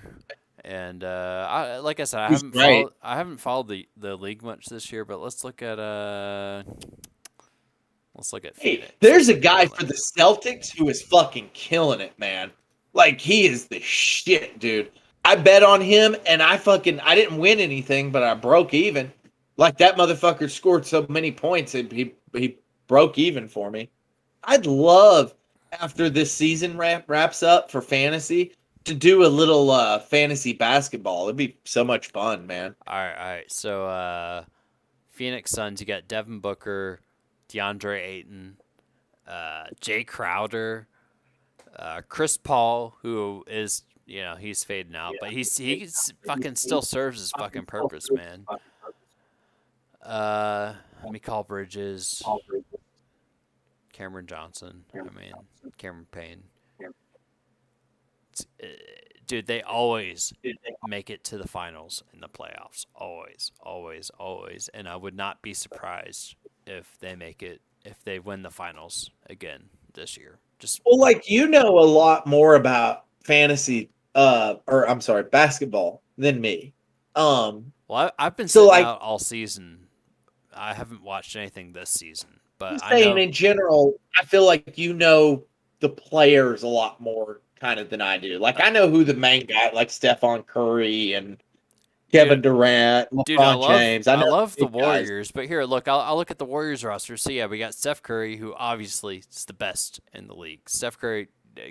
B: and like I said,
A: Who's great?
B: I haven't followed the league much this year. But let's look at
A: Hey,
B: Phoenix.
A: there's
B: Let's
A: a
B: look at
A: guy for the
B: Orlando.
A: Celtics who is fucking killing it, man. Like he is the shit, dude. I bet on him and I didn't win anything, but I broke even. Like that motherfucker scored so many points and he broke even for me. I'd love after this season wraps up for fantasy to do a little fantasy basketball. It'd be so much fun, man.
B: All right. So Phoenix Suns, you got Devin Booker, DeAndre Ayton, Jay Crowder, Chris Paul, who is he's fading out, but he's fucking still serves his fucking purpose, man. Mikal Bridges, Cameron Johnson. I mean Cameron Payne. Uh, Dude, they always make it to the finals in the playoffs. Always, always, always. And I would not be surprised if they win the finals again this year. Just
A: Well, like you know a lot more about fantasy or I'm sorry, basketball than me.
B: I've been
A: So
B: sitting
A: like
B: out all season. I haven't watched anything this season,
A: I'm
B: but I
A: saying
B: know.
A: in general, I feel like you know the players a lot more kind of than I do. Like
B: uh,
A: I know who the main guy, like Stephon Curry and
B: dude,
A: Kevin Durant,
B: Dude,
A: LeBron James. I
B: I
A: know
B: love
A: the
B: the
A: big guys.
B: Warriors, but here, look, I'll look at the Warriors roster. So yeah, we got Steph Curry, who obviously is the best in the league. Steph Curry,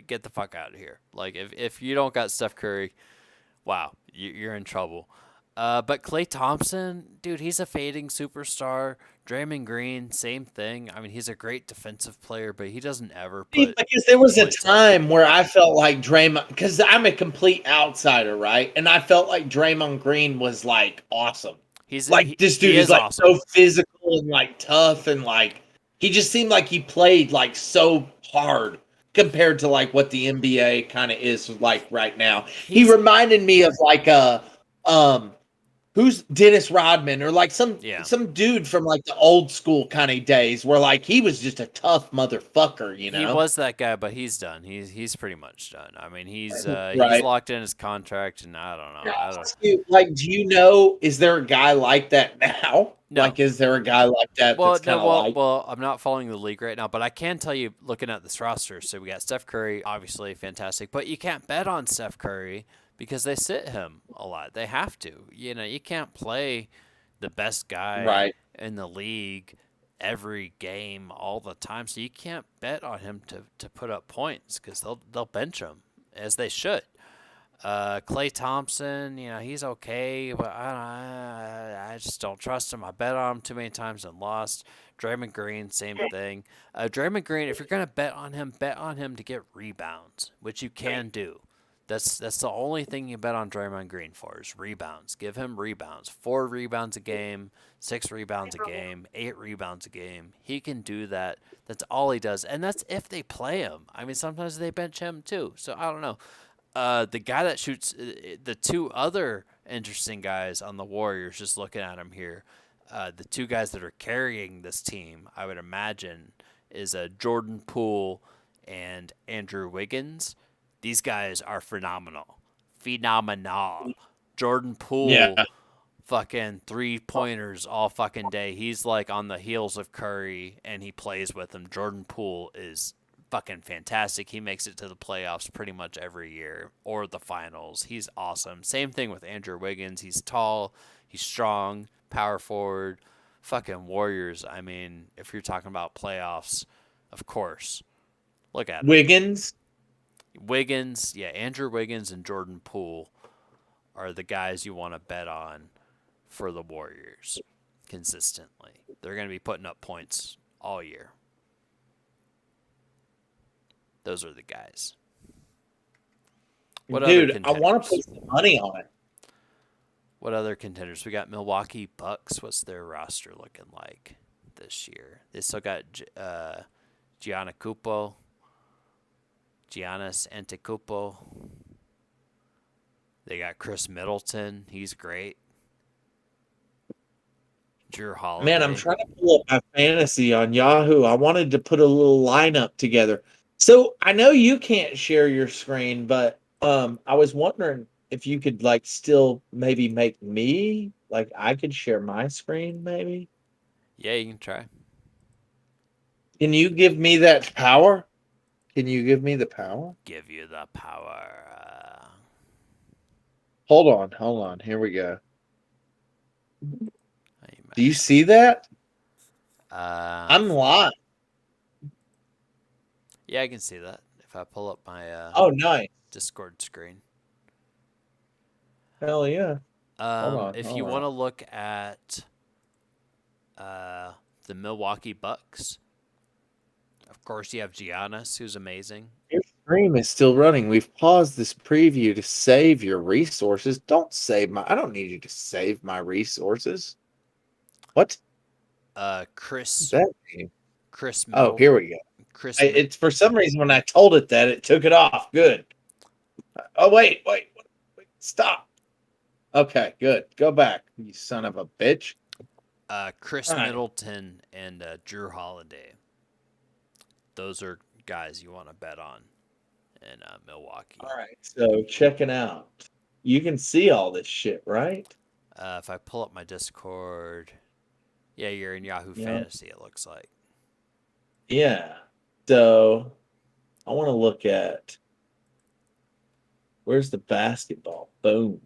B: get the fuck out of here. Like if you don't got Steph Curry, wow, you're in trouble. But Klay Thompson, dude, he's a fading superstar. Draymond Green, same thing. I mean, he's a great defensive player, but he doesn't ever
A: See,
B: put
A: because there was a
B: points up.
A: time where I felt like Draymond, because I'm a complete outsider, right? And I felt like Draymond Green was like awesome. Like this
B: He
A: dude is
B: is
A: like
B: awesome.
A: so physical and like tough and like he just seemed like he played like so hard compared to like what the NBA kind of is like right now. He
B: He's
A: reminded me of like a um who's Dennis Rodman or like
B: yeah.
A: some dude from like the old school kind of days where like he was just a tough motherfucker, you
B: He
A: know?
B: was that guy, but he's done. He's pretty much done. I mean, he's
A: Right.
B: locked in his contract, and I don't know. I don't.
A: Like, do you know, is there a guy like that now?
B: No.
A: Like, is there a guy like that
B: Well,
A: that's
B: no.
A: kind of like,
B: I'm not following the league right now, but I can tell you, looking at this roster. So we got Steph Curry, obviously fantastic, but you can't bet on Steph Curry because they sit him a lot. They have to. You can't play the best guy
A: right?
B: in the league every game all the time. So you can't bet on him to put up points because they'll bench him as they should. Klay Thompson, he's okay, but I just don't trust him. I bet on him too many times and lost. Draymond Green, same thing. Draymond Green, if you're gonna bet on him to get rebounds, which you can do. That's the only thing you bet on Draymond Green for is rebounds. Give him rebounds. 4 rebounds a game, 6 rebounds a game, 8 rebounds a game. He can do that. That's all he does, and that's if they play him. I mean, sometimes they bench him too. So I don't know. The guy that shoots the two other interesting guys on the Warriors, just looking at him here, the two guys that are carrying this team, I would imagine, is Jordan Poole and Andrew Wiggins. These guys are phenomenal. Phenomenal. Jordan
A: Yeah,
B: Poole, fucking 3 pointers all fucking day. He's like on the heels of Curry and he plays with him. Jordan Poole is fucking fantastic. He makes it to the playoffs pretty much every year or the finals. He's awesome. Same thing with Andrew Wiggins. He's tall, he's strong, power forward. Fucking Warriors. I mean, if you're talking about playoffs, of course. Look at him.
A: Wiggins.
B: Wiggins, yeah, Andrew Wiggins and Jordan Poole are the guys you want to bet on for the Warriors consistently. They're going to be putting up points all year. Those are the guys. What other
A: Dude, I want to
B: contenders?
A: put some money on it.
B: What other contenders? We got Milwaukee Bucks. What's their roster looking like this year? They still got Giannis Antetokounmpo. They got Chris Middleton. He's great. Drew Holiday.
A: Man, I'm trying to pull up my fantasy on Yahoo. I wanted to put a little lineup together. So I know you can't share your screen, but I was wondering if you could like still maybe make me like I could share my screen maybe.
B: Yeah, you can try.
A: Can you give me that power? Can you give me the power?
B: Give you the power.
A: Hold on. Here we go.
B: Hey,
A: Do you see that?
B: I'm
A: I'm live.
B: Yeah, I can see that if I pull up my
A: Oh, nice.
B: Discord screen.
A: Hell yeah.
B: If
A: hold
B: you
A: on.
B: want to look at the Milwaukee Bucks, of course you have Giannis, who's amazing.
A: Your stream is still running. We've paused this preview to save your resources. Don't save my. I don't need you to save my resources. What?
B: Chris
A: Does that mean?
B: Chris
A: Oh,
B: Middle
A: here we go.
B: Chris
A: It's for some reason when I told it that it took it off. Good. Oh wait. Stop. Okay, good. Go back, you son of a bitch.
B: Chris
A: All right.
B: Middleton and Drew Holiday. Those are guys you want to bet on in Milwaukee.
A: All right. So checking out. You can see all this shit, right?
B: If I pull up my Discord, yeah, you're in Yahoo
A: Yeah.
B: Fantasy. It looks like.
A: Yeah. So I want to look at where's the basketball? Boom.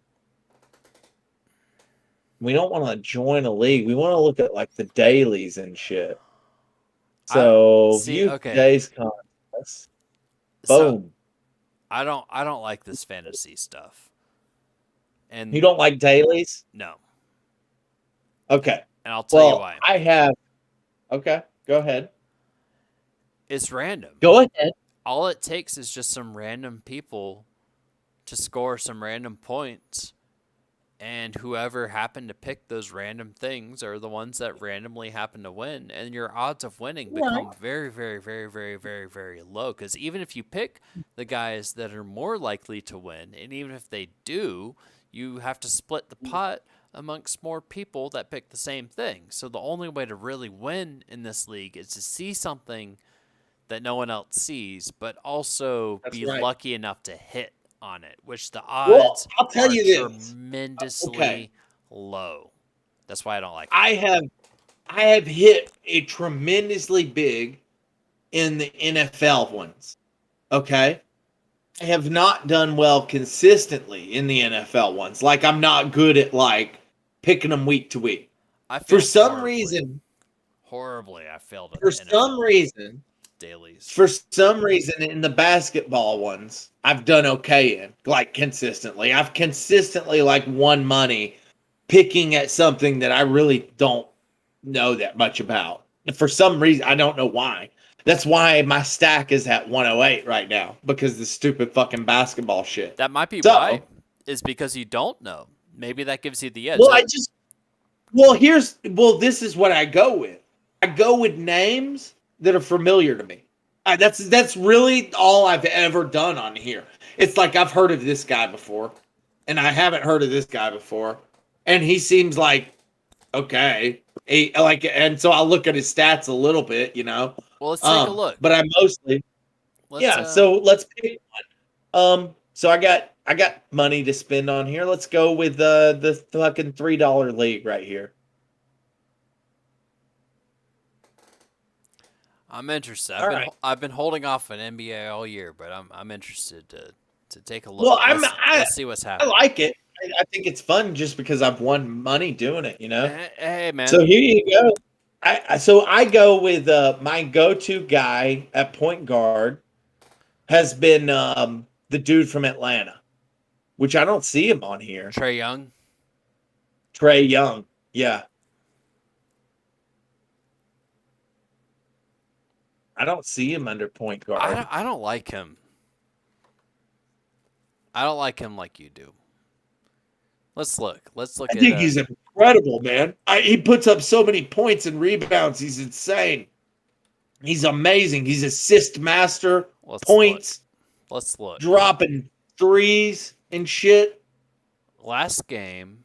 A: We don't want to join a league. We want to look at like the dailies and shit. So
B: see,
A: view
B: okay.
A: today's contest.
B: So
A: Boom.
B: I don't like this fantasy stuff. And
A: You don't like dailies?
B: no,
A: Okay.
B: and I'll tell you
A: Well,
B: why.
A: I have. Okay. Go ahead.
B: It's random.
A: Go ahead.
B: All it takes is just some random people to score some random points, and whoever happened to pick those random things are the ones that randomly happen to win, and your odds of winning become very, very, very, very, very, very low. Because even if you pick the guys that are more likely to win, and even if they do, you have to split the pot amongst more people that pick the same thing. So the only way to really win in this league is to see something that no one else sees, but also
A: That's
B: be
A: right.
B: lucky enough to hit on it, which the
A: Well,
B: odds
A: I'll tell
B: are
A: you this.
B: tremendously
A: Okay.
B: low. That's why I don't like it.
A: I have hit a tremendously big in the NFL ones. Okay. I have not done well consistently in the NFL ones. Like I'm not good at like picking them week to week.
B: I
A: For
B: failed
A: some
B: horribly.
A: reason,
B: Horribly, I failed at
A: for
B: the
A: some
B: NFL
A: reason,
B: dailies.
A: for some reason in the basketball ones, I've done okay in like consistently. I've consistently like won money picking at something that I really don't know that much about. For some reason, I don't know why. That's why my stack is at 108 right now because of the stupid fucking basketball shit.
B: That might be
A: So-
B: why, is because you don't know. Maybe that gives you the edge.
A: Well, this is what I go with. I go with names that are familiar to me. That's really all I've ever done on here. It's like I've heard of this guy before, and I haven't heard of this guy before, and he seems like okay. And so I'll look at his stats a little bit, you know.
B: well, let's take a look.
A: But I mostly
B: Let's,
A: So let's pick one. So I got money to spend on here. Let's go with the fucking $3 league right here.
B: I'm interested.
A: All right.
B: I've been holding off on NBA all year, but I'm interested to take a look.
A: Well,
B: let's see what's
A: I
B: happening.
A: like it. I think it's fun just because I've won money doing it, you know.
B: Hey, man.
A: So here you go. I go with my go-to guy at point guard has been the dude from Atlanta, which I don't see him on here.
B: Trae Young.
A: Trae Young. Yeah. I don't see him under point guard.
B: I don't like him. I don't like him like you do. Let's look. Let's look
A: I
B: at.
A: think he's incredible, man. He puts up so many points and rebounds. He's insane. He's amazing. He's assist master,
B: Let's
A: points,
B: Look. Let's look.
A: dropping threes and shit.
B: last game,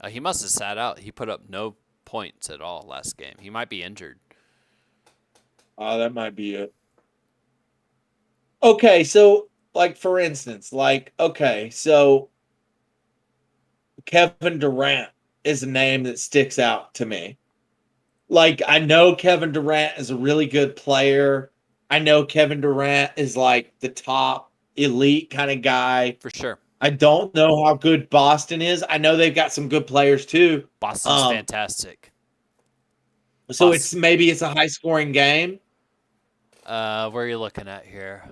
B: he must have sat out. He put up no points at all last game. He might be injured.
A: Oh, that might be it. Okay, so like for instance, so Kevin Durant is a name that sticks out to me. Like I know Kevin Durant is a really good player. I know Kevin Durant is like the top elite kind of guy.
B: For sure.
A: I don't know how good Boston is. I know they've got some good players too.
B: Boston's fantastic.
A: So maybe it's a high scoring game.
B: Where are you looking at here?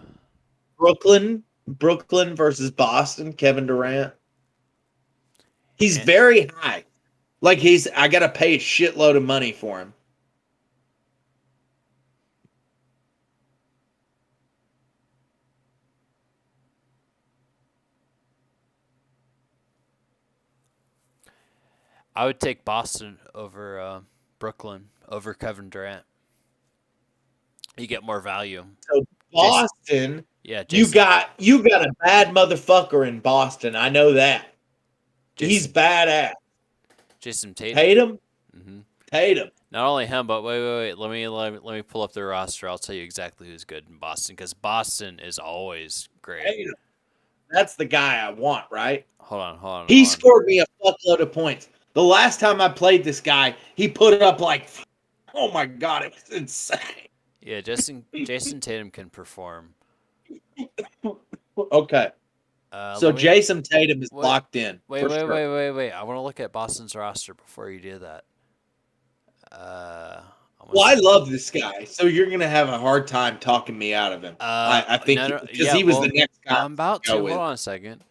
A: Brooklyn versus Boston, Kevin Durant. He's very high. Like I got to pay a shitload of money for him.
B: I would take Boston over Brooklyn over Kevin Durant. You get more value.
A: So Boston,
B: Jason,
A: you got a bad motherfucker in Boston. I know that. He's badass.
B: Jason Tatum.
A: Tatum.
B: Mm-hmm.
A: Tatum.
B: Not only him, but wait. Let me pull up the roster. I'll tell you exactly who's good in Boston because Boston is always great.
A: Tatum. That's the guy I want, right?
B: Hold on.
A: He scored me a fuckload of points. The last time I played this guy, he put up like, oh my god, it was insane.
B: Yeah, Jason Tatum can perform.
A: Okay. So Jason Tatum is locked in.
B: Wait. I want to look at Boston's roster before you do that.
A: I love this guy, so you're gonna have a hard time talking me out of him. I think because he was the next guy.
B: I'm about to. Hold on a second.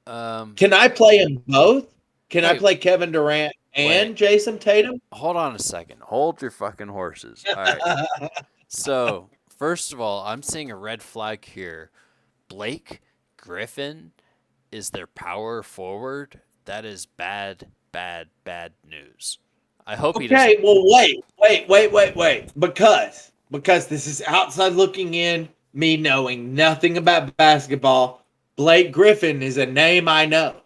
A: Can I play them both? Can I play Kevin Durant and Jason Tatum?
B: Hold on a second. Hold your fucking horses. All right. So, first of all, I'm seeing a red flag here. Blake Griffin is their power forward. That is bad news. I hope he doesn't.
A: Okay, well, wait. Because this is outside looking in, me knowing nothing about basketball. Blake Griffin is a name I know.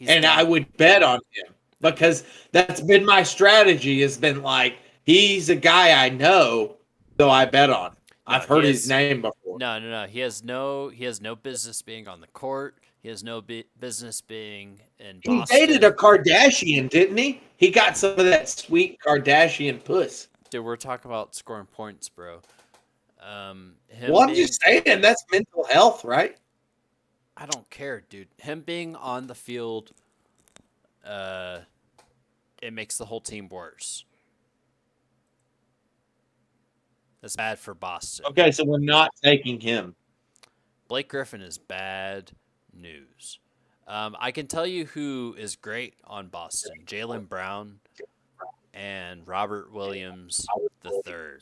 A: I would bet on him because that's been my strategy. Has been like, he's a guy I know, so I bet on him. I've heard his name before.
B: No. He has no business being on the court. He has no business being in Boston.
A: He dated a Kardashian, didn't he? He got some of that sweet Kardashian puss.
B: Dude, we're talking about scoring points, bro.
A: I'm just saying that's mental health, right?
B: I don't care, dude. Him being on the field, it makes the whole team worse. That's bad for Boston.
A: Okay, so we're not taking him.
B: Blake Griffin is bad news. I can tell you who is great on Boston. Jaylen Brown and Robert Williams III.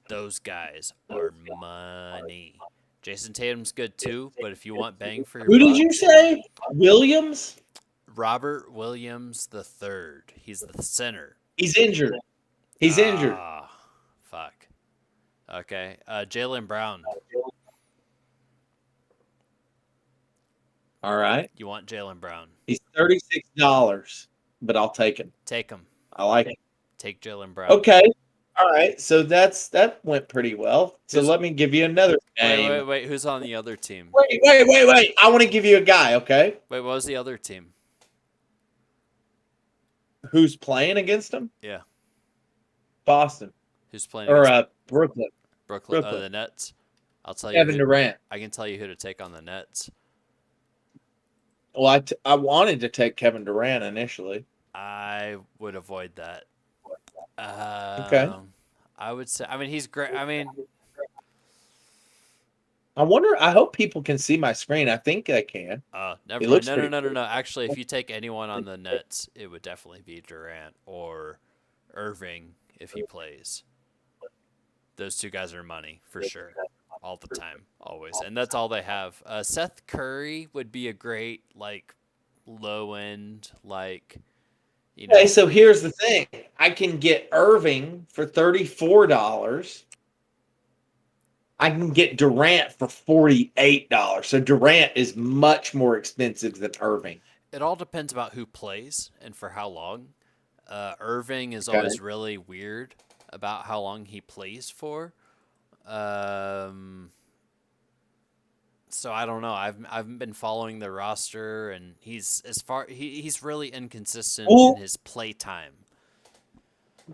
B: Those guys are money. Jason Tatum's good too, but if you want bang for your
A: buck, did you say? Williams?
B: Robert Williams III. He's the center.
A: He's injured. Injured.
B: Fuck. Okay. Jaylen Brown.
A: All right.
B: You want Jaylen Brown?
A: He's $36, but I'll take him.
B: Take him.
A: I like it.
B: Take Jaylen Brown.
A: Okay. All right. So that went pretty well. So let me give you another name.
B: Wait. Who's on the other team?
A: Wait. I want to give you a guy, okay?
B: Wait, what was the other team?
A: Who's playing against him?
B: Yeah.
A: Boston.
B: Who's playing
A: against Brooklyn.
B: Brooklyn. The Nets. I'll tell you.
A: Kevin Durant.
B: I can tell you who to take on the Nets.
A: Well, I wanted to take Kevin Durant initially.
B: I would avoid that.
A: Okay.
B: I would say. I mean, he's great. I mean,
A: I hope people can see my screen. I think they can.
B: Never mind. No. Actually, if you take anyone on the Nets, it would definitely be Durant or Irving if he plays. Those two guys are money for sure. All the time, always. And that's all they have. Seth Curry would be a great, low end, Okay,
A: so here's the thing. I can get Irving for $34. I can get Durant for $48. So Durant is much more expensive than Irving.
B: It all depends about who plays and for how long. Irving is
A: Okay.
B: always really weird about how long he plays for. Um, so I don't know. I've been following the roster, and he's really inconsistent in
A: Well,
B: his play time.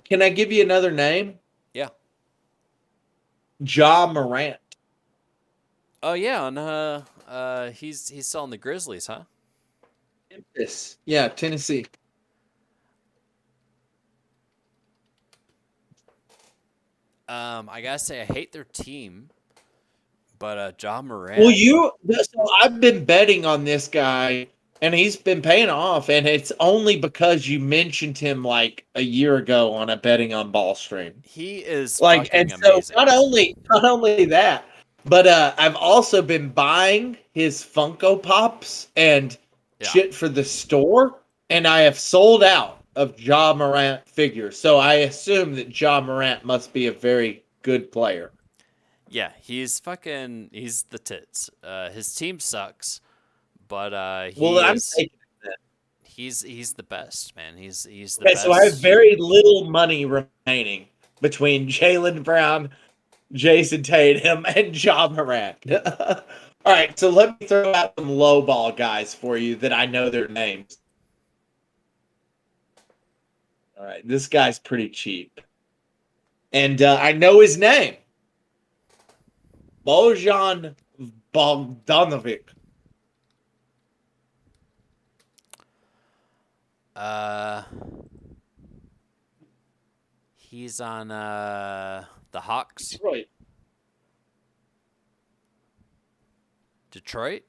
A: can I give you another name?
B: Yeah.
A: Ja Morant.
B: Oh yeah, and he's still on the Grizzlies, huh?
A: Memphis. Yeah, Tennessee.
B: I gotta say I hate their team, but Ja
A: Well,
B: Morant,
A: so I've been betting on this guy, and he's been paying off, and it's only because you mentioned him like a year ago on a betting on ball stream.
B: he is
A: Like, and
B: fucking
A: so
B: amazing.
A: not only that, but I've also been buying his Funko Pops and
B: Yeah.
A: shit for the store, and I have sold out of Ja Morant figures. So I assume that Ja Morant must be a very good player.
B: Yeah, he's the tits. His team sucks, but
A: Well,
B: he
A: I'm
B: is
A: taking that.
B: he's the best, man. He's the
A: Okay, so I have
B: best.
A: very little money remaining between Jalen Brown, Jason Tatum, and Ja Morant. All right, so let me throw out some low ball guys for you that I know their names. All right, this guy's pretty cheap, and I know his name, Bojan Bogdanovic.
B: Uh he's on the Hawks,
A: Detroit.
B: Detroit.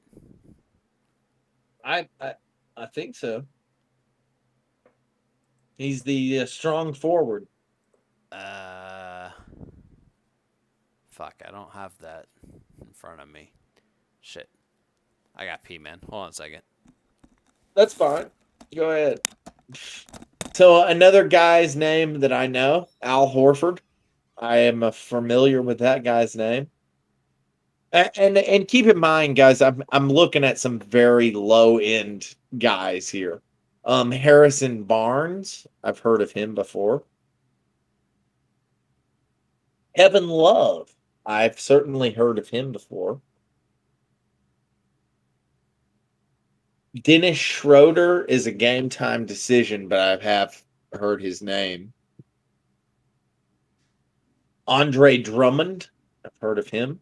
A: I, I I think so. He's the strong forward.
B: Uh fuck, I don't have that in front of me. Shit. I got pee, man. Hold on a second.
A: That's fine. Go ahead. So another guy's name that I know, Al Horford. I am familiar with that guy's name. And keep in mind, guys, I'm looking at some very low end guys here. Harrison Barnes, I've heard of him before. Kevin Love, I've certainly heard of him before. Dennis Schroeder is a game time decision, but I have heard his name. Andre Drummond, I've heard of him.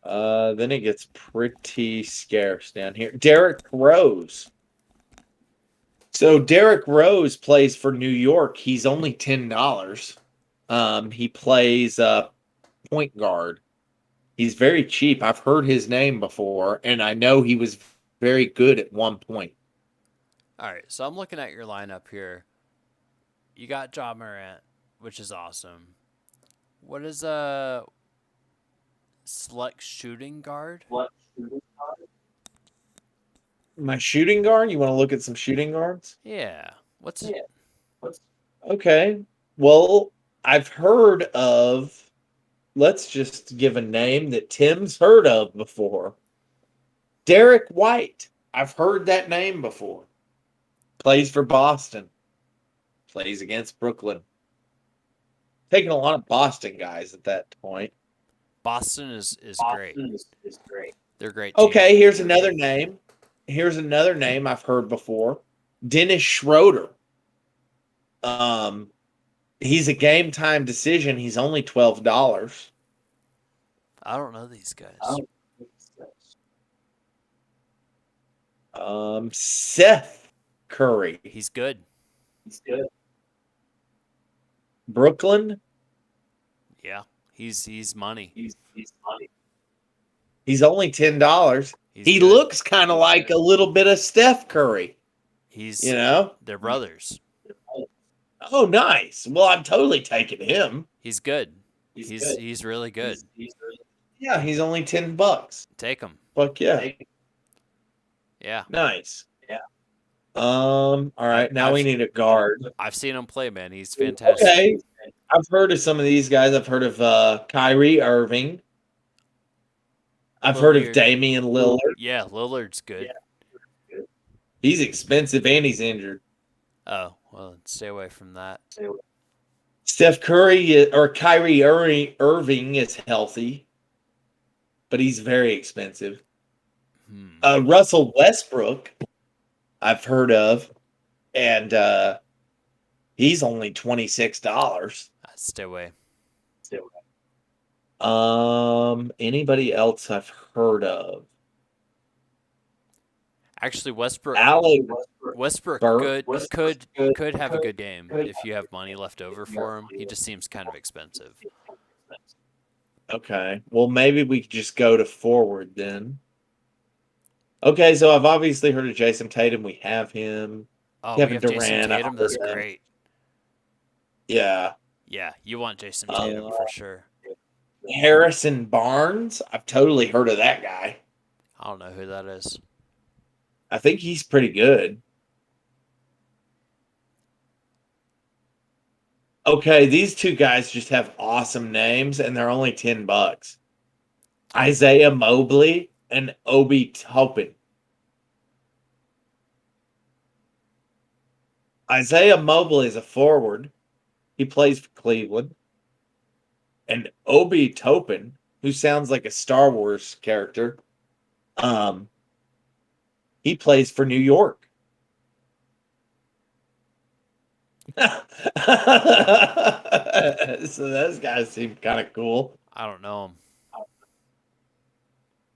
A: Then it gets pretty scarce down here. Derrick Rose. So Derrick Rose plays for New York. He's only $10. He plays point guard. He's very cheap. I've heard his name before, and I know he was very good at one point.
B: All right, so I'm looking at your lineup here. You got Ja Morant, which is awesome. What is a select shooting guard?
A: My shooting guard? You want to look at some shooting guards?
B: Yeah. What's
A: Yeah. Okay. Well, I've heard of, let's just give a name that Tim's heard of before. Derek White. I've heard that name before. Plays for Boston. Plays against Brooklyn. Taking a lot of Boston guys at that point.
B: Boston is great.
A: Is great.
B: They're a great team.
A: Okay, here's another name. Here's another name I've heard before. Dennis Schroeder. He's a game time decision. He's only $12.
B: I don't know these guys.
A: Seth Curry.
B: He's good.
A: Brooklyn.
B: Yeah. He's money.
A: He's only $10.
B: He's
A: He
B: good.
A: looks kind of like a little bit of Steph Curry.
B: He's
A: You know?
B: they're brothers.
A: Oh, nice. Well, I'm totally taking him.
B: He's good. He's really good.
A: Yeah, he's only $10.
B: Take him.
A: Fuck yeah.
B: Yeah.
A: Nice. Yeah. All right. Now we
B: I've-
A: need a guard.
B: I've seen him play, man. He's fantastic.
A: Okay. I've heard of some of these guys. I've heard of Kyrie Irving. I've heard of
B: Lillard.
A: Damian Lillard.
B: Yeah, Lillard's good.
A: He's expensive and he's injured.
B: Oh, well, stay away from that.
A: Steph Curry or Kyrie Irving is healthy, but he's very expensive. Russell Westbrook, I've heard of, and he's only $26.
B: Stay away.
A: Anybody else I've heard of?
B: Actually, Westbrook
A: Burke.
B: could have a good game if you have money left over for him. He just seems kind of expensive.
A: Okay. Well, maybe we could just go to forward then. Okay, so I've obviously heard of Jason Tatum. We have him.
B: Oh,
A: Kevin
B: we have Jason
A: Durant, I've
B: Tatum.
A: heard
B: That's
A: of him.
B: great.
A: Yeah.
B: Yeah, you want Jason Tatum for sure.
A: Harrison Barnes. I've totally heard of that guy.
B: I don't know who that is.
A: I think he's pretty good. Okay, these two guys just have awesome names, and they're only $10. Isaiah Mobley and Obi Toppin. Isaiah Mobley is a forward. He plays for Cleveland. And Obi Toppin, who sounds like a Star Wars character, he plays for New York. So those guys seem kind of cool.
B: I don't know him.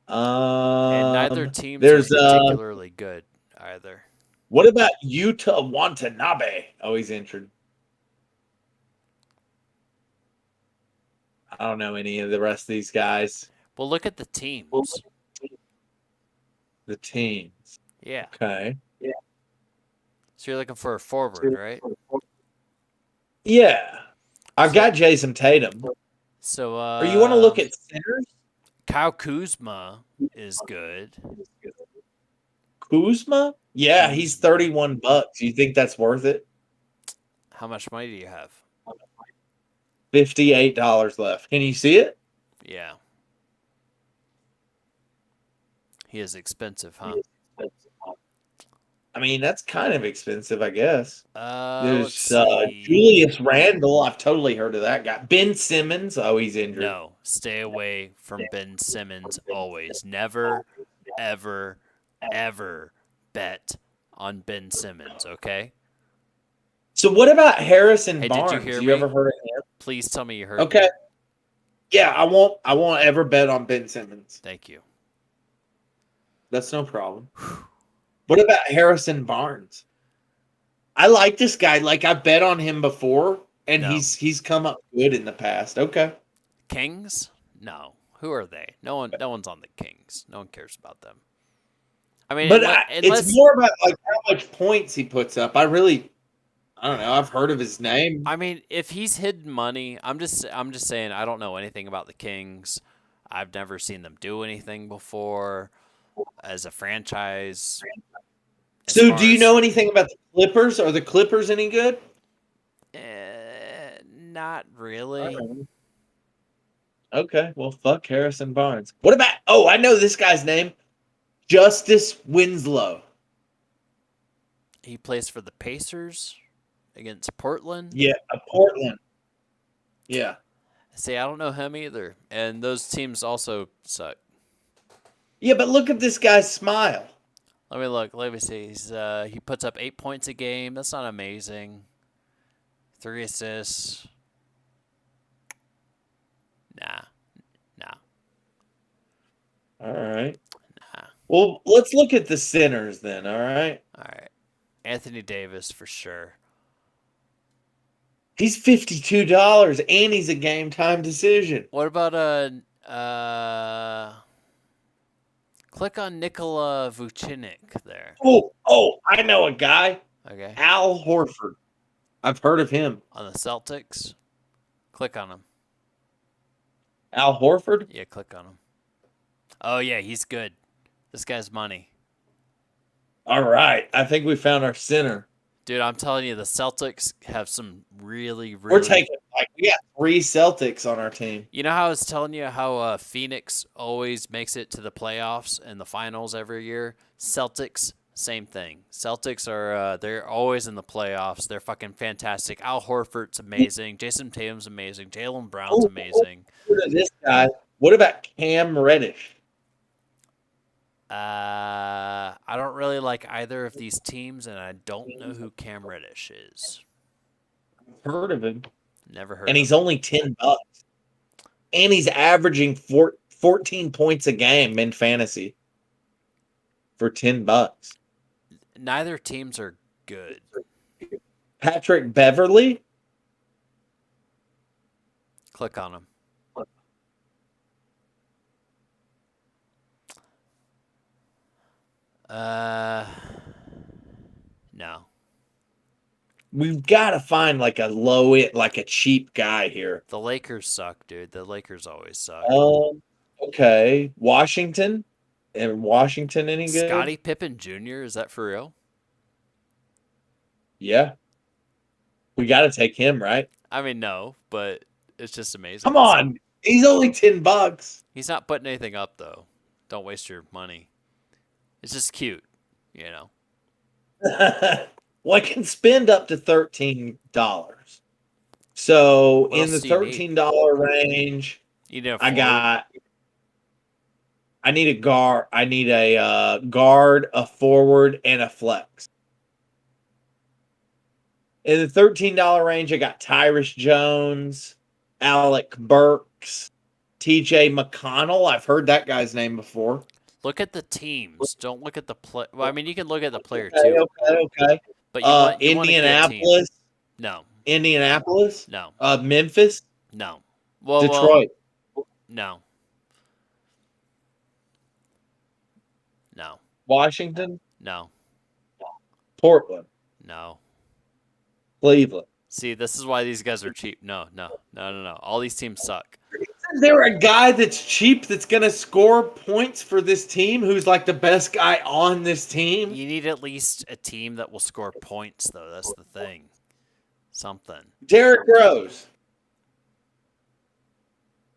A: And
B: neither team is particularly good either.
A: What about Yuta Watanabe? Oh, he's injured. I don't know any of the rest of these guys.
B: Well, look at the teams.
A: The teams.
B: Yeah.
A: Okay.
B: Yeah. So you're looking for a forward, right?
A: Yeah. I've got Jason Tatum.
B: So
A: or you want to look at centers?
B: Kyle Kuzma is good.
A: Kuzma? Yeah, he's $31. You think that's worth it?
B: How much money do you have?
A: $58 left. Can you see it?
B: Yeah. He is expensive, huh?
A: I mean, that's kind of expensive, I guess.
B: There's
A: Julius Randle. I've totally heard of that guy. Ben Simmons. Oh, he's injured.
B: No, stay away from Ben Simmons always. Never, ever, ever bet on Ben Simmons, okay?
A: So what about Harrison Barnes?
B: Did you hear
A: you
B: me?
A: Ever heard of him?
B: Please tell me you heard
A: Okay.
B: me.
A: Yeah, I won't ever bet on Ben Simmons.
B: Thank you.
A: That's no problem. What about Harrison Barnes? I like this guy. Like I bet on him before, and he's come up good in the past. Okay.
B: Kings? No. Who are they? No one's on the Kings. No one cares about them. I mean,
A: but it's more about like how much points he puts up. I don't know. I've heard of his name.
B: I mean, if he's hidden money, I'm just saying I don't know anything about the Kings. I've never seen them do anything before as a franchise.
A: So, do you know anything about the Clippers? Are the Clippers any good?
B: Not really.
A: Okay, well, fuck Harrison Barnes. What about? Oh, I know this guy's name. Justice Winslow.
B: He plays for the Pacers against Portland.
A: Yeah, Portland. Yeah.
B: See, I don't know him either, and those teams also suck.
A: Yeah, but look at this guy's smile.
B: Let me look. Let me see. He puts up 8 points a game. That's not amazing. 3 assists. Nah.
A: All right.
B: Nah.
A: Well, let's look at the centers then. All right.
B: Anthony Davis for sure.
A: He's $52, and he's a game time decision.
B: What about click on Nikola Vucinic there.
A: Oh, I know a guy.
B: Okay.
A: Al Horford. I've heard of him.
B: On the Celtics. Click on him.
A: Al Horford?
B: Yeah, click on him. Oh yeah, he's good. This guy's money.
A: All right. I think we found our center.
B: Dude, I'm telling you, the Celtics have some really,
A: We're
B: really.
A: taking we got 3 Celtics on our team.
B: You know how I was telling you how Phoenix always makes it to the playoffs and the finals every year? Celtics, same thing. Celtics are they're always in the playoffs. They're fucking fantastic. Al Horford's amazing. Jason Tatum's amazing. Jalen Brown's amazing.
A: What about this guy? What about Cam Reddish?
B: I don't really like either of these teams, and I don't know who Cam Reddish is.
A: Heard of him?
B: Never heard
A: And
B: of
A: he's
B: him.
A: only $10. And he's averaging 14 points a game in fantasy for $10.
B: Neither teams are good.
A: Patrick Beverly?
B: Click on him. No.
A: We've got to find like a low it, like a cheap guy here.
B: The Lakers suck, dude. The Lakers always suck.
A: Okay. Washington? And Washington any good?
B: Scottie Pippen Jr., is that for real?
A: Yeah. We got to take him, right?
B: I mean, no, but it's just amazing.
A: Come on. He's only $10.
B: He's not putting anything up, though. Don't waste your money. It's just cute, you know.
A: Well, I can spend up to $13. So
B: What
A: in the
B: else do you need?
A: $13 range,
B: You need a
A: I
B: forward.
A: need a guard. I need a guard, a forward, and a flex. In the $13 range, I got Tyrus Jones, Alec Burks, TJ McConnell. I've heard that guy's name before.
B: Look at the teams. Don't look at the play. Well, I mean, you can look at the player
A: Okay,
B: too,
A: okay.
B: but you want a good team.
A: Indianapolis.
B: No,
A: Indianapolis.
B: no,
A: Memphis.
B: no. Well,
A: Detroit.
B: no, no,
A: Washington.
B: no,
A: Portland.
B: no.
A: Cleveland.
B: See, this is why these guys are cheap. No. All these teams suck.
A: Is there a guy that's cheap that's going to score points for this team who's like the best guy on this team?
B: You need at least a team that will score points, though. That's the thing. Something.
A: Derrick Rose.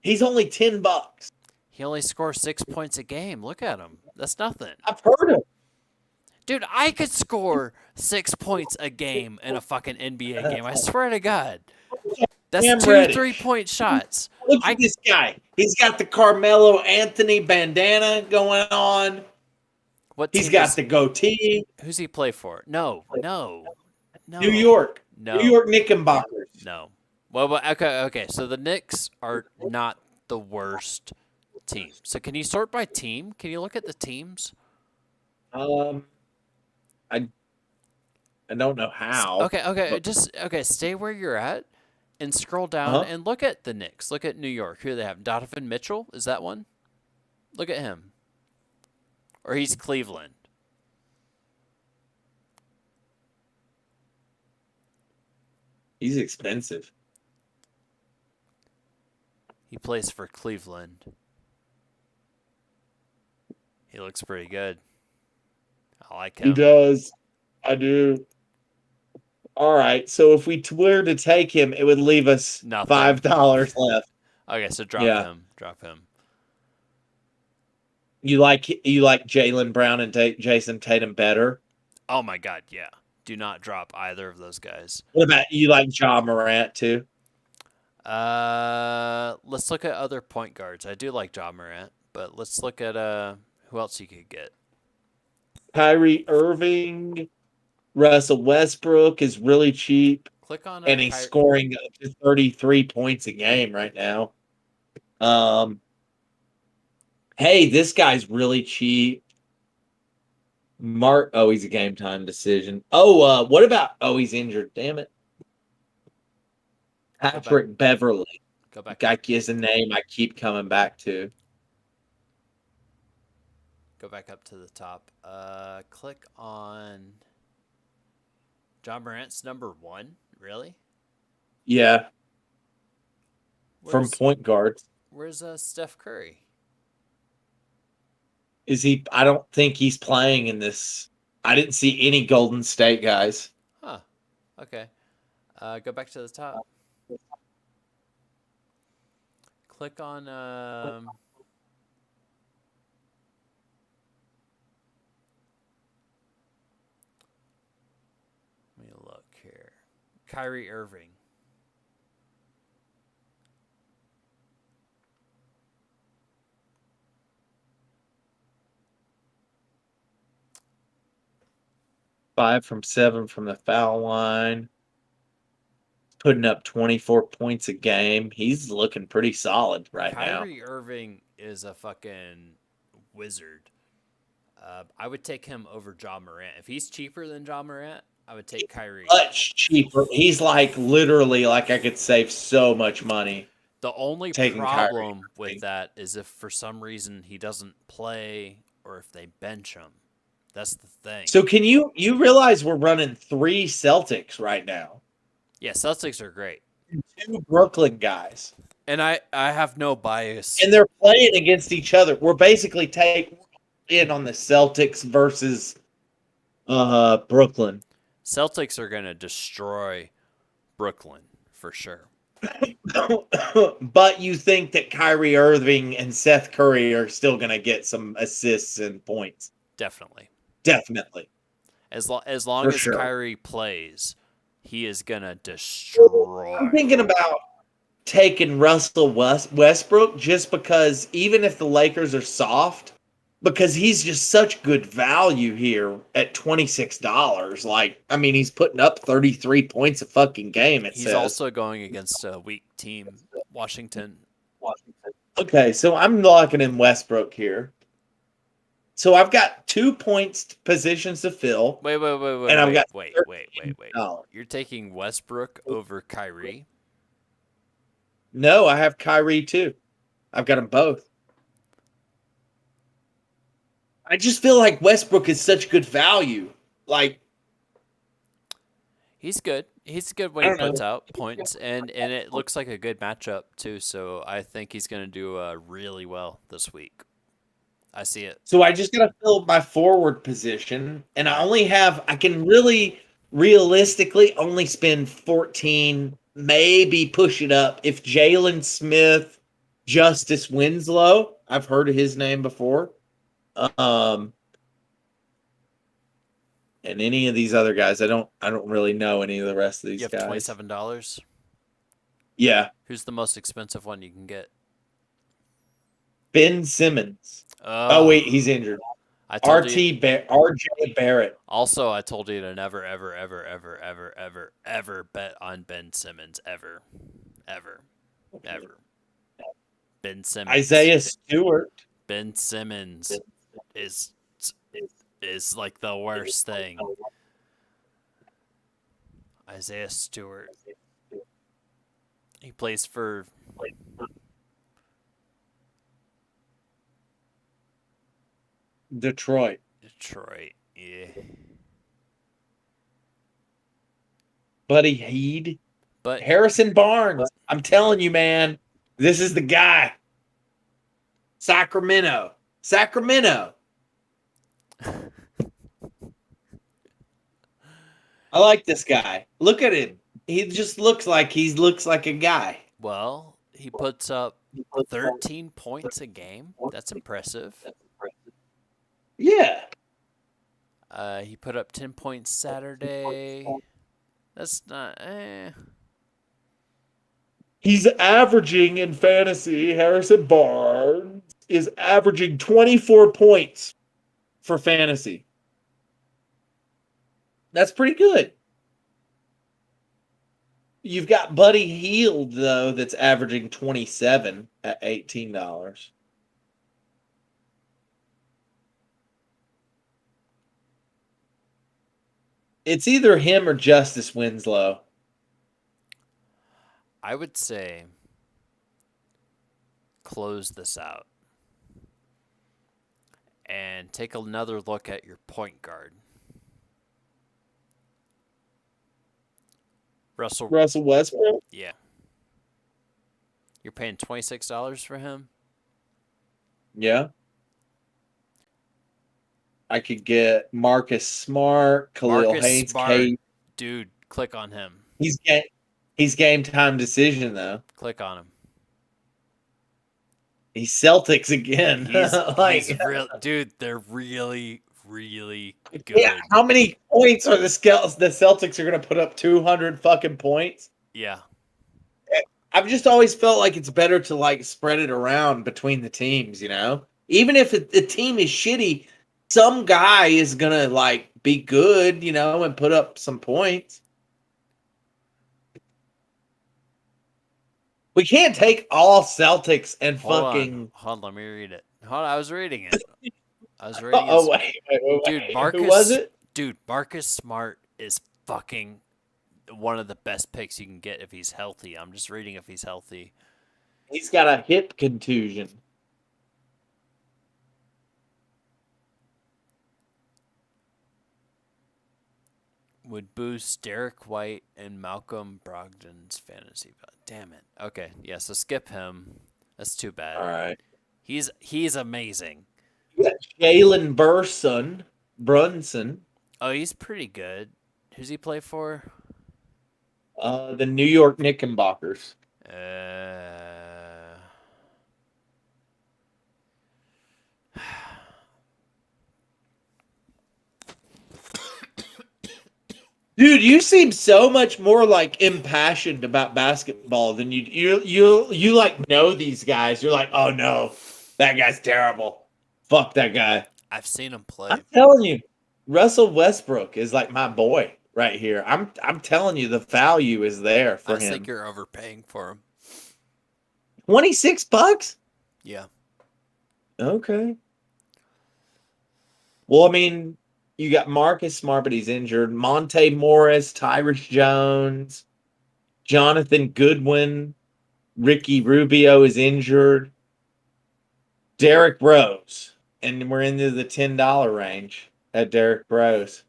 A: He's only $10.
B: He only scores 6 points a game. Look at him. That's nothing.
A: I've heard him.
B: Dude, I could score 6 points a game in a fucking NBA game. I swear to God. That's
A: Cam
B: 2
A: Reddish.
B: 3-point shots.
A: Look at this guy. He's got the Carmelo Anthony bandana going on.
B: What
A: He's
B: team
A: got
B: does-
A: the goatee.
B: Who's he play for? No.
A: New York.
B: No.
A: New York Knickerbockers.
B: No. Well, okay. So the Knicks are not the worst team. So can you sort by team? Can you look at the teams?
A: I don't know how.
B: Okay. Stay where you're at and scroll down and look at the Knicks. Look at New York. Who do they have? Donovan Mitchell? Is that one? Look at him. Or he's Cleveland.
A: He's expensive.
B: He plays for Cleveland. He looks pretty good. I like him.
A: He does. I do. All right. So if we were to take him, it would leave us
B: Nothing.
A: $5 left.
B: Okay, so drop
A: Yeah.
B: him. Drop him.
A: You like Jaylen Brown and Jason Tatum better?
B: Oh my God, yeah. Do not drop either of those guys.
A: What about you like Ja Morant too?
B: Let's look at other point guards. I do like Ja Morant, but let's look at who else you could get.
A: Kyrie Irving, Russell Westbrook is really cheap,
B: Click on
A: and he's scoring up to 33 points a game right now. Hey, this guy's really cheap. He's a game time decision. What about? He's injured. Damn it. Patrick Beverly.
B: Go back.
A: Guy is a name I keep coming back to.
B: Go back up to the top. Click on Ja Morant's number 1. Really?
A: Yeah, from
B: Where's,
A: point guards.
B: where's Steph Curry?
A: Is he? I don't think he's playing in this. I didn't see any Golden State guys.
B: Huh. Okay. Go back to the top. Click on let me look here. Kyrie Irving.
A: Five from seven from the foul line. Putting up 24 points a game. He's looking pretty solid right now.
B: Kyrie Irving is a fucking wizard. I would take him over Ja Morant. If he's cheaper than Ja Morant, I would take Kyrie.
A: Much cheaper. He's like literally like I could save so much money.
B: The only
A: taking
B: problem
A: Kyrie.
B: with that is if for some reason he doesn't play or if they bench him. That's the thing.
A: So can you realize we're running 3 Celtics right now?
B: Yeah, Celtics are great.
A: 2 Brooklyn guys.
B: And I have no bias.
A: And they're playing against each other. We're basically taking in on the Celtics versus Brooklyn.
B: Celtics are going to destroy Brooklyn for sure.
A: But you think that Kyrie Irving and Seth Curry are still going to get some assists and points?
B: Definitely.
A: Definitely.
B: As long
A: For
B: as
A: sure.
B: Kyrie plays, he is going to destroy.
A: I'm thinking about taking Russell Westbrook just because even if the Lakers are soft, because he's just such good value here at $26. Like, I mean, he's putting up 33 points a fucking game.
B: He's also going against a weak team, Washington.
A: Okay, so I'm locking in Westbrook here. So I've got 2 points positions to fill.
B: Wait.
A: And I've got
B: wait.
A: Oh.
B: You're taking Westbrook over Kyrie?
A: No, I have Kyrie too. I've got them both. I just feel like Westbrook is such good value. Like,
B: he's good. He's good when he puts out points, and it looks like a good matchup too. So I think he's going to do really well this week. I see it.
A: So I just got to fill my forward position, and I can really realistically only spend 14, maybe push it up if Jalen Smith, Justice Winslow, I've heard of his name before. And any of these other guys, I don't really know any of the rest of these
B: guys. You have $27?
A: Yeah.
B: Who's the most expensive one you can get?
A: Ben Simmons. Oh wait, he's injured. RJ Barrett.
B: Also, I told you to never, ever bet on Ben Simmons. Ever. Ben Simmons.
A: Isaiah Stewart.
B: Ben Simmons is like the worst thing. Isaiah Stewart. He plays for
A: Detroit,
B: yeah.
A: Buddy Hield.
B: But
A: Harrison Barnes. I'm telling you, man, this is the guy. Sacramento. I like this guy. Look at him. He just looks like a guy.
B: Well, he puts up 13 points a game. That's impressive.
A: Yeah.
B: He put up 10 points Saturday. That's not.
A: He's averaging in fantasy. Harrison Barnes is averaging 24 points for fantasy. That's pretty good. You've got Buddy Hield, though, that's averaging 27 at $18. It's either him or Justice Winslow.
B: I would say close this out and take another look at your point guard. Russell
A: Westbrook?
B: Yeah. You're paying $26 for him?
A: Yeah. I could get Marcus Smart, Khalil Haynes,
B: Smart. Dude, Click on him.
A: He's game time decision though.
B: Click on him.
A: He's Celtics again.
B: He's real, dude. They're really, really good.
A: Yeah, how many points are the Celtics are going to put up? 200 fucking points.
B: Yeah.
A: I've just always felt like it's better to like spread it around between the teams. Even if the team is shitty, some guy is gonna like be good, and put up some points. We can't take all Celtics and
B: Hold
A: fucking.
B: on, let me read it. Hold on, I was reading it.
A: Wait.
B: Dude, Marcus.
A: Who was it?
B: Dude, Marcus Smart is fucking one of the best picks you can get if he's healthy. I'm just reading if he's healthy.
A: He's got a hip contusion.
B: Would boost Derek White and Malcolm Brogdon's fantasy value. Damn it. Okay, yeah, so skip him. That's too bad.
A: All right.
B: He's amazing.
A: You got Jalen Brunson.
B: Oh, he's pretty good. Who's he play for?
A: The New York Knickerbockers. Dude, you seem so much more like impassioned about basketball than you like know these guys. You're like, oh no, that guy's terrible. Fuck that guy.
B: I've seen him play.
A: I'm telling you, Russell Westbrook is like my boy right here. I'm telling you, the value is there for him.
B: I think you're overpaying for him.
A: $26?
B: Yeah.
A: Okay. Well, I mean, you got Marcus Smart, but he's injured. Monte Morris, Tyrus Jones, Jonathan Goodwin, Ricky Rubio is injured. Derrick Rose, and we're into the $10 range at Derrick Rose.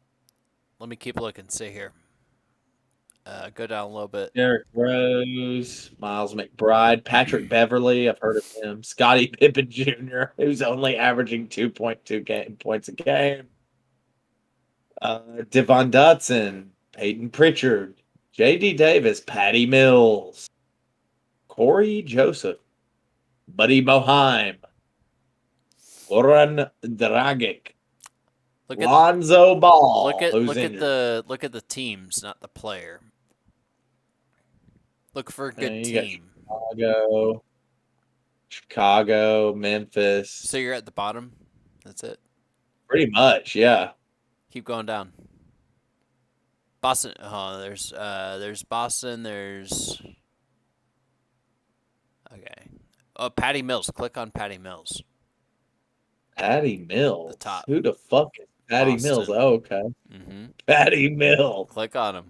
B: Let me keep looking. See here. Go down a little bit.
A: Derrick Rose, Miles McBride, Patrick Beverly. I've heard of him. Scottie Pippen Jr., who's only averaging 2.2 points a game. Devon Dotson, Peyton Pritchard, J.D. Davis, Patty Mills, Corey Joseph, Buddy Boheim, Goran Dragic, Lonzo Ball.
B: Look at the teams, not the player. Look for a good team.
A: Chicago, Memphis.
B: So you're at the bottom. That's it.
A: Pretty much, yeah.
B: Keep going down. Boston. Oh, there's Boston. There's. Okay. Oh, Patty Mills. Click on Patty Mills.
A: Patty Mills.
B: The top.
A: Who the fuck is Patty
B: Boston.
A: Mills? Oh, okay.
B: Mm-hmm.
A: Patty Mills.
B: Click on him.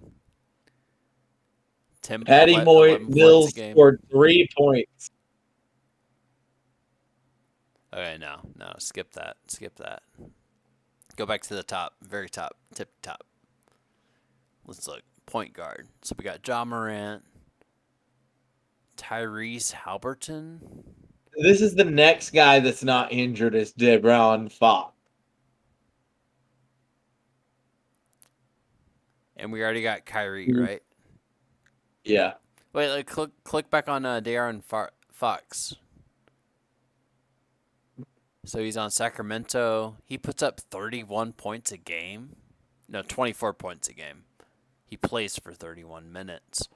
A: Patty Mills scored 3 points.
B: Okay, no, skip that. Go back to the top, very top, tip top. Let's look. Point guard. So we got Ja Morant, Tyrese Halliburton.
A: This is the next guy that's not injured is De'Aaron Fox.
B: And we already got Kyrie, right?
A: Yeah.
B: Wait, click back on De'Aaron Fox. So he's on Sacramento. He puts up 31 points a game. No, 24 points a game. He plays for 31 minutes.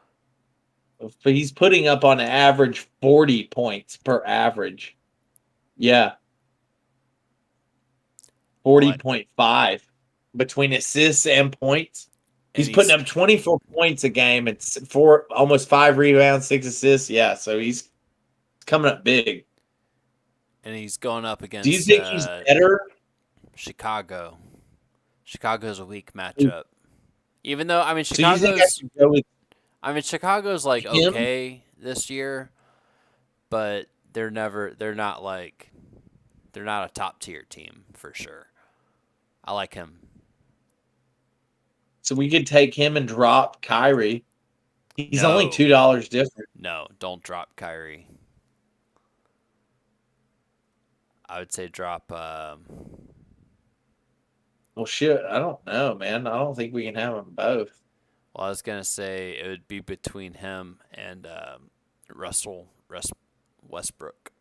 A: But he's putting up on average 40 points per average. Yeah. 40.5 between assists and points. He's putting up 24 points a game and almost 5 rebounds, 6 assists. Yeah, so he's coming up big.
B: And he's going up against.
A: Do you think he's better?
B: Chicago. Chicago's a weak matchup. Even though Chicago's like okay this year, but they're not a top tier team for sure. I like him.
A: So we could take him and drop Kyrie. He's only $2 different.
B: No, don't drop Kyrie. I would say drop.
A: Well, shit, I don't know, man. I don't think we can have them both.
B: Well, I was gonna say it would be between him and Westbrook,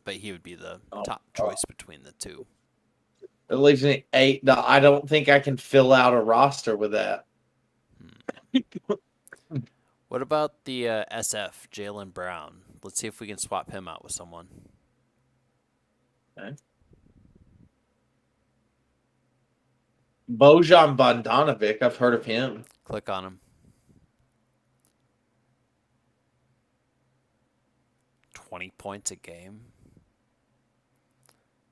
B: but he would be the
A: Oh,
B: top choice between the two.
A: it leaves me 8. No, I don't think I can fill out a roster with that.
B: What about the SF Jalen Brown? Let's see if we can swap him out with someone.
A: Okay. Bojan Bogdanovic, I've heard of him.
B: Click on him. 20 points a game.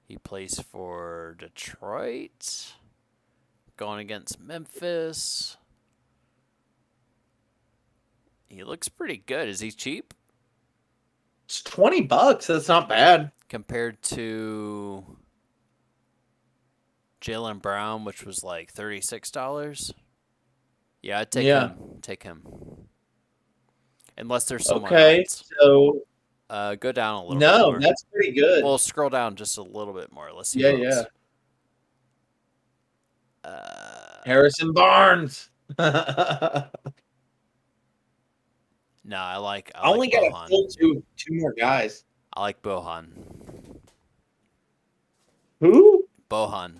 B: He plays for Detroit. Going against Memphis. He looks pretty good. Is he cheap?
A: It's $20. That's not bad.
B: Compared to Jalen Brown, which was like $36. Yeah, I'd take him. Take him. Unless there's someone else.
A: So
B: go down a little bit
A: no,
B: more.
A: that's pretty good.
B: Well, scroll down just a little bit more. Let's see.
A: Yeah. Harrison Barnes.
B: No, I like
A: only got
B: Bohan.
A: to fill two more guys.
B: I like Bohan.
A: Who?
B: Bohan.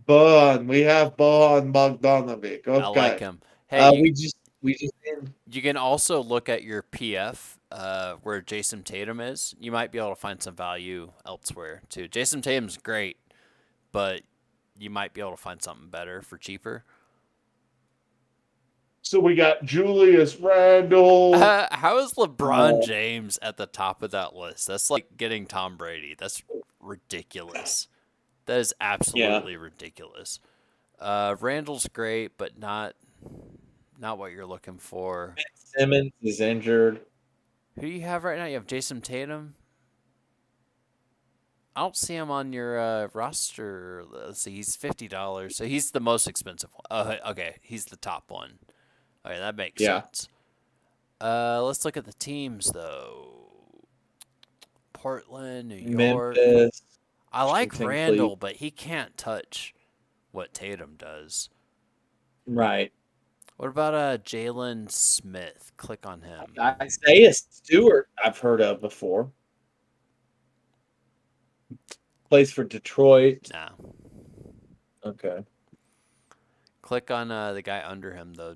A: We have Bojan Bogdanovic. Okay.
B: I like him. Hey,
A: we just did.
B: You can also look at your PF where Jason Tatum is. You might be able to find some value elsewhere too. Jason Tatum's great, but you might be able to find something better for cheaper.
A: So we got Julius Randle.
B: How is LeBron James at the top of that list? That's like getting Tom Brady. That's ridiculous. That is absolutely ridiculous. Randall's great, but not what you're looking for.
A: Ben Simmons is injured.
B: Who do you have right now? You have Jason Tatum. I don't see him on your roster. Let's see. He's $50, so he's the most expensive one. Oh, okay. He's the top one. Okay, that makes sense. Let's look at the teams, though. Portland, New York.
A: Memphis.
B: I like Randall, but he can't touch what Tatum does.
A: Right.
B: What about Jalen Smith? Click on him.
A: Isaiah Stewart, I've heard of before. Plays for Detroit.
B: Nah.
A: Okay.
B: Click on the guy under him, though.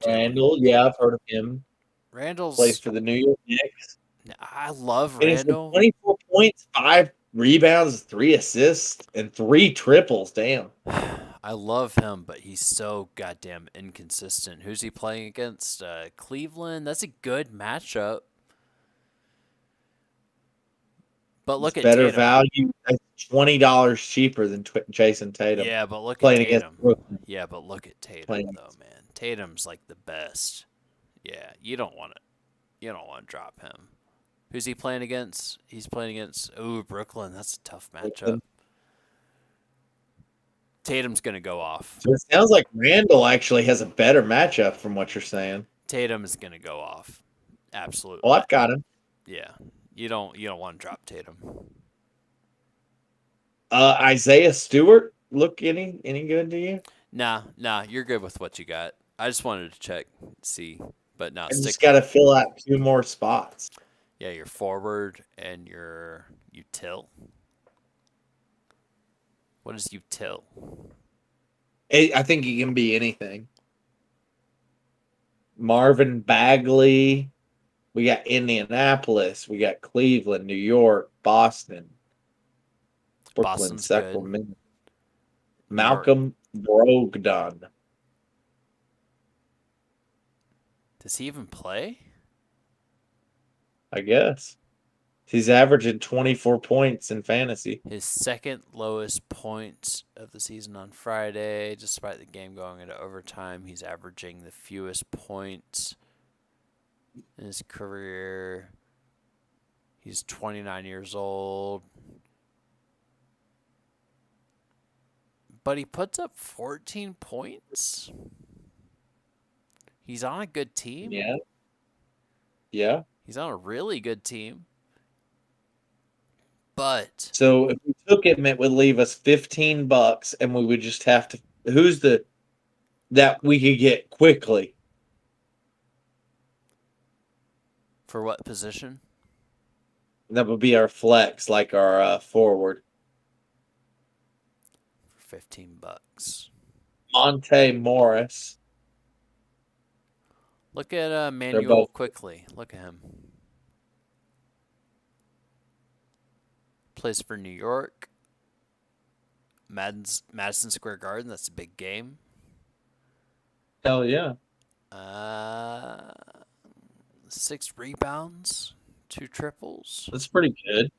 A: Randall, yeah, I've heard of him.
B: Randall's
A: plays for the New York Knicks.
B: I love Randall.
A: 24 points, 5 rebounds, 3 assists, and 3 triples. Damn.
B: I love him, but he's so goddamn inconsistent. Who's he playing against? Cleveland. That's a good matchup. But look at
A: better
B: Tatum.
A: Value. That's $20 cheaper than Jason Tatum.
B: Yeah, but look
A: playing
B: at Tatum.
A: Against Brooklyn.
B: Yeah, but look at Tatum though, man. Tatum's like the best. Yeah, you don't want to drop him. Who's he playing against? He's playing against Brooklyn. That's a tough matchup.
A: Brooklyn.
B: Tatum's gonna go off.
A: So it sounds like Randall actually has a better matchup from what you're saying.
B: Tatum is gonna go off. Absolutely.
A: Well, I've got him.
B: Yeah. You don't want to drop Tatum.
A: Isaiah Stewart, look any good to you?
B: Nah, you're good with what you got. I just wanted to check, see, but no.
A: I just got to fill out 2 more spots.
B: Yeah, your forward and your util. What is util?
A: I think he can be anything. Marvin Bagley. We got Indianapolis. We got Cleveland, New York, Boston, Brooklyn,
B: Boston's
A: Sacramento.
B: good.
A: Malcolm Brogdon.
B: Does he even play?
A: I guess. He's averaging 24 points in fantasy.
B: His second lowest points of the season on Friday. Despite the game going into overtime, he's averaging the fewest points in his career. He's 29 years old. But he puts up 14 points. He's on a good team.
A: Yeah.
B: He's on a really good team. But
A: so if we took him, it would leave us $15, and we would just have to. Who's the that we could get quickly.
B: For what position?
A: That would be our flex, like our forward.
B: For $15.
A: Monte Morris.
B: Look at
A: They're
B: Manuel
A: both
B: quickly. Look at him. Plays for New York. Madison Square Garden. That's a big game.
A: hell yeah.
B: 6 rebounds, 2 triples.
A: That's pretty good.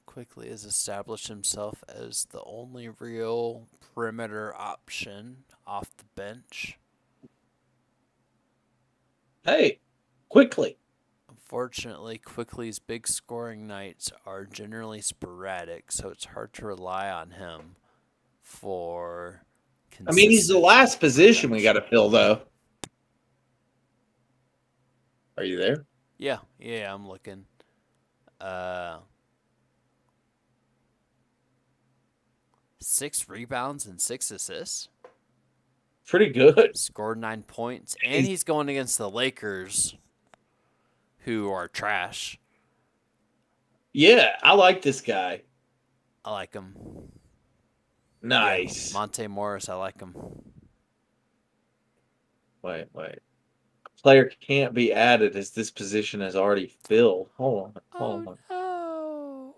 B: Quickly has established himself as the only real perimeter option off the bench.
A: Hey, quickly.
B: Unfortunately, Quickly's big scoring nights are generally sporadic, so it's hard to rely on him for
A: I mean, he's the
B: consistent
A: last position we got
B: production.
A: to fill, though. Are you there?
B: Yeah, I'm looking. 6 rebounds and 6 assists.
A: Pretty good.
B: Scored 9 points, and he's going against the Lakers, who are trash.
A: Yeah, I like this guy.
B: I like him.
A: Nice.
B: Yeah, Monte Morris, I like him.
A: Wait. Player can't be added as this position is already filled. Hold on.
B: No.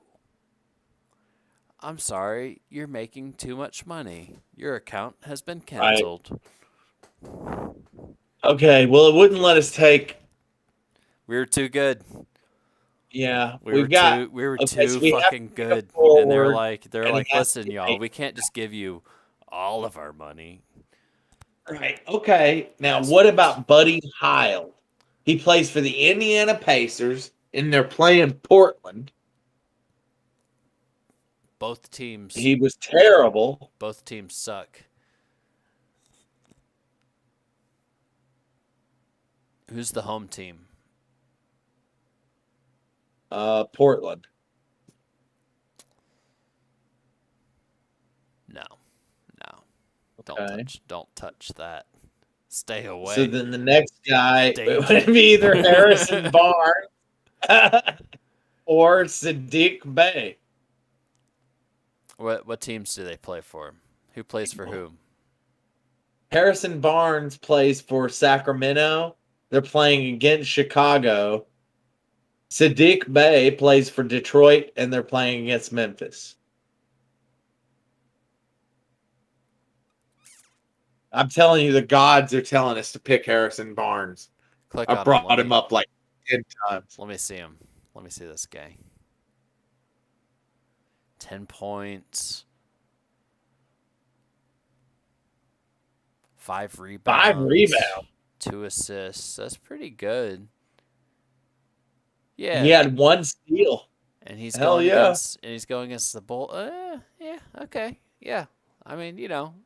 B: I'm sorry, you're making too much money. Your account has been canceled.
A: Okay, well, it wouldn't let us take.
B: We were too good.
A: Yeah,
B: We were
A: okay, so
B: too
A: we have
B: fucking
A: to go
B: good. And
A: forward,
B: they're
A: and
B: like,
A: he has to
B: listen,
A: get
B: y'all,
A: paid.
B: we can't just give you all of our money.
A: Right. Okay. Now,
B: That's
A: what about Buddy Hield? He plays for the Indiana Pacers, and they're playing Portland.
B: Both teams
A: He was terrible.
B: suck. Who's the home team?
A: Portland.
B: No.
A: Okay.
B: Don't touch that. Stay away.
A: So then the next guy
B: Danger.
A: would be either Harrison Barnes or Sadiq Bey.
B: What teams do they play for? Who plays for whom?
A: Harrison Barnes plays for Sacramento. They're playing against Chicago. Sadiq Bey plays for Detroit, and they're playing against Memphis. I'm telling you, the gods are telling us to pick Harrison Barnes.
B: Click
A: I
B: on
A: brought him up like 10 times.
B: Let me see him. Let me see this guy. 10 points. 5 rebounds.
A: 5 rebounds.
B: 2 assists. That's pretty good. Yeah.
A: He had 1 steal.
B: And he's
A: Hell
B: going
A: yeah.
B: against the Bull. Yeah, okay. Yeah. I mean,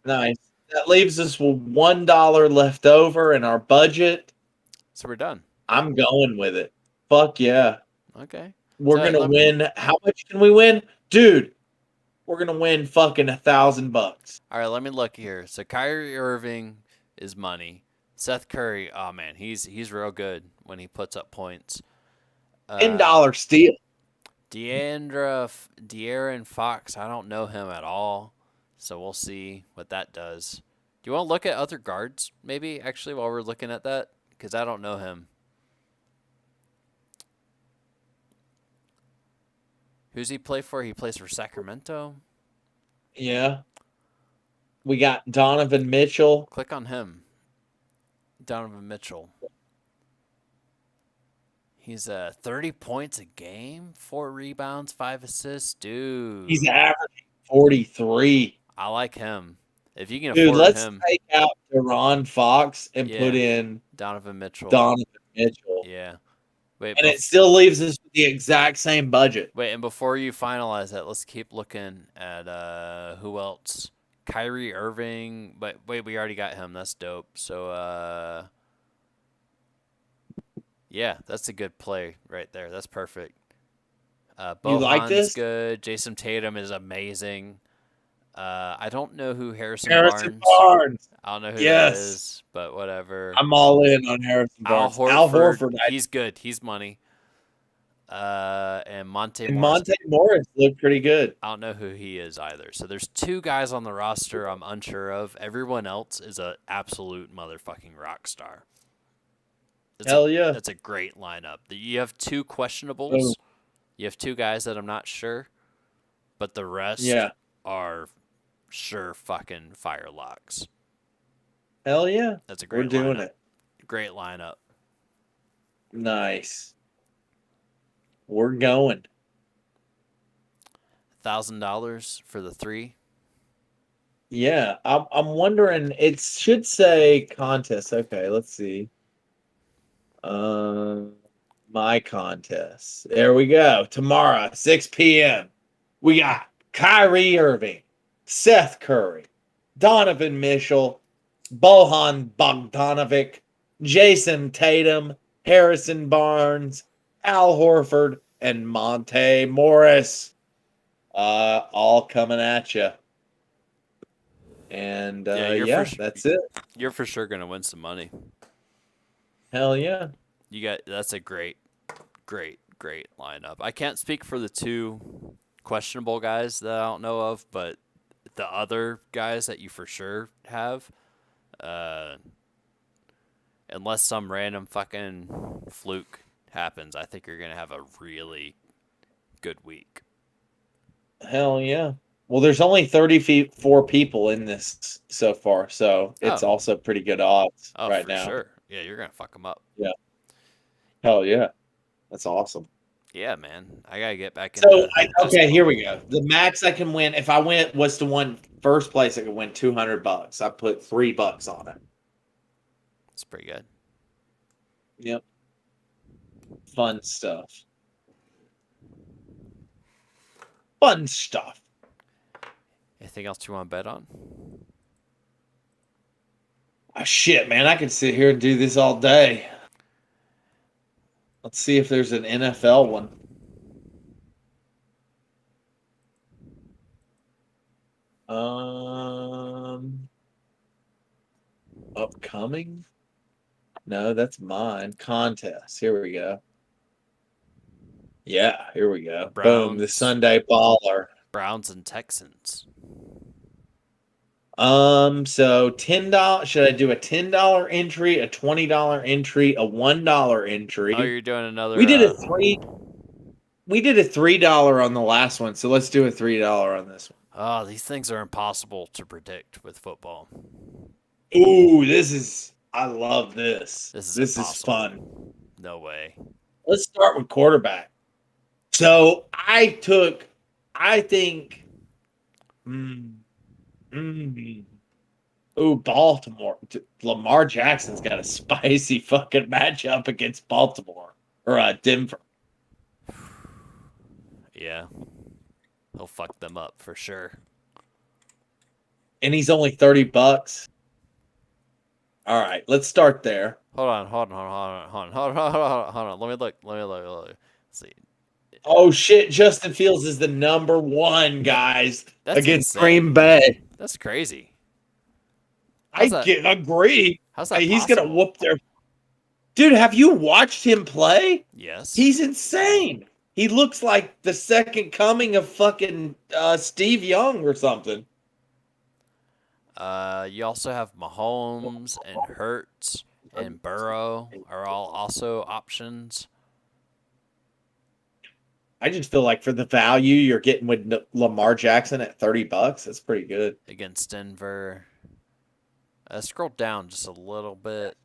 A: Nice. That leaves us with $1 left over in our budget.
B: So we're done.
A: I'm going with it. Fuck yeah.
B: Okay.
A: We're
B: So,
A: gonna win. How much can we win? Dude, we're gonna win fucking $1,000.
B: All right, let me look here. So Kyrie Irving is money. Seth Curry, oh man, he's real good when he puts up points.
A: $10 steal.
B: De'Aaron Fox, I don't know him at all, so we'll see what that does. Do you want to look at other guards, maybe, actually, while we're looking at that? Because I don't know him. Who's he play for? He plays for Sacramento.
A: Yeah. We got Donovan Mitchell.
B: Click on him. Donovan Mitchell. He's 30 points a game, 4 rebounds, 5 assists. Dude.
A: He's averaging 43.
B: I like him. If you can
A: Dude,
B: afford
A: let's
B: him.
A: take out De'Ron Fox and
B: Yeah.
A: put in
B: Donovan Mitchell.
A: Yeah.
B: Wait,
A: And it still leaves us with the exact same budget.
B: Wait, and before you finalize that, let's keep looking at who else? Kyrie Irving, but wait, we already got him. That's dope. So yeah, that's a good play right there. That's perfect.
A: You like
B: Bohan's
A: this?
B: good. Jason Tatum is amazing. I don't know who Harrison
A: Harrison
B: Barnes.
A: Barnes.
B: I don't know who that
A: Yes.
B: is, but whatever.
A: I'm all in on Harrison
B: Al
A: Barnes. Al
B: Horford,
A: Horford
B: he's good. He's money. And Monte
A: and
B: Morris.
A: Monte Morris looked pretty good.
B: I don't know who he is either. So there's two guys on the roster I'm unsure of. Everyone else is a absolute motherfucking rock star.
A: Hell yeah.
B: That's a great lineup. You have two questionables.
A: Oh.
B: You have two guys that I'm not sure, but the rest
A: Yeah.
B: are sure fucking fire locks.
A: Hell yeah.
B: That's a great
A: We're doing
B: lineup.
A: it.
B: Great lineup.
A: Nice. We're going.
B: $1,000 for the three.
A: Yeah. I'm wondering, it should say contest. Okay, let's see. My contest. There we go. Tomorrow, 6 p.m. We got Kyrie Irving, Seth Curry, Donovan Mitchell, Bohan Bogdanovic, Jason Tatum, Harrison Barnes, Al Horford, and Monte Morris. All coming at you. And that's it.
B: You're for sure gonna win some money.
A: Hell yeah.
B: That's a great lineup. I can't speak for the two questionable guys that I don't know of, but the other guys that you for sure have, unless some random fucking fluke happens, I think you're gonna have a really good week.
A: Hell yeah. Well, there's only 34 people in this so far, so it's also pretty good odds right
B: for
A: now.
B: Sure. Yeah, you're gonna fuck them up.
A: Yeah. Hell yeah. That's awesome.
B: Yeah, man. I gotta get back
A: So, here we go. The max I can win, if I was to win first place, I could win $200. I put $3 on it.
B: It's pretty good.
A: Yep. Fun stuff. Fun stuff.
B: Anything else you want to bet on?
A: Oh, shit, man. I could sit here and do this all day. Let's see if there's an NFL one. Upcoming? No, that's mine. Contest. Here we go. Yeah, here we go. Boom, the Sunday baller.
B: Browns and Texans.
A: So $10. Should I do a $10 entry, a $20 entry, a $1 entry?
B: Oh, you're doing another.
A: We did a $3 on the last one, so let's do a $3 on this one.
B: Oh, these things are impossible to predict with football.
A: Ooh, I love this. This is fun.
B: No way.
A: Let's start with quarterback. So I think Baltimore. Lamar Jackson's got a spicy fucking matchup against Baltimore or Denver.
B: Yeah. He'll fuck them up for sure.
A: And he's only $30. All right, let's start there.
B: Hold on. Let me look. Let's see.
A: Oh shit! Justin Fields is the number one, guys, against
B: insane.
A: Green Bay.
B: That's crazy.
A: I agree.
B: How's that?
A: He's gonna whoop their. Dude, have you watched him play?
B: Yes.
A: He's insane. He looks like the second coming of fucking Steve Young or something.
B: You also have Mahomes and Hurts and Burrow are all also options.
A: I just feel like for the value you're getting with Lamar Jackson at $30, that's pretty good.
B: Against Denver. Scroll down just a little bit.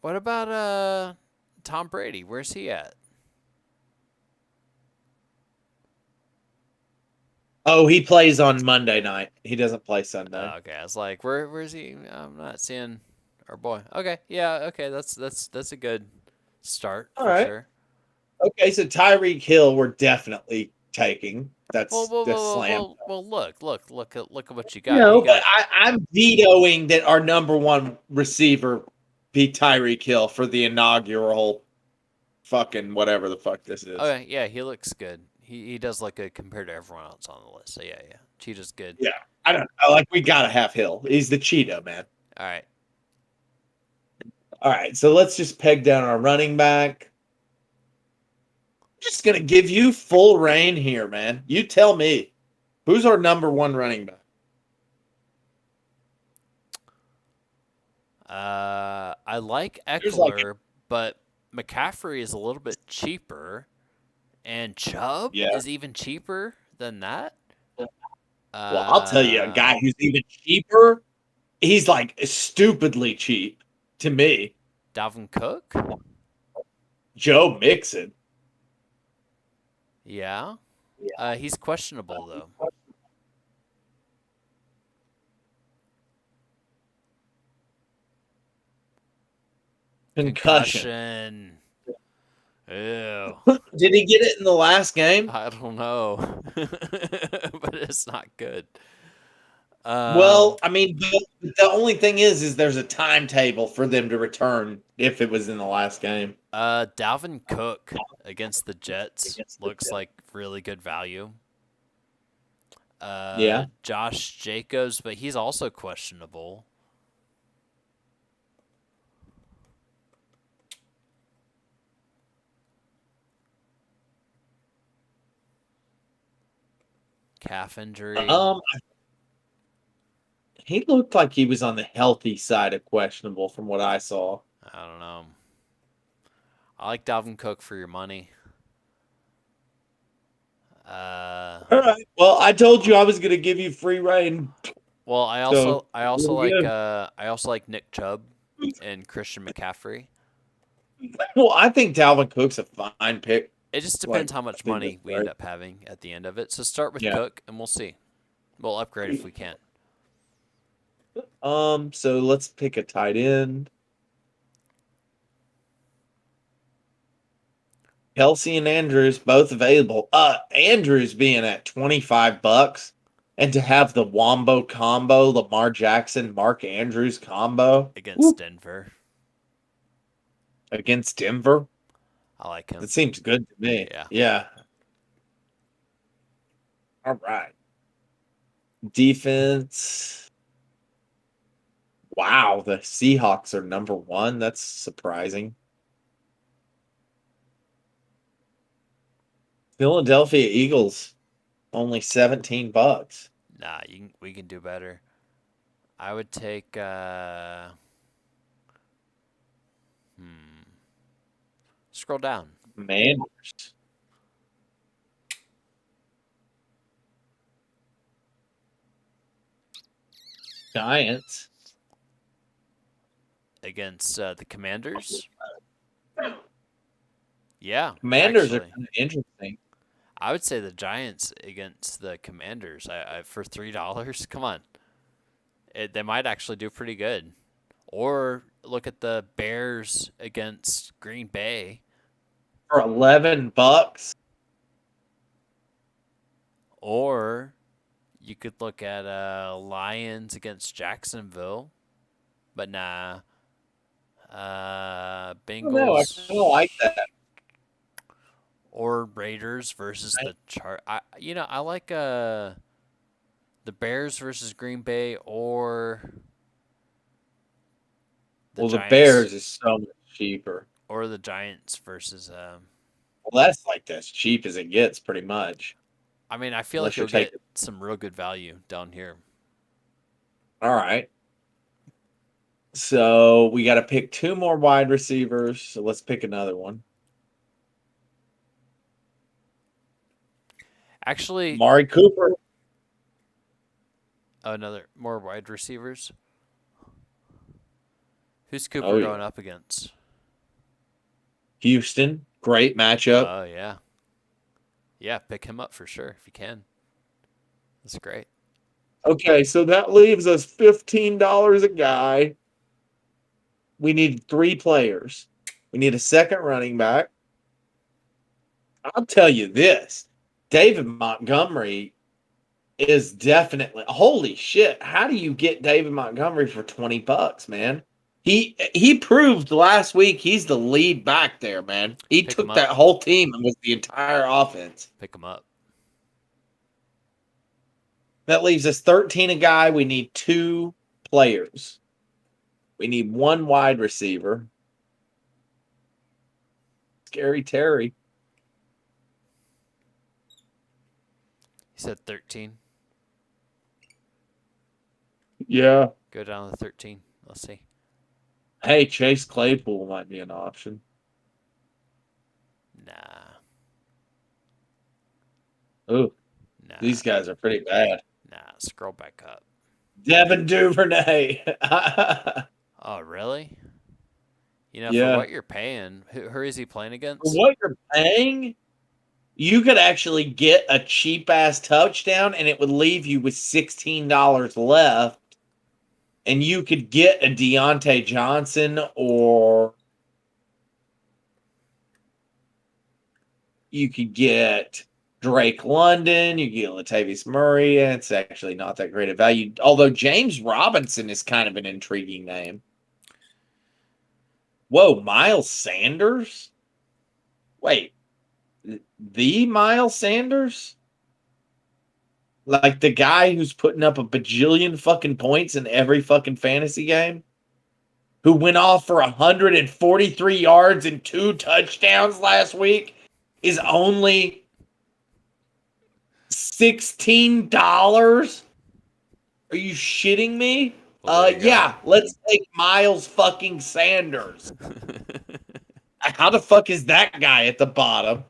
B: What about Tom Brady? Where's he at?
A: Oh, he plays on Monday night. He doesn't play Sunday.
B: Okay, I was like, where's he? I'm not seeing our boy. Okay, yeah, okay, that's a good start.
A: All right.
B: Sure.
A: Okay, so Tyreek Hill, we're definitely taking. That's slam.
B: Well, look at what you got.
A: No, but I'm vetoing that our number one receiver be Tyreek Hill for the inaugural fucking whatever the fuck this is.
B: Okay, yeah, he looks good. He does look good compared to everyone else on the list. So yeah. Cheetah's good.
A: Yeah. I don't know. Like, we gotta have Hill. He's the cheetah, man.
B: All right.
A: All right, so let's just peg down our running back. I'm just gonna give you full reign here, man. You tell me, who's our number one running back?
B: I like
A: There's
B: Eckler, but McCaffrey is a little bit cheaper, and Chubb
A: Yeah.
B: is even cheaper than that.
A: Well, I'll tell you, a guy who's even cheaper. He's like stupidly cheap to me.
B: Dalvin Cook.
A: Joe Mixon.
B: Yeah. He's questionable though.
A: Concussion.
B: Ew.
A: Did he get it in the last game?
B: I don't know, but it's not good.
A: Well, I mean, the only thing is there's a timetable for them to return if it was in the last game.
B: Dalvin Cook against the Jets looks like really good value.
A: Yeah.
B: Josh Jacobs, but he's also questionable. Calf injury.
A: He looked like he was on the healthy side of questionable from what I saw.
B: I don't know. I like Dalvin Cook for your money.
A: All right. Well, I told you I was going to give you free reign.
B: Well, I also like Nick Chubb and Christian McCaffrey.
A: Well, I think Dalvin Cook's a fine pick.
B: It just depends how much money we end up having at the end of it. So start with Cook, and we'll see. We'll upgrade if we can.
A: So let's pick a tight end. Kelsey and Andrews both available. Andrews being at $25, and to have the Wombo combo, Lamar Jackson, Mark Andrews combo
B: against Denver.
A: Against Denver,
B: I like him.
A: It seems good to me. Yeah. All right. Defense. Wow, the Seahawks are number one. That's surprising. Philadelphia Eagles, only $17.
B: Nah, we can do better. I would take. Scroll down.
A: Commanders. Giants.
B: Against the Commanders? Yeah.
A: Commanders
B: actually.
A: are kind of interesting.
B: I would say the Giants against the Commanders. I for $3. Come on. They might actually do pretty good. Or look at the Bears against Green Bay.
A: For $11.
B: Or you could look at Lions against Jacksonville. But nah. Bengals.
A: No, I kind of like that.
B: Or Raiders versus the I like the Bears versus Green Bay or the Giants.
A: The Bears is so much cheaper.
B: Or the Giants versus
A: well, that's like as cheap as it gets, pretty much.
B: I mean, I feel like you'll get some real good value down here.
A: All right. So we got to pick two more wide receivers. So let's pick another one.
B: Actually,
A: Amari Cooper.
B: Another more wide receivers. Who's Cooper going up against?
A: Houston. Great matchup.
B: Oh, yeah. Yeah, pick him up for sure if you can. That's great.
A: Okay, so that leaves us $15 a guy. We need 3 players. We need a second running back. I'll tell you this. David Montgomery is definitely... Holy shit. How do you get David Montgomery for $20, man? He proved last week he's the lead back there, man. He
B: Pick
A: took
B: him
A: that
B: up.
A: whole team and was the entire offense.
B: Pick him up.
A: That leaves us 13 a guy. We need 2 players. We need 1 wide receiver. Scary Terry.
B: He said 13.
A: Yeah.
B: Go down to 13. Let's see.
A: Hey, Chase Claypool might be an option.
B: Nah.
A: Ooh,
B: Nah.
A: these guys are pretty bad.
B: Nah. Scroll back up.
A: Devin Duvernay.
B: Oh, really? You know, for
A: Yeah.
B: what you're paying, who is he playing
A: For
B: against?
A: what you're paying, you could actually get a cheap ass touchdown and it would leave you with $16 left. And you could get a Deontay Johnson or you could get Drake London. You could get Latavius Murray. And it's actually not that great a value. Although James Robinson is kind of an intriguing name. Whoa, Miles Sanders? Wait, the Miles Sanders? Like the guy who's putting up a bajillion fucking points in every fucking fantasy game? Who went off for 143 yards and 2 touchdowns last week is only $16? Are you shitting me?
B: Well, there you go.
A: Yeah, let's take Miles fucking Sanders. How the fuck is that guy at the bottom?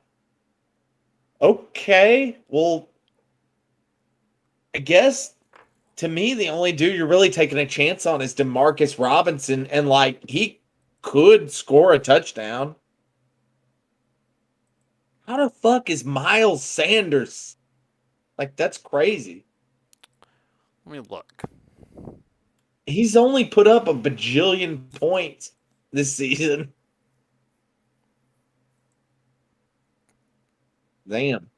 A: Okay, well, I guess to me, the only dude you're really taking a chance on is Demarcus Robinson, and like he could score a touchdown. How the fuck is Miles Sanders? Like, that's crazy.
B: Let me look.
A: He's only put up a bajillion points this season. Damn.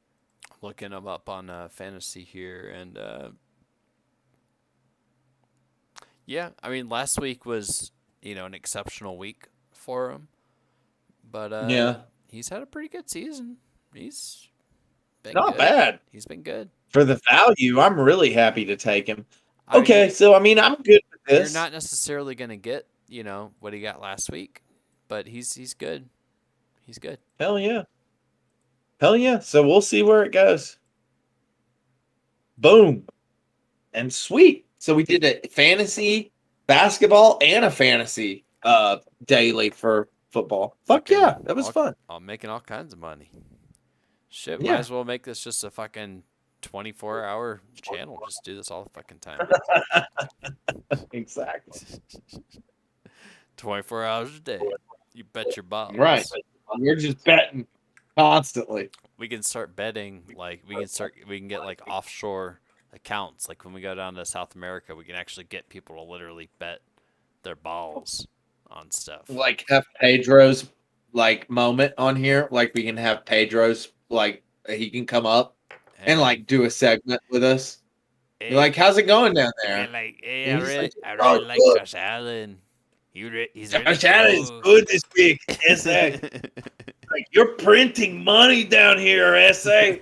B: Looking him up on fantasy here, and yeah, I mean, last week was an exceptional week for him, but
A: Yeah.
B: he's had a pretty good season. He's been
A: Not
B: good.
A: bad.
B: He's been good.
A: For the value, I'm really happy to take him.
B: I mean,
A: Okay, so I mean, I'm good with
B: you're
A: this.
B: not necessarily gonna get what he got last week, but he's good. He's good.
A: Hell yeah. Hell yeah. So we'll see where it goes. Boom. And sweet. So we did a fantasy basketball and a fantasy daily for football. Fuck
B: Fucking
A: yeah. That was
B: all-
A: fun.
B: I'm making all kinds of money. Shit,
A: Yeah.
B: might as well make this just a fucking 24-hour channel. Just do this all the fucking time.
A: Exactly.
B: 24 hours a day. You bet your balls.
A: Right. We're just betting constantly.
B: We can start betting, like we can get like offshore accounts. Like when we go down to South America, we can actually get people to literally bet their balls on stuff.
A: Like have Pedro's like moment on here. Like we can have Pedro's like he can come up and like do a segment with us. You're like, how's it going down there?
B: like,
A: And he's like,
B: I
A: "Oh,
B: really like
A: good.
B: Josh Allen. He's
A: Josh Allen is good this week. SA. Like, you're printing money down here, SA.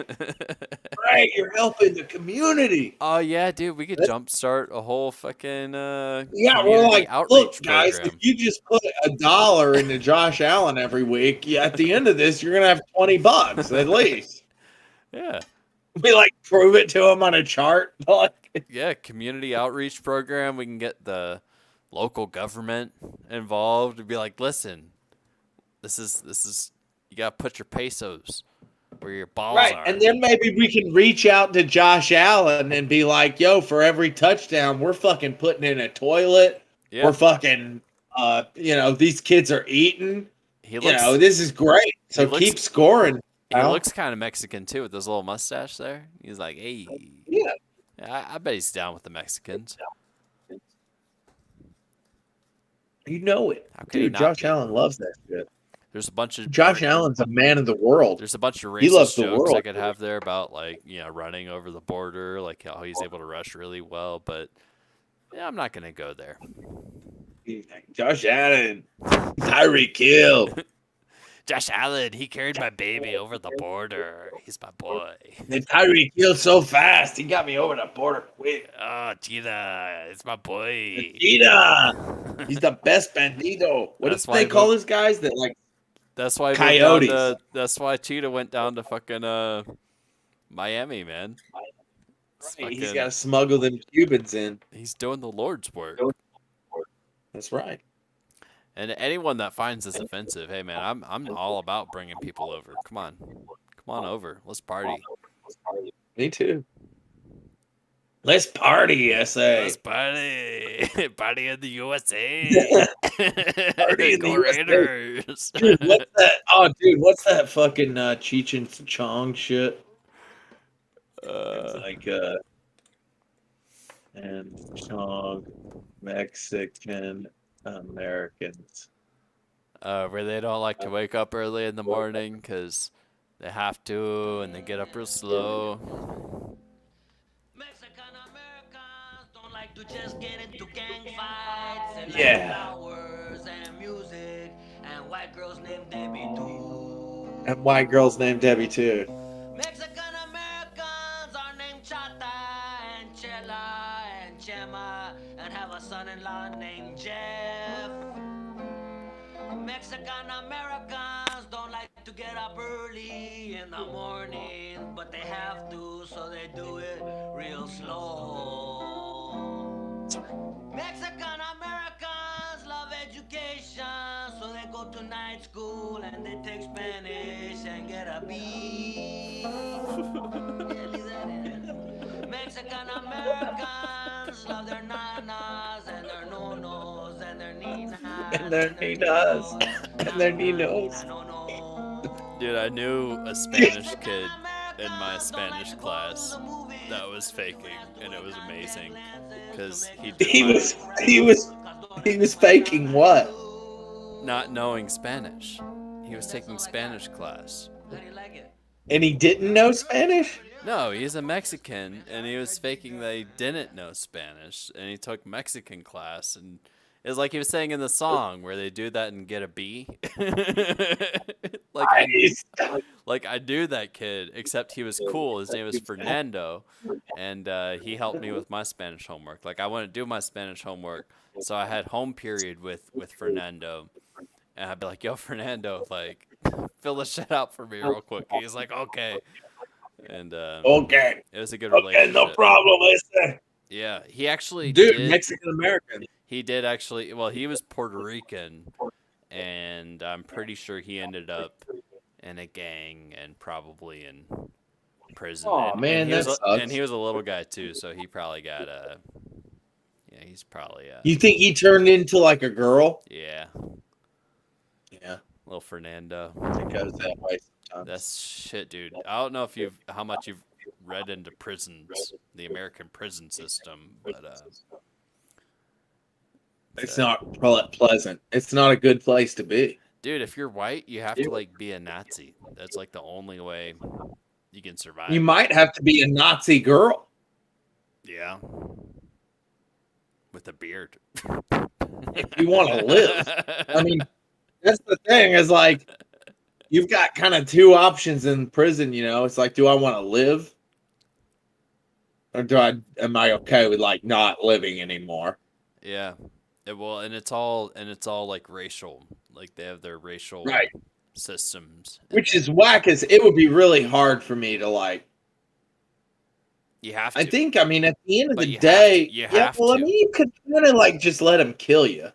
A: Right, you're helping the community.
B: Oh yeah, dude, we could jumpstart a whole fucking
A: Yeah,
B: community
A: we're like,
B: outreach
A: look, guys,
B: program.
A: if you just put $1 into Josh Allen every week, at the end of this, you're gonna have $20 at least.
B: Yeah.
A: We like prove it to him on a chart.
B: Yeah, community outreach program. We can get the local government involved and be like, listen, this is you gotta put your pesos where your balls
A: Right,
B: are.
A: and then maybe we can reach out to Josh Allen and be like, yo, for every touchdown, we're fucking putting in a toilet.
B: Yeah.
A: We're fucking, these kids are eating.
B: He looks,
A: This is great. So
B: he looks-
A: keep scoring.
B: he
A: pal.
B: looks kind of Mexican too with his little mustache there. He's like, hey.
A: Yeah.
B: I bet he's down with the Mexicans.
A: You know it.
B: How could he
A: Dude,
B: not
A: Josh
B: be?
A: Allen loves that shit.
B: There's a bunch of
A: Josh Allen's a man of the world.
B: There's a bunch of
A: He loves
B: racist
A: the
B: jokes I
A: world.
B: could have there about running over the border, like how he's able to rush really well, but yeah, I'm not gonna go there.
A: Josh Allen, Tyreek Hill.
B: Josh Allen, he carried my baby over the border. He's my boy.
A: And Tyreek Hill so fast, he got me over the border quick.
B: Oh, Cheetah, it's my boy.
A: Cheetah, he's the best bandito. What
B: That's
A: do
B: why
A: they
B: he
A: call
B: moved-
A: those guys that like
B: That's why
A: Coyotes?
B: That's why Cheetah went down to fucking Miami, man. It's
A: He's
B: fucking-
A: got to smuggle them Cubans in.
B: He's doing the Lord's work.
A: That's right.
B: And anyone that finds this offensive, hey man, I'm all about bringing people over. Come on over. Let's party.
A: Me too. Let's party, SA.
B: Let's party. Party in the USA.
A: Party in the
B: Go
A: USA.
B: Raiders.
A: Dude, what's that? Oh, dude, what's that fucking Cheech and Chong shit? It's like and Chong, Mexican Americans.
B: Where they don't like to wake up early in the morning because they have to, and they get up real slow.
C: Mexican Americans don't like to just get into gang fights and
A: Yeah.
C: flowers and music and white girls named Debbie too.
A: And white girl's named Debbie too.
C: Mexican Americans are named Chata and Chela and Chema and have a son-in-law named Jeff. Mexican Americans don't like to get up early in the morning, but they have to, so they do it real slow. Mexican Americans love education, so they go to night school and they take Spanish and get a B. Yeah, leave that in. Mexican Americans love their nanas and their nonos and their ninas
A: And their ninas and their ninos.
B: Dude, I knew a Spanish kid in my Spanish class that was faking, and it was amazing because
A: He was faking what?
B: not knowing Spanish. He was taking Spanish class.
A: And he didn't know Spanish?
B: No, he's a Mexican, and he was faking that he didn't know Spanish, and he took Mexican class, and it's like he was saying in the song where they do that and get a B. Like I knew that kid, except he was cool. His name was Fernando, and he helped me with my Spanish homework. Like I wouldn't do my Spanish homework, so I had home period with Fernando, and I'd be like, "Yo, Fernando, like fill this shit out for me real quick." He's like, "Okay," and
A: Okay.
B: it was a good
A: Okay,
B: relationship.
A: no problem, listen.
B: Yeah, he actually
A: Dude,
B: did.
A: Mexican American.
B: He did actually. Well, he was Puerto Rican, and I'm pretty sure he ended up in a gang and probably in prison.
A: Aw,
B: and,
A: man,
B: and he was
A: that
B: a,
A: sucks.
B: and he was a little guy too, so he probably got yeah, he's probably
A: You think he turned into like a girl?
B: yeah,
A: Yeah,
B: little Fernando.
A: it goes that way sometimes.
B: That's shit, dude. I don't know if how much you've read into prisons, the American prison system, but
A: It's not pleasant. It's not a good place to be.
B: dude, if you're white, you have to like be a Nazi. That's like the only way you can survive.
A: You might have to be a Nazi girl.
B: Yeah. With a beard.
A: If you want to live. I mean, that's the thing is like, you've got kind of two options in prison, you know? It's like, do I want to live? Or am I okay with like not living anymore?
B: yeah. Well, and it's all like racial. Like they have their racial
A: Right.
B: systems.
A: Which is whack, is it would be really hard for me to like.
B: You have to.
A: I think, I mean, at the end of
B: But
A: the
B: you have
A: day,
B: to. You
A: yeah,
B: have
A: well, I
B: to.
A: mean, you could kind of like just let him kill you.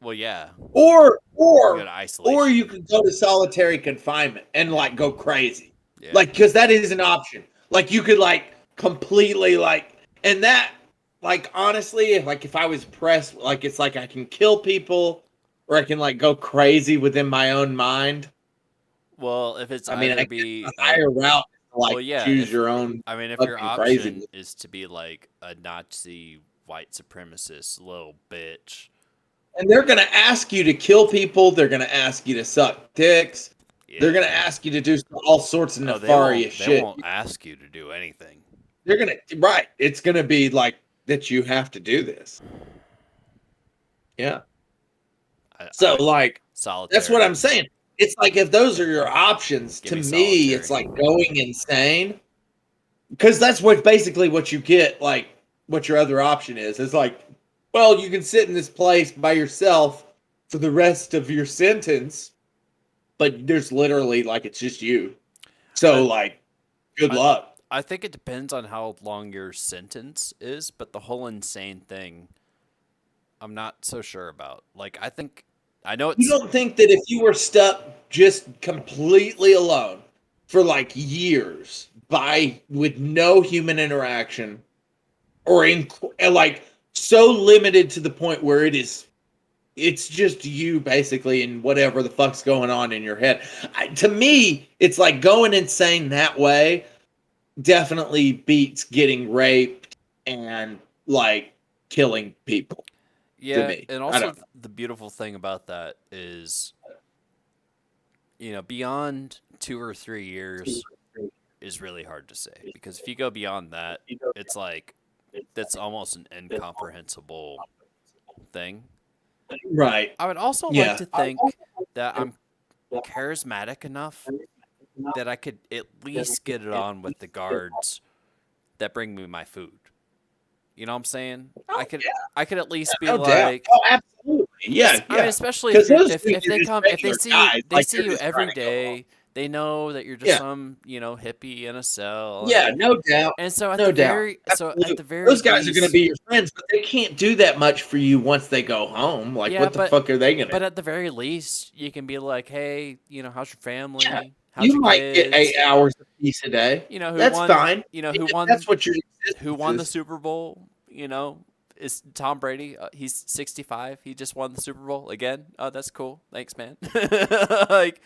B: Well, yeah.
A: Or
B: You go to isolation.
A: or you could go to solitary confinement and like go crazy.
B: Yeah.
A: Like, because that is an option. Like, you could like completely like, and that, like, honestly, if I was pressed, like, it's like I can kill people or I can like go crazy within my own mind.
B: Well, if it's
A: I mean,
B: either
A: I
B: be
A: guess the higher route, is to, like,
B: well, yeah,
A: choose
B: if-
A: your own.
B: I mean, if your
A: fucking crazy.
B: option is to be like a Nazi white supremacist little bitch,
A: And they're gonna ask you to kill people. They're gonna ask you to suck dicks.
B: yeah.
A: They're gonna ask you to do all sorts of
B: No,
A: nefarious
B: they
A: shit.
B: won't ask you to do anything.
A: They're gonna It's gonna be like that. You have to do this. Yeah.
B: I,
A: Like,
B: solitary.
A: that's what I'm saying. It's like if those are your options,
B: Give
A: to
B: me
A: me,
B: solitary.
A: it's like going insane. Because that's what basically what you get, like what your other option is. It's like, well, you can sit in this place by yourself for the rest of your sentence, but there's literally like it's just you. So like, good
B: I-
A: luck.
B: I think it depends on how long your sentence is, but the whole insane thing, I'm not so sure about. Like, I know
A: You
B: it's
A: don't think that if you were stuck just completely alone for like years by with no human interaction or in like so limited to the point where it's just you basically and whatever the fuck's going on in your head. To me, it's like going insane that way definitely beats getting raped and like killing people to
B: yeah,
A: me.
B: and
A: I
B: also
A: don't know.
B: the beautiful thing about that is, beyond 2 or 3 years is really hard to say because if you go beyond that, it's like that's almost an incomprehensible thing.
A: Right.
B: I would also like
A: Yeah.
B: to think that I'm charismatic enough that I could at least get it on with the guards that bring me my food. You know what I'm saying?
A: Oh,
B: I could at least be
A: no doubt.
B: like,
A: Oh, absolutely. Yeah,
B: I mean,
A: yeah.
B: especially
A: Because those
B: if
A: dudes are
B: they
A: just
B: come if they
A: regular
B: see
A: guys.
B: you
A: Like they're just
B: every
A: trying to go home.
B: day, they know that you're just
A: Yeah.
B: some hippie in a cell.
A: Yeah, no doubt.
B: And so
A: No doubt.
B: at
A: Absolutely.
B: the very
A: Those guys are going to
B: least,
A: be your friends, but they can't do that much for you once they go home. Like,
B: yeah,
A: what the fuck are they going
B: but
A: to?
B: at the very least, you can be like, hey, how's your family?
A: Yeah.
B: How's
A: You
B: your
A: might get
B: kids?
A: 8 hours a piece a day.
B: Who
A: That's
B: won?
A: fine.
B: Who
A: If
B: won?
A: that's what your
B: Who
A: existence
B: won the
A: is.
B: Super Bowl? Is Tom Brady? He's 65. He just won the Super Bowl again. Oh, that's cool. Thanks, man. Like,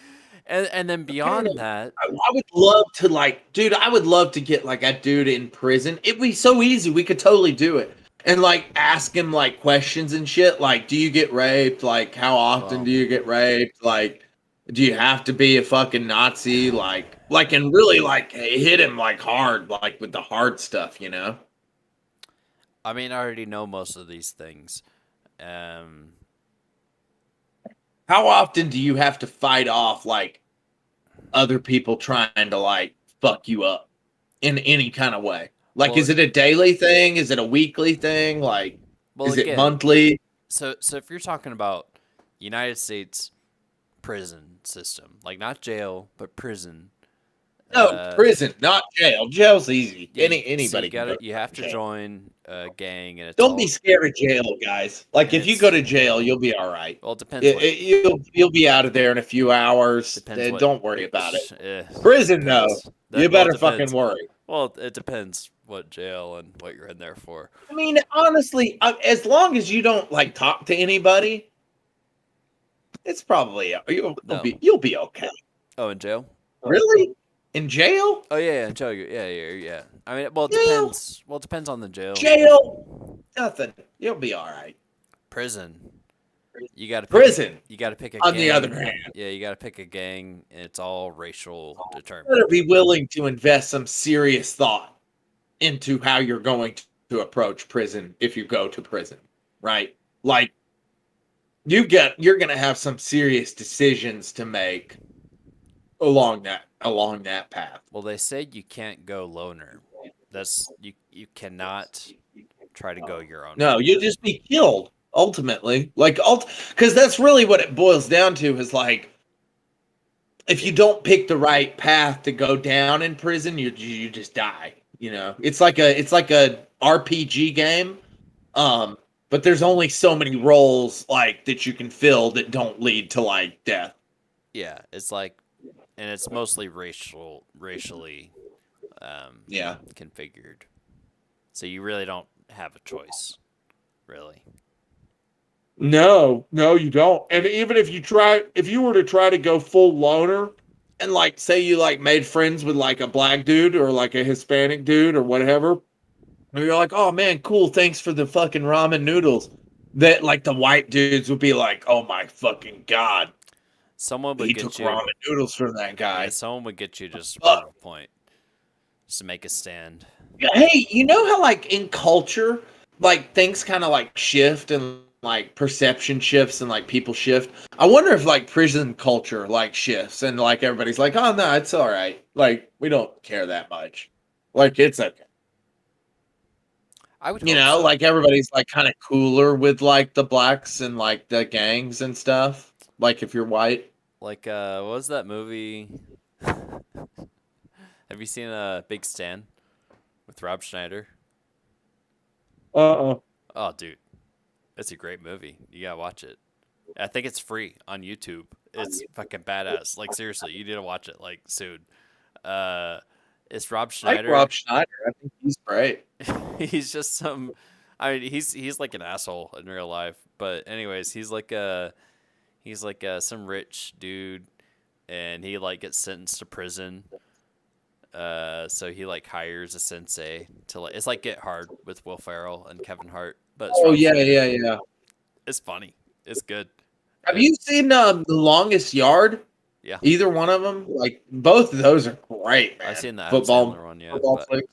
B: and then beyond that,
A: I would love to dude, I would love to get like a dude in prison. It'd be so easy. We could totally do it. And like ask him like questions and shit. Like, do you get raped? Like, how often
B: Well,
A: do you get raped? Like, do you have to be a fucking Nazi? And really like hit him like hard, like with the hard stuff, you know?
B: I mean, I already know most of these things. Um,
A: How often do you have to fight off like other people trying to like fuck you up in any kind of way? Like,
B: Well-
A: is it a daily thing? Is it a weekly thing? Like,
B: well,
A: is it
B: again,
A: monthly?
B: so if you're talking about United States prison system, like not jail, but prison.
A: No, prison, not jail. Jail's easy.
B: Yeah,
A: Anybody can go
B: you have to
A: jail.
B: join a gang, and it's
A: Don't
B: all,
A: be scared of jail, guys. Like, if you
B: It's-
A: go to jail, you'll be all right.
B: well, it depends.
A: You'll be out of there in a few hours.
B: Depends what-
A: Don't worry about it.
B: Eh,
A: Prison, though,
B: depends.
A: you
B: Well,
A: better
B: it depends.
A: fucking worry.
B: Well, it depends what jail and what you're in there for.
A: I mean, honestly, as long as you don't like talk to anybody, it's probably you'll be okay.
B: Oh, in jail?
A: Really? In jail?
B: Oh yeah, in jail. Yeah. I mean, well, it
A: Jail.
B: depends. Well, it depends on the jail.
A: Jail? Nothing. You'll be all right.
B: Prison. You got to
A: Prison.
B: You got to pick a
A: On
B: gang.
A: the other hand,
B: Yeah, you got to pick a gang, and it's all racial
A: you
B: determined.
A: better be willing to invest some serious thought into how you're going to approach prison if you go to prison, right? Like, you're gonna have some serious decisions to make along that path.
B: Well, they said you can't go loner. That's you cannot try to go your own.
A: No, you'll just be killed ultimately. Because that's really what it boils down to is like, if you don't pick the right path to go down in prison, you just die. You know, it's like a RPG game, but there's only so many roles like that you can fill that don't lead to like death.
B: Yeah, it's like, and it's mostly racially
A: Yeah.
B: configured. So you really don't have a choice, really.
A: No, you don't. And even if you were to try to go full loner and like say you like made friends with like a black dude or like a Hispanic dude or whatever, and you're like, oh man, cool, thanks for the fucking ramen noodles. That like the white dudes would be like, oh my fucking god,
B: Someone would
A: he
B: get
A: took
B: you.
A: ramen noodles from that guy.
B: Yeah, someone would get you just to
A: Fuck.
B: prove a point, just to make a stand.
A: Hey, you know how like in culture, like things kind of like shift and like perception shifts and like people shift. I wonder if like prison culture like shifts and like everybody's like, oh no, it's all right. Like we don't care that much. Like it's okay.
B: I would
A: You
B: hope
A: know,
B: so.
A: like everybody's like kind of cooler with like the blacks and like the gangs and stuff. Like if you're white.
B: Like, what was that movie? Have you seen Big Stan with Rob Schneider?
A: Uh-uh.
B: Oh, dude, it's a great movie. You gotta watch it. I think it's free on YouTube. It's fucking badass. Like seriously, you need to watch it like soon. Uh, it's Rob
A: I like
B: Schneider.
A: Rob Schneider. I think he's great.
B: He's just some. I mean, he's like an asshole in real life. But anyways, he's like some rich dude, and he like gets sentenced to prison. So he like hires a sensei to like it's like Get Hard with Will Ferrell and Kevin Hart, but it's
A: Oh
B: Rob
A: yeah,
B: Schneider.
A: yeah.
B: It's funny. It's good.
A: Have you seen The Longest Yard?
B: Yeah.
A: Either one of them? Like both of those are great, man.
B: I've seen the Adam
A: football,
B: Sandler one, yeah.
A: football
B: But
A: flicks.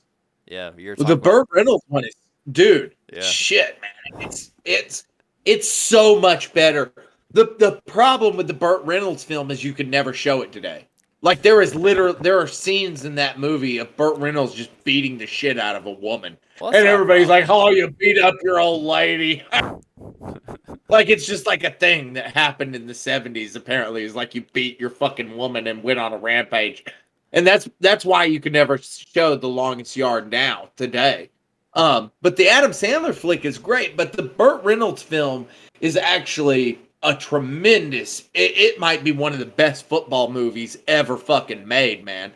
B: yeah, you're
A: Well,
B: talking
A: the Burt Reynolds one is, dude,
B: Yeah.
A: shit, man. It's so much better. The problem with the Burt Reynolds film is you could never show it today. Like there are scenes in that movie of Burt Reynolds just beating the shit out of a woman,
B: Well, that's
A: and
B: not a
A: everybody's
B: problem.
A: like, "Oh, you beat up your old lady." Like it's just like a thing that happened in the 70s. Apparently, is like you beat your fucking woman and went on a rampage, and that's why you could never show The Longest Yard now today. But the Adam Sandler flick is great, but the Burt Reynolds film is actually a tremendous. It might be one of the best football movies ever fucking made, man.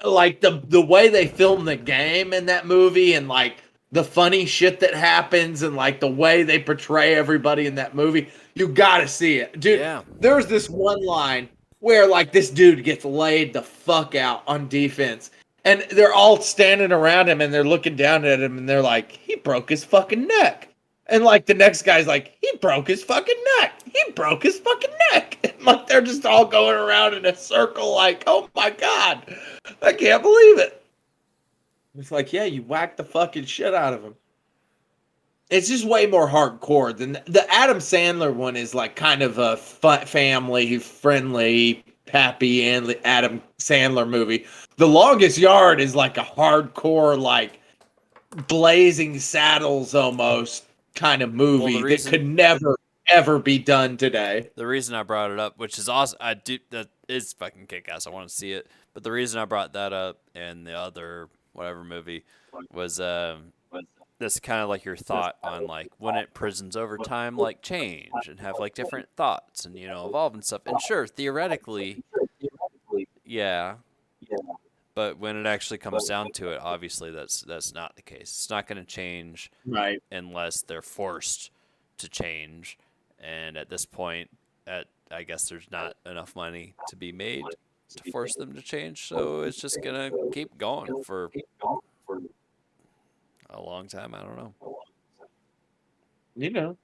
A: Like the way they film the game in that movie, and like the funny shit that happens, and like the way they portray everybody in that movie, you gotta see it, dude.
B: Yeah.
A: There's this one line where like this dude gets laid the fuck out on defense. And they're all standing around him and they're looking down at him and they're like, he broke his fucking neck. And like the next guy's like, he broke his fucking neck. He broke his fucking neck. And like they're just all going around in a circle like, oh my God, I can't believe it. It's like, yeah, you whacked the fucking shit out of him. It's just way more hardcore than the Adam Sandler one is like kind of a family friendly, happy Adam Sandler movie. The Longest Yard is like a hardcore, like Blazing Saddles almost kind of movie that could never ever be done today.
B: The reason I brought it up, which is awesome, that is fucking kick ass. I want to see it. But the reason I brought that up and the other whatever movie was this kind of like your thought on like wouldn't prisons over time like change and have like different thoughts and evolve and stuff. And sure, theoretically, yeah. But when it actually comes down to it, obviously that's not the case. It's not going to change
A: Right.
B: unless they're forced to change. And at this point, I guess there's not enough money to be made to force them to change. So it's just going to keep going for a long time. I don't know.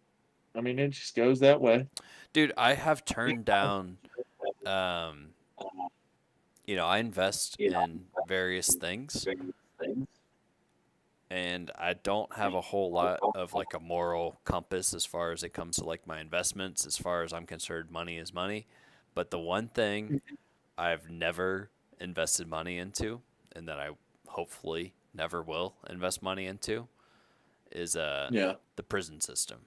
A: I mean, it just goes that way.
B: Dude, I have turned down, I invest in various things. And I don't have a whole lot of like a moral compass as far as it comes to like my investments. As far as I'm concerned, money is money. But the one thing I've never invested money into, and that I hopefully never will invest money into, is the prison system.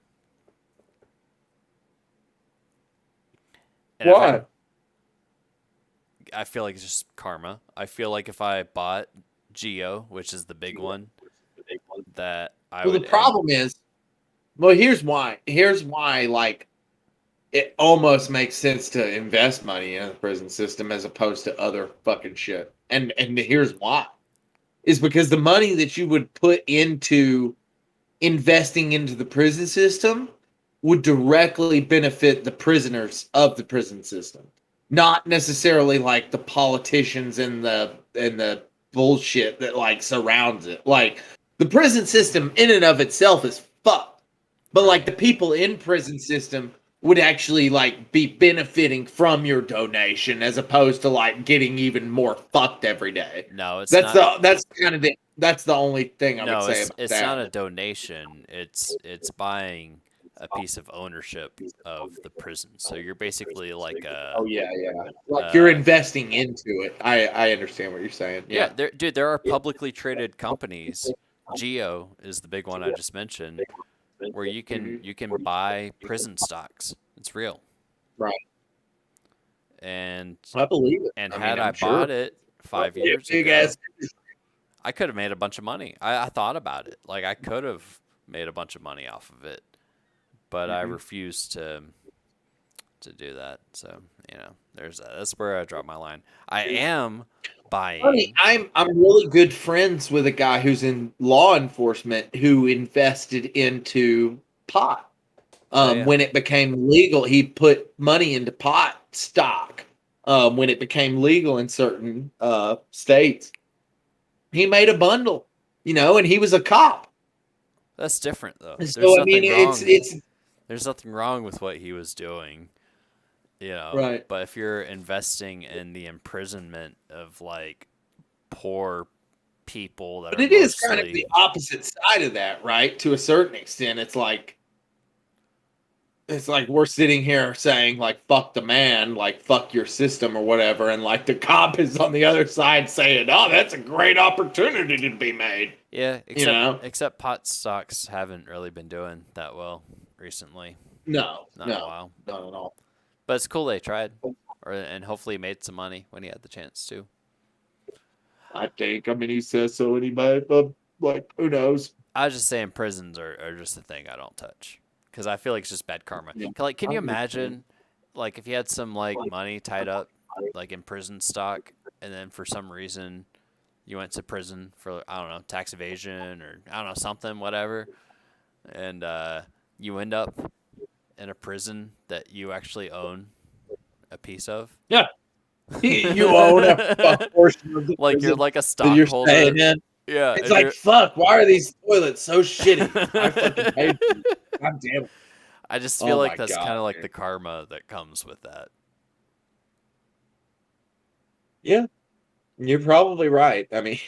B: And
A: Why?
B: I feel like it's just karma. I feel like if I bought Geo, which is the big one, that I would.
A: The problem is, here's why. Here's why, like, it almost makes sense to invest money in the prison system as opposed to other fucking shit. And here's why. Is because the money that you would put into investing into the prison system would directly benefit the prisoners of the prison system. Not necessarily like the politicians and the bullshit that like surrounds it. Like the prison system in and of itself is fucked. But like the people in prison system would actually like be benefiting from your donation as opposed to like getting even more fucked every day.
B: No, it's
A: that's
B: not.
A: That's the only thing I would say about
B: it's
A: that.
B: not a donation. It's buying a piece of ownership of the prison. So you're basically like a
A: Oh yeah, yeah. Like you're
B: uh,
A: investing into it. I understand what you're saying.
B: yeah,
A: Yeah.
B: there are publicly traded companies. Geo is the big one I just mentioned, where
A: Mhm.
B: you can buy prison stocks. It's real.
A: Right.
B: And
A: I believe it.
B: and
A: I mean,
B: had I
A: I'm sure.
B: bought it
A: Probably a
B: 5 years
A: big
B: ago,
A: ass.
B: I could have made a bunch of money. I thought about it. Like I could have made a bunch of money off of it, but I
A: Mhm.
B: refused to do that. So, there's that. That's where I draw my line. I am
A: Funny,
B: buying.
A: I'm really good friends with a guy who's in law enforcement who invested into pot.
B: Oh yeah.
A: When it became legal, he put money into pot stock. When it became legal in certain states, he made a bundle, and he was a cop.
B: That's different though.
A: And
B: There's
A: so I mean,
B: nothing wrong.
A: it's
B: There's nothing wrong with what he was doing,
A: right.
B: but if you're investing in the imprisonment of like poor people that
A: But
B: are
A: it is kind of
B: mostly
A: the opposite side of that, right? To a certain extent, it's like we're sitting here saying like fuck the man, like fuck your system or whatever, and like the cop is on the other side saying, "Oh, that's a great opportunity to be made."
B: yeah,
A: You
B: except
A: know?
B: except pot stocks haven't really been doing that well recently.
A: No,
B: Not in a
A: no,
B: while.
A: not at all.
B: But it's cool they tried, and hopefully made some money when he had the chance to.
A: I think. I mean, he says so, and he might, but like, who knows?
B: I was just saying prisons are just a thing I don't touch because I feel like it's just bad karma.
A: Yeah.
B: Like, can
A: I
B: you
A: understand.
B: imagine, like, if you had some like money tied up, like in prison stock, and then for some reason you went to prison for I don't know tax evasion or I don't know something whatever, and you end up in a prison that you actually own a piece of.
A: Yeah, you own a portion of the
B: Like you're
A: prison
B: like a
A: that you're
B: stockholder.
A: staying in.
B: Yeah,
A: It's
B: and
A: like,
B: you're
A: fuck, why are these toilets so shitty? I fucking paid for them. God damn it.
B: I just feel
A: Oh
B: like
A: my
B: that's
A: god,
B: kind of like
A: man.
B: the karma that comes with that.
A: Yeah, you're probably right. I mean,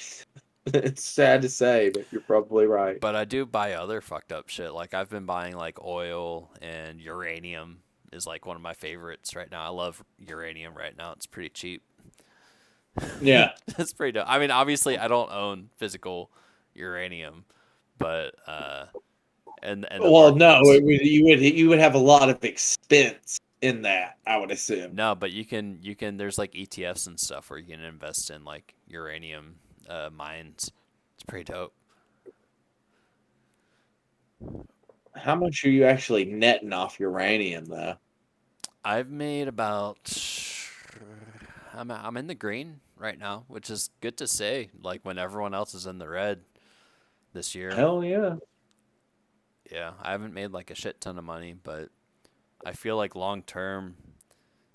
A: it's sad to say, but you're probably right.
B: But I do buy other fucked up shit. Like I've been buying like oil and uranium is like one of my favorites right now. I love uranium right now. It's pretty cheap.
A: Yeah.
B: It's pretty dope. I mean, obviously I don't own physical uranium, but and the
A: Well, no,
B: markets.
A: you would have a lot of expense in that, I would assume.
B: No, but you can there's like ETFs and stuff where you can invest in like uranium mines. It's pretty dope.
A: How much are you actually netting off uranium, though?
B: I've made about I'm in the green right now, which is good to say. Like when everyone else is in the red this year.
A: Hell yeah.
B: Yeah, I haven't made like a shit ton of money, but I feel like long term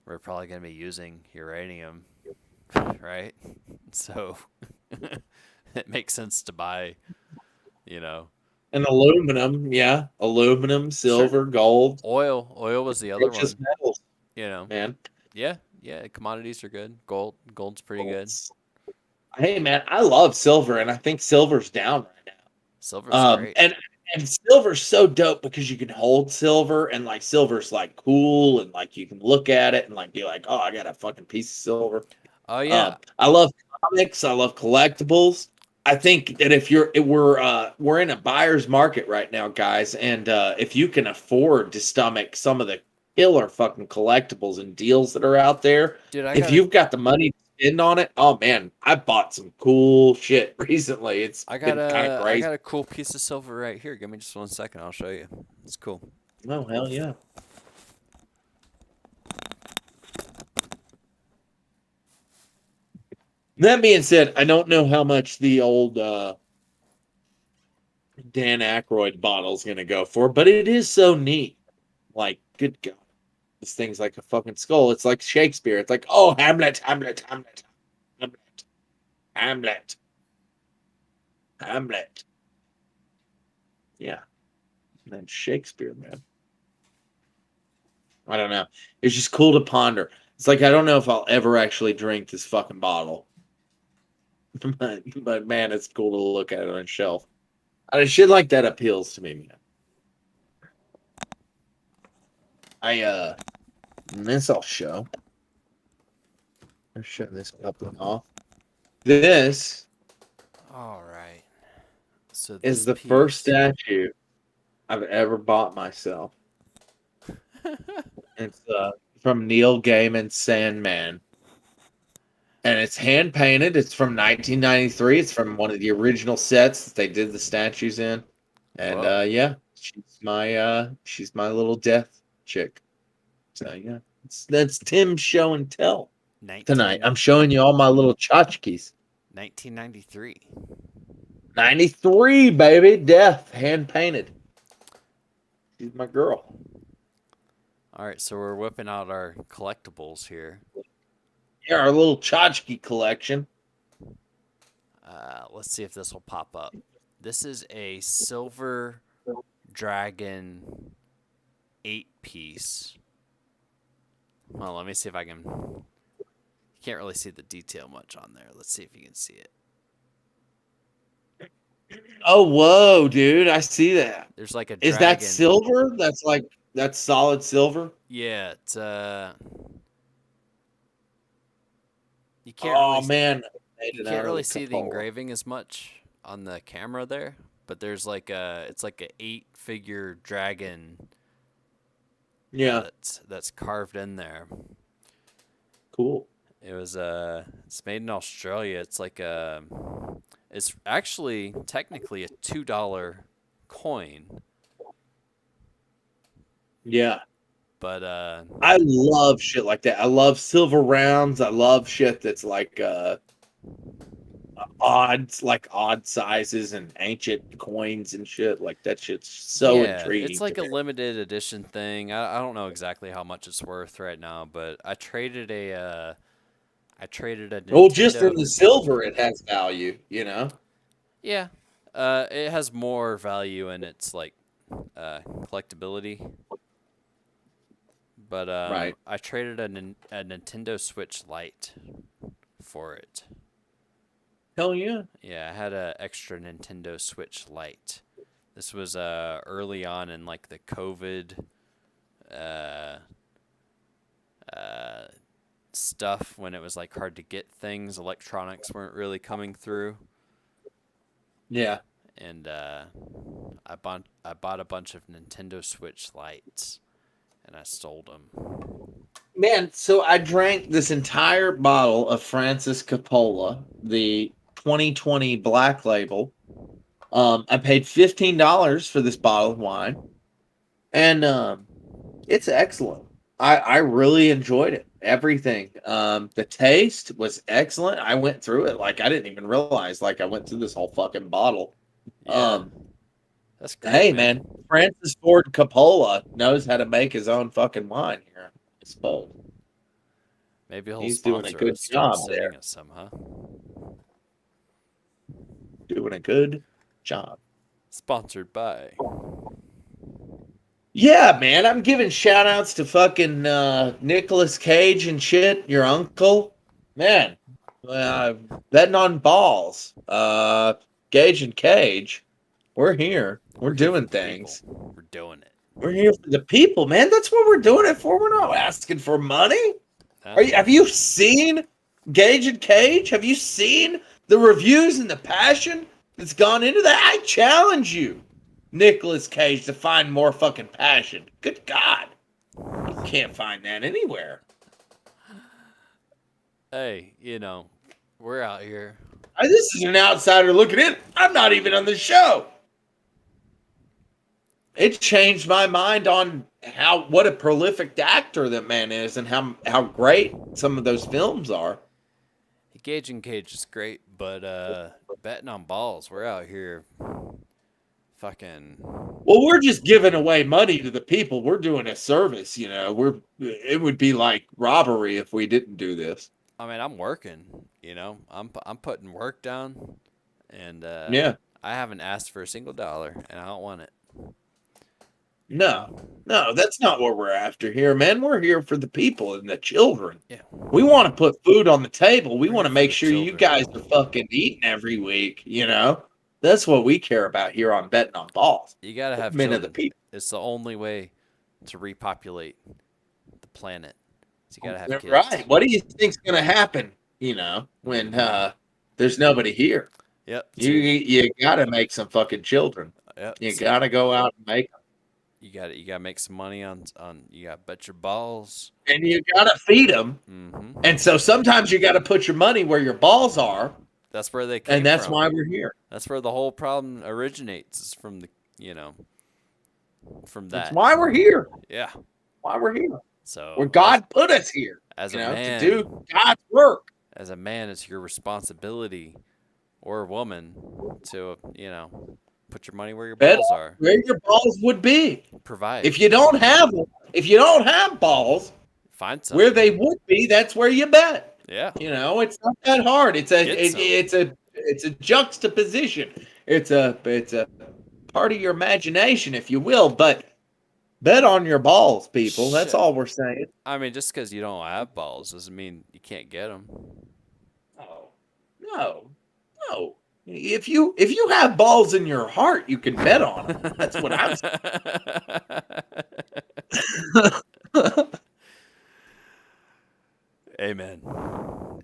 B: we're probably going to be using uranium, right? So it makes sense to buy, you know.
A: And aluminum, yeah. Aluminum,
B: Certain
A: silver, gold,
B: oil was the other
A: precious
B: one,
A: metals,
B: you know.
A: man.
B: Yeah, yeah, commodities are good. Gold's pretty good.
A: Hey, man, I love silver, and I think silver's down right now.
B: Silver's great.
A: And silver's so dope because you can hold silver, and like silver's like cool, and like you can look at it and like be like, oh, I got a fucking piece of silver.
B: Oh yeah.
A: I love comics. I love collectibles. I think that we're in a buyer's market right now, guys, and if you can afford to stomach some of the killer fucking collectibles and deals that are out there,
B: Dude, I
A: if
B: got a
A: you've got the money to spend on it, oh man, I bought some cool shit recently. It's
B: I got
A: been kind of
B: a I
A: crazy.
B: got a cool piece of silver right here. Give me just 1 second. I'll show you. It's cool.
A: Oh hell yeah! That being said, I don't know how much the old Dan Aykroyd bottle is going to go for, but it is so neat. Like, good God. This thing's like a fucking skull. It's like Shakespeare. It's like, oh, Hamlet, Hamlet, Hamlet, Hamlet, Hamlet, Hamlet. Yeah. And then Shakespeare, man. I don't know. It's just cool to ponder. It's like, I don't know if I'll ever actually drink this fucking bottle. But man, it's cool to look at it on a shelf. Shit like that appeals to me, man. this I'll show. I'll show this couple off. This
B: All right. So
A: is
B: this
A: the first
B: piece-
A: statue I've ever bought myself. It's from Neil Gaiman's Sandman. And it's hand painted. It's from 1993. It's from one of the original sets that they did the statues in. And
B: Whoa.
A: yeah, she's my little death chick. So yeah, that's Tim's show and tell
B: 19
A: tonight. I'm showing you all my little tchotchkes.
B: 1993.
A: 93, baby, death, hand painted. She's my girl.
B: All right, so we're whipping out our collectibles here.
A: Yeah, our little tchotchke collection.
B: Let's see if this will pop up. This is a silver dragon 8-piece. Well, let me see if I can. You can't really see the detail much on there. Let's see if you can see it.
A: Oh, whoa, dude! I see that.
B: There's like a
A: Is
B: dragon.
A: that silver? That's solid silver.
B: Yeah, it's you can't
A: Oh
B: really
A: man,
B: you can't really see the engraving as much on the camera there, but there's like it's like a 8-figure dragon
A: Yeah,
B: that's carved in there.
A: cool.
B: It was it's made in Australia. It's like it's actually technically a $2 coin,
A: Yeah,
B: but
A: I love shit like that. I love silver rounds. I love shit that's like odd sizes and ancient coins and shit. Like that shit's so
B: yeah,
A: intriguing.
B: it's like
A: to
B: a
A: me.
B: limited edition thing. I don't know exactly how much it's worth right now, but I traded a
A: Well, just
B: Nintendo.
A: from the silver, it has value. You know.
B: Yeah, it has more value in its like collectability. But
A: Right.
B: I traded a Nintendo Switch Lite for it.
A: Hell yeah.
B: Yeah, I had a extra Nintendo Switch Lite. This was early on in like the COVID stuff when it was like hard to get things. Electronics weren't really coming through,
A: Yeah.
B: and I bought a bunch of Nintendo Switch Lites, and I sold them.
A: Man, so I drank this entire bottle of Francis Coppola, the 2020 Black Label. I paid $15 for this bottle of wine, and it's excellent. I really enjoyed it. Everything. The taste was excellent. I went through it like I didn't even realize like I went through this whole fucking bottle.
B: Yeah, that's great.
A: Hey man, Francis Ford Coppola knows how to make his own fucking wine here, I suppose.
B: Maybe he'll
A: He's doing a
B: sponsor
A: good
B: us, start
A: job there.
B: sending us some, huh?
A: Doing a good job.
B: Sponsored by.
A: Yeah, man, I'm giving shout outs to fucking Nicolas Cage and shit, your uncle. Man, betting on balls. Gage and Cage, we're here. We're doing things.
B: We're doing it.
A: We're here for the people, man. That's what we're doing it for. We're not asking for money. Have you seen Gage and Cage? Have you seen the reviews and the passion that's gone into that? I challenge you, Nicolas Cage, to find more fucking passion. Good God. You can't find that anywhere.
B: Hey, we're out here.
A: This is an outsider looking in. I'm not even on the show. It changed my mind on what a prolific actor that man is and how great some of those films are.
B: Gage and Cage is great, but betting on balls, we're out here fucking.
A: Well, we're just giving away money to the people. We're doing a service, it would be like robbery if we didn't do this.
B: I mean, I'm working, I'm putting work down, and
A: Yeah.
B: I haven't asked for a single dollar, and I don't want it.
A: No, that's not what we're after here, man. We're here for the people and the children.
B: Yeah.
A: We want to put food on the table. We
B: We're
A: want to
B: here for
A: make
B: the
A: sure you
B: children.
A: guys are fucking eating every week, That's what we care about here on Betting on Balls.
B: You gotta have
A: Men
B: children.
A: of the people.
B: It's the only way to repopulate the planet. So you gotta have kids.
A: Right. What do you think's gonna happen? When there's nobody here.
B: Yep.
A: You gotta make some fucking children.
B: Yep.
A: You gotta go out and make them.
B: You gotta make some money on you gotta bet your balls.
A: And you gotta feed them.
B: Mm-hmm.
A: And so sometimes you gotta put your money where your balls are.
B: That's where they came
A: And that's
B: from.
A: why we're here.
B: That's where the whole problem originates. Is from the from that.
A: That's why we're here.
B: Yeah.
A: Why we're here.
B: So
A: Where God put us here.
B: as a
A: To
B: man,
A: do God's work.
B: as a man, it's your responsibility, or a woman, to put your money where your
A: Bet
B: balls are.
A: Where your balls would be.
B: Provide.
A: If you don't have balls,
B: Find some.
A: where they would be, that's where you bet.
B: Yeah.
A: It's not that hard. It's a juxtaposition. It's a part of your imagination, if you will. But bet on your balls, people. That's
B: Shit.
A: all we're saying.
B: I mean, just because you don't have balls doesn't mean you can't get them.
A: No. If you have balls in your heart, you can bet on them. That's what I'm saying.
B: Amen.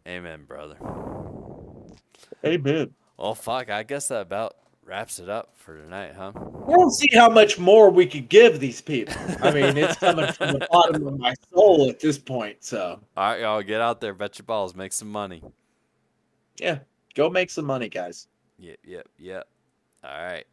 B: Amen, brother.
A: Amen.
B: Well, fuck. I guess that about wraps it up for tonight, huh?
A: I don't see how much more we could give these people. I mean, it's coming from the bottom of my soul at this point. So,
B: All right, y'all, get out there, bet your balls, make some money.
A: yeah, go make some money, guys.
B: Yep. All right.